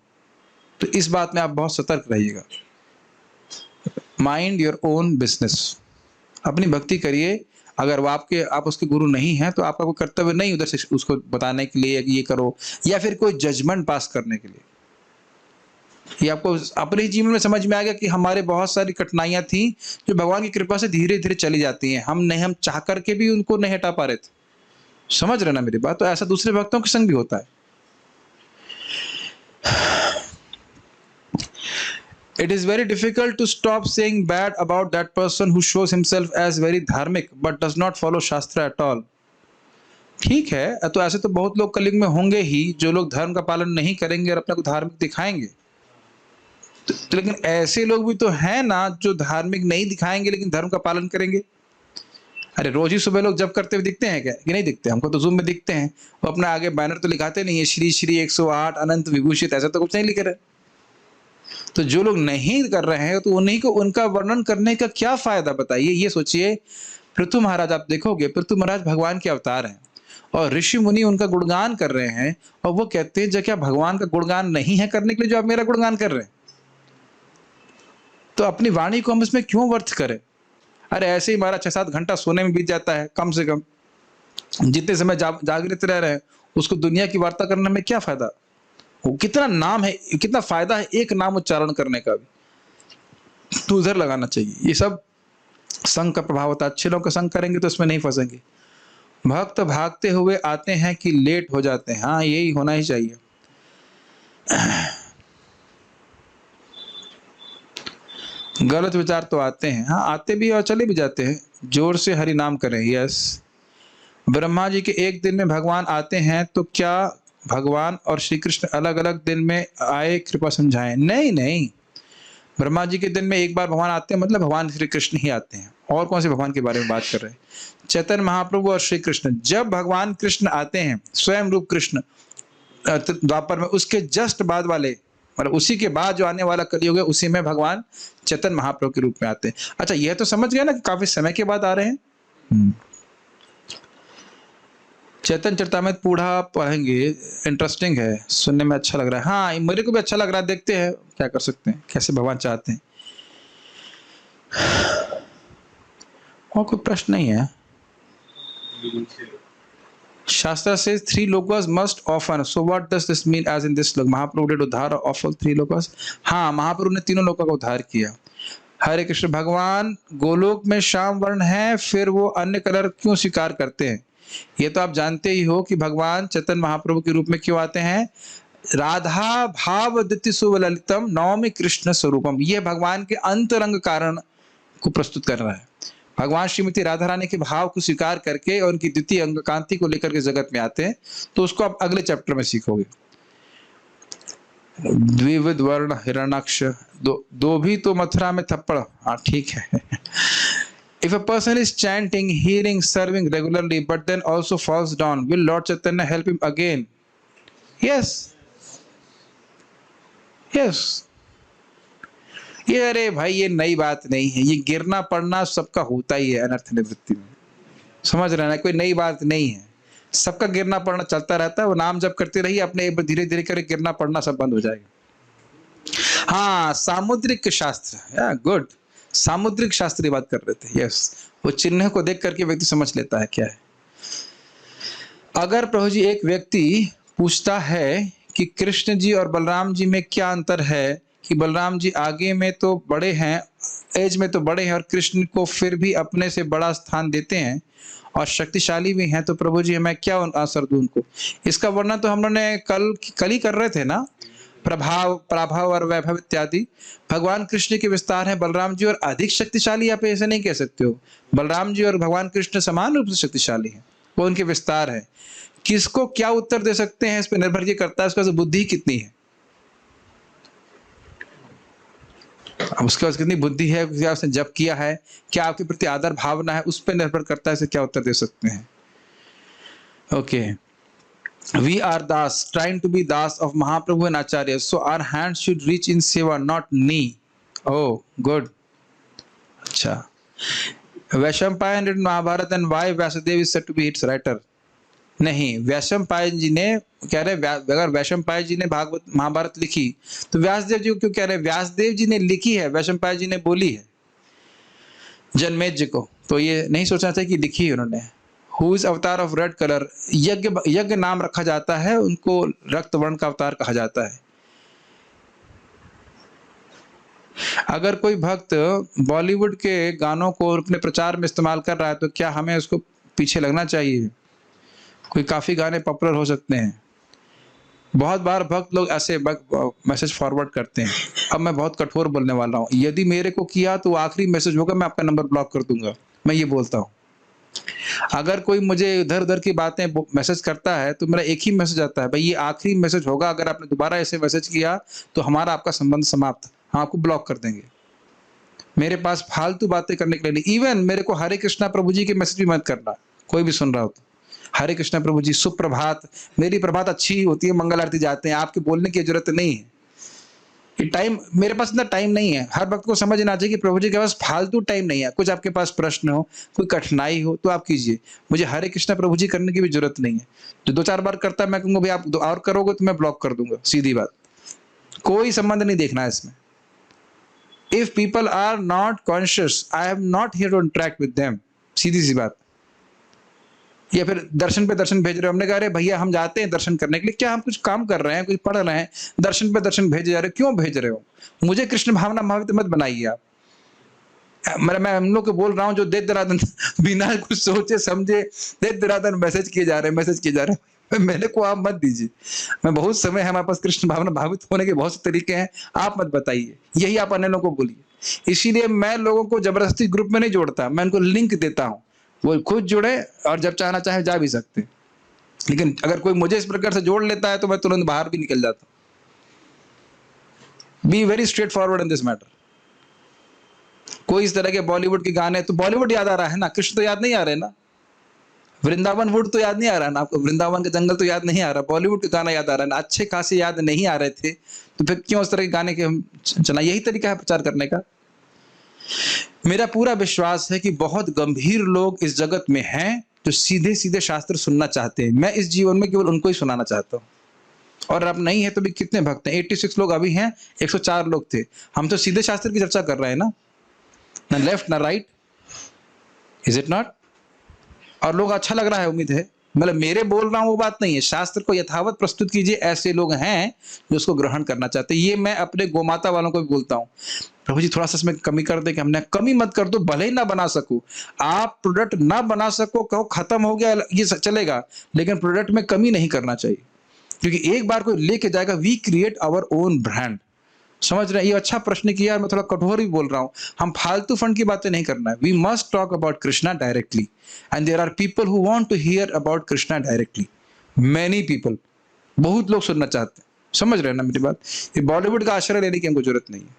तो इस बात में आप बहुत सतर्क रहिएगा। माइंड योर ओन बिजनेस, अपनी भक्ति करिए। अगर वो आप उसके गुरु नहीं हैं तो आपका कोई कर्तव्य नहीं उधर से उसको बताने के लिए ये करो, या फिर कोई जजमेंट पास करने के लिए। ये आपको अपने जीवन में समझ में आ गया कि हमारे बहुत सारी कठिनाइयां थी जो भगवान की कृपा से धीरे धीरे चली जाती हैं। हम चाह करके भी उनको नहीं हटा पा रहे थे। समझ रहे ना मेरी बात? तो ऐसा दूसरे भक्तों के संग भी होता है। It is very difficult to stop saying bad about that person who shows himself as very dharmic but does not follow Shastra at all. ठीक है, तो ऐसे तो बहुत लोग कलयुग में होंगे ही जो लोग धर्म का पालन नहीं करेंगे और अपने को धार्मिक दिखाएंगे। तो लेकिन ऐसे लोग भी तो हैं ना जो धार्मिक नहीं दिखाएंगे लेकिन धर्म का पालन करेंगे। अरे रोज ही सुबह लोग जब करते हुए दिखते हैं क्या? कि नहीं दिखते? हमको तो जूम में दिखते हैं। वो अपना आगे बैनर तो लिखाते नहीं है श्री श्री 108 अनंत विभूषित, ऐसा तो कुछ नहीं लिख रहे। तो जो लोग नहीं कर रहे हैं तो उन्हीं को उनका वर्णन करने का क्या फायदा बताइए। ये सोचिए, पृथु महाराज आप देखोगे, पृथु महाराज भगवान के अवतार हैं और ऋषि मुनि उनका गुणगान कर रहे हैं, और वो कहते हैं जो क्या भगवान का गुणगान नहीं है करने के लिए जो आप मेरा गुणगान कर रहे हैं, तो अपनी वाणी को हम इसमें क्यों व्यर्थ करें। अरे ऐसे ही हमारा 6-7 घंटा सोने में बीत जाता है, कम से कम जितने समय जागृत रह रहे हैं उसको दुनिया की वार्ता करने में क्या फायदा। वो कितना नाम है, कितना फायदा है एक नाम उच्चारण करने का भी, तो उधर लगाना चाहिए। ये सब संघ का प्रभाव होता है। अच्छे लोगों का संग करेंगे तो इसमें नहीं फंसेंगे। भक्त भागते हुए आते हैं कि लेट हो जाते हैं? हाँ, यही होना ही चाहिए। गलत विचार तो आते हैं, हाँ आते भी और चले भी जाते हैं। जोर से हरि नाम करें। यस। ब्रह्मा जी के एक दिन में भगवान आते हैं, तो क्या भगवान और श्री कृष्ण अलग अलग दिन में आए? कृपा समझाएं। नहीं नहीं, ब्रह्मा जी के दिन में एक बार भगवान आते हैं, मतलब भगवान श्री कृष्ण ही आते हैं। और कौन से भगवान के बारे में बात कर रहे हैं? चैतन्य महाप्रभु और श्री कृष्ण। जब भगवान कृष्ण आते हैं, स्वयं रूप कृष्ण द्वापर में, उसके जस्ट बाद वाले, मतलब उसी के बाद जो आने वाला कलयुग है, उसी में भगवान चैतन्य महाप्रभु के रूप में आते हैं। अच्छा, यह तो समझ गए ना कि काफी समय के बाद आ रहे हैं। चैतन्य चरितामृत पूरा पढ़ेंगे, इंटरेस्टिंग है, सुनने में अच्छा लग रहा है। हाँ, मेरे को भी अच्छा लग रहा है, देखते हैं क्या कर सकते हैं, कैसे भगवान चाहते हैं। और कोई प्रश्न नहीं है? Shastra says 3 lokas must offer. So what does this mean as in this slok? Mahaprabhu did उद्धार of all 3 lokas. हाँ, महाप्रभु ने तीनों लोकों का उद्धार किया। हरे कृष्ण। भगवान गोलोक में श्याम वर्ण है, फिर वो अन्य कलर क्यों स्वीकार करते हैं? ये तो आप जानते ही हो कि भगवान चैतन्य महाप्रभु के रूप में क्यों आते हैं। राधा भाव दिति सुवललितम नवमी कृष्ण स्वरूपम, ये भगवान के अंतरंग कारण को प्रस्तुत कर रहा है। भगवान श्रीमती राधा रानी के भाव को स्वीकार करके और उनकी द्वितीय अंग कांति को लेकर के जगत में आते हैं। तो उसको आप अगले चैप्टर में सीखोगे। द्विविध वर्ण हिरण्याक्ष, दो भी तो मथुरा में थप्पड़। हाँ ठीक है। If a person is chanting, hearing, serving regularly, but then also falls down, will Lord Chaitanya help him again? Yes. Yes. ये अरे भाई, ये नई बात नहीं है, ये गिरना पड़ना सबका होता ही है अनर्थ निवृत्ति में। समझ रहे हैं ना, कोई नई बात नहीं है, सबका गिरना पड़ना चलता रहता है। वो नाम जप करते रहिए, अपने धीरे धीरे करके गिरना पड़ना सब बंद हो जाएगा। हाँ, सामुद्रिक शास्त्र, गुड, सामुद्रिक शास्त्र की बात कर रहे थे। यस, वो चिन्ह को देख करके व्यक्ति समझ लेता है क्या है। अगर प्रभु जी एक व्यक्ति पूछता है कि कृष्ण जी और बलराम जी में क्या अंतर है, कि बलराम जी आगे में तो बड़े हैं, एज में तो बड़े हैं, और कृष्ण को फिर भी अपने से बड़ा स्थान देते हैं और शक्तिशाली भी हैं, तो प्रभु जी मैं क्या आंसर दूं उनको? इसका वर्णन तो हम लोगों ने कल ही कर रहे थे ना, प्रभाव, प्राभाव और वैभव इत्यादि। भगवान कृष्ण के विस्तार है, बलराम जी और अधिक शक्तिशाली, आप ऐसे नहीं कह सकते हो। बलराम जी और भगवान कृष्ण समान रूप से शक्तिशाली हैं, वो उनके विस्तार है। किसको क्या उत्तर दे सकते हैं इस पर निर्भर ये करता है उसके पास बुद्धि कितनी है। उसके पास कितनी बुद्धि है, क्या उसने जप किया है, क्या आपके प्रति आदर भावना है, उस पर निर्भर करता है इसे क्या उत्तर दे सकते हैं। Okay, we are das, trying to be das of Mahaprabhu and Acharya, so our hand should reach in seva, not knee. Oh good. अच्छा, Vaishampayan read Mahabharata and why Vyasadev is said to be its writer? नहीं, वैशंपायन जी ने कह रहे, अगर वैशंपायन जी ने भागवत महाभारत लिखी तो व्यासदेव जी को क्यों कह रहे? व्यासदेव जी ने लिखी है, वैशंपायन जी ने बोली है जनमेजय को, तो ये नहीं सोचना चाहिए कि लिखी है उन्होंने। हु इज अवतार ऑफ रेड कलर, यज्ञ नाम रखा जाता है उनको, रक्त वर्ण का अवतार कहा जाता है। अगर कोई भक्त बॉलीवुड के गानों को अपने प्रचार में इस्तेमाल कर रहा है, तो क्या हमें उसको पीछे लगना चाहिए? कोई काफी गाने पॉपुलर हो सकते हैं। बहुत बार भक्त लोग ऐसे मैसेज फॉरवर्ड करते हैं। अब मैं बहुत कठोर बोलने वाला हूँ, यदि मेरे को किया तो आखिरी मैसेज होगा, मैं आपका नंबर ब्लॉक कर दूंगा, मैं ये बोलता हूँ। अगर कोई मुझे इधर उधर की बातें मैसेज करता है तो मेरा एक ही मैसेज आता है, भाई ये आखिरी मैसेज होगा, अगर आपने दोबारा ऐसे मैसेज किया तो हमारा आपका संबंध समाप्त, हम आपको ब्लॉक कर देंगे। मेरे पास फालतू बातें करने के लिए नहीं। इवन मेरे को हरे कृष्णा प्रभु जी के मैसेज भी मत करना, कोई भी सुन रहा हो तो। हरे कृष्णा प्रभु जी, सुप्रभात, मेरी प्रभात अच्छी होती है, मंगल आरती जाते हैं, आपके बोलने की जरूरत नहीं है। ये टाइम मेरे पास इतना टाइम नहीं है। हर वक्त को समझना चाहिए कि प्रभु जी के पास फालतू टाइम नहीं है। कुछ आपके पास प्रश्न हो, कोई कठिनाई हो तो आप कीजिए, मुझे हरे कृष्णा प्रभु जी करने की भी जरूरत नहीं है। जो 2-4 बार करता है मैं कहूँगा भाई आप और करोगे तो मैं ब्लॉक कर दूंगा, सीधी बात, कोई संबंध नहीं देखना है इसमें। If people are not conscious, I am not here to interact with them, सीधी सी बात। या फिर दर्शन पे दर्शन भेज रहे हो, हमने कहा अरे भैया हम जाते हैं दर्शन करने के लिए, क्या हम कुछ काम कर रहे हैं, कुछ पढ़ रहे हैं, दर्शन पे दर्शन भेजे जा रहे हो, क्यों भेज रहे हो? मुझे कृष्ण भावना भावित मत बनाइए आप। मैं हम लोग को बोल रहा हूँ जो दे दरादन बिना कुछ सोचे समझे दे दरादन मैसेज किए जा रहे हैं। मेरे को आप मत दीजिए। मैं बहुत समय है हमारे पास कृष्ण भावना भावित होने के बहुत से तरीके हैं, आप मत बताइए, यही आप अन्य लोगों को बोलिए। इसीलिए मैं लोगों को जबरदस्ती ग्रुप में नहीं जोड़ता, मैं उनको लिंक देता हूँ, वो खुद जुड़े और जब चाहना चाहे जा भी सकते। लेकिन अगर कोई मुझे इस प्रकार से जोड़ लेता है तो मैं तुरंत बाहर भी निकल जाता हूँ। Be very straight forward in this matter. कोई इस तरह के बॉलीवुड के गाने, तो बॉलीवुड याद आ रहा है ना, कृष्ण तो याद नहीं आ रहे ना, वृंदावन वुड तो याद नहीं आ रहा ना आपको, वृंदावन का जंगल तो याद नहीं आ रहा, बॉलीवुड का गाना याद आ रहा है ना, अच्छे खासे याद नहीं आ रहे थे, तो फिर क्यों इस तरह के गाने के हम चला? यही तरीका है प्रचार करने का। मेरा पूरा विश्वास है कि बहुत गंभीर लोग इस जगत में हैं जो सीधे सीधे शास्त्र सुनना चाहते हैं। मैं इस जीवन में केवल उनको ही सुनाना चाहता हूँ। और अब नहीं है तो भी कितने भक्त हैं, 86 लोग अभी हैं, 104 लोग थे। हम तो सीधे शास्त्र की चर्चा कर रहे हैं ना लेफ्ट ना राइट, इज इट नॉट? और लोग अच्छा लग रहा है, उम्मीद है, मतलब मेरे बोल रहा हूं वो बात नहीं है, शास्त्र को यथावत प्रस्तुत कीजिए। ऐसे लोग हैं जो उसको ग्रहण करना चाहते हैं। ये मैं अपने गोमाता वालों को भी बोलता हूं, प्रभु जी थोड़ा सा इसमें कमी कर दे, कि हमने कमी मत कर दो, भले ही ना बना सको, आप प्रोडक्ट ना बना सको, कहो खत्म हो गया, ये चलेगा, लेकिन प्रोडक्ट में कमी नहीं करना चाहिए। क्योंकि एक बार कोई लेके जाएगा, we create our own brand. समझ रहे हैं? ये अच्छा प्रश्न किया, मैं थोड़ा कठोर भी बोल रहा हूं। हम फालतू फंड की बातें नहीं करना है। We must talk about Krishna directly, and there are people who want to hear about Krishna directly. Many people, बहुत लोग सुनना चाहते हैं। समझ रहे हैं ना मेरी बात? ये बॉलीवुड का आश्रय लेने की हमको जरूरत नहीं है।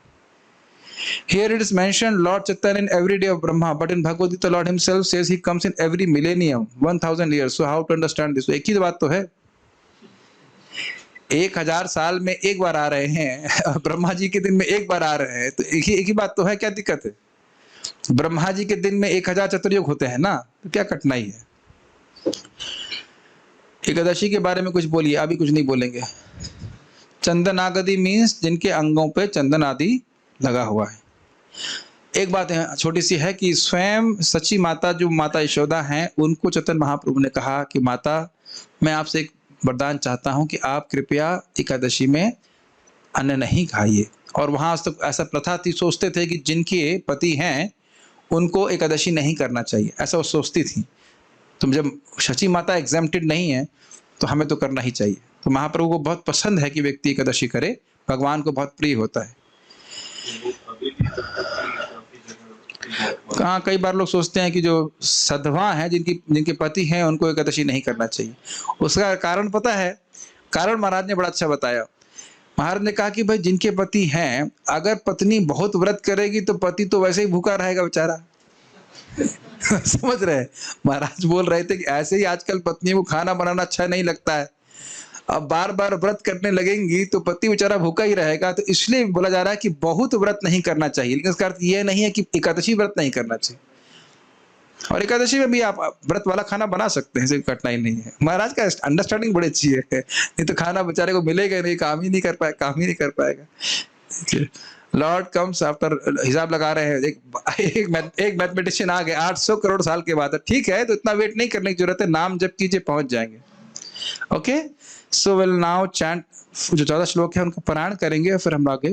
Here it is mentioned Lord Chaitanya in every day of Brahma, but in Bhagavad Gita Lord himself says he comes in every millennium, 1000 years. So how to understand this? एक ही बात तो है, 1000 साल में एक बार आ रहे हैं, ब्रह्मा जी के दिन में एक बार आ रहे हैं, तो एक ही बात तो है, क्या दिक्कत है? ब्रह्मा जी के दिन में 1000 चतुर्युग होते हैं ना, तो क्या कठिनाई है? एकादशी के बारे में कुछ बोलिए, अभी कुछ नहीं बोलेंगे। चंदनागदि मीन्स जिनके अंगों पे चंदन आदि लगा हुआ है। एक बात है छोटी सी है कि स्वयं सची माता जो माता यशोदा हैं, उनको चैतन्य महाप्रभु ने कहा कि माता, मैं आपसे एक वरदान चाहता हूं कि आप कृपया एकादशी में अन्न नहीं खाइए। और वहां तक ऐसा प्रथा थी, सोचते थे कि जिनके पति हैं उनको एकादशी नहीं करना चाहिए, ऐसा वो सोचती थी। तो जब सची माता एग्जेम्प्टेड नहीं है तो हमें तो करना ही चाहिए। तो महाप्रभु को बहुत पसंद है कि व्यक्ति एकादशी करे, भगवान को बहुत प्रिय होता है। कहाँ कई बार लोग सोचते हैं कि जो सधवा हैं, जिनके पति हैं, उनको एकादशी नहीं करना चाहिए। उसका कारण पता है? कारण महाराज ने बड़ा अच्छा बताया। महाराज ने कहा कि भाई जिनके पति हैं, अगर पत्नी बहुत व्रत करेगी तो पति तो वैसे ही भूखा रहेगा बेचारा। समझ रहे हैं? महाराज बोल रहे थे कि ऐसे ही आजकल पत्नी को खाना बनाना अच्छा नहीं लगता है, अब बार बार व्रत करने लगेंगी तो पति बेचारा भूखा ही रहेगा। तो इसलिए बोला जा रहा है कि बहुत व्रत नहीं करना चाहिए, लेकिन इसका अर्थ यह नहीं है कि एकादशी व्रत नहीं करना चाहिए। और एकादशी में भी आप व्रत वाला खाना बना सकते हैं, कोई कठिनाई नहीं है। महाराज का अंडरस्टैंडिंग बड़ी अच्छी है, नहीं तो खाना बेचारे को मिलेगा नहीं, काम ही नहीं कर पाएगा। लॉर्ड कम्स आफ्टर, हिसाब लगा रहे हैं, एक मैथमेटिशियन आ गए 800 करोड़ साल के बाद। ठीक है, तो इतना वेट नहीं करने की जरूरत है, नाम जप कीजिए, पहुंच जाएंगे। Okay, so will now chant जो 14 श्लोक है उनका पारायण करेंगे, फिर हम आगे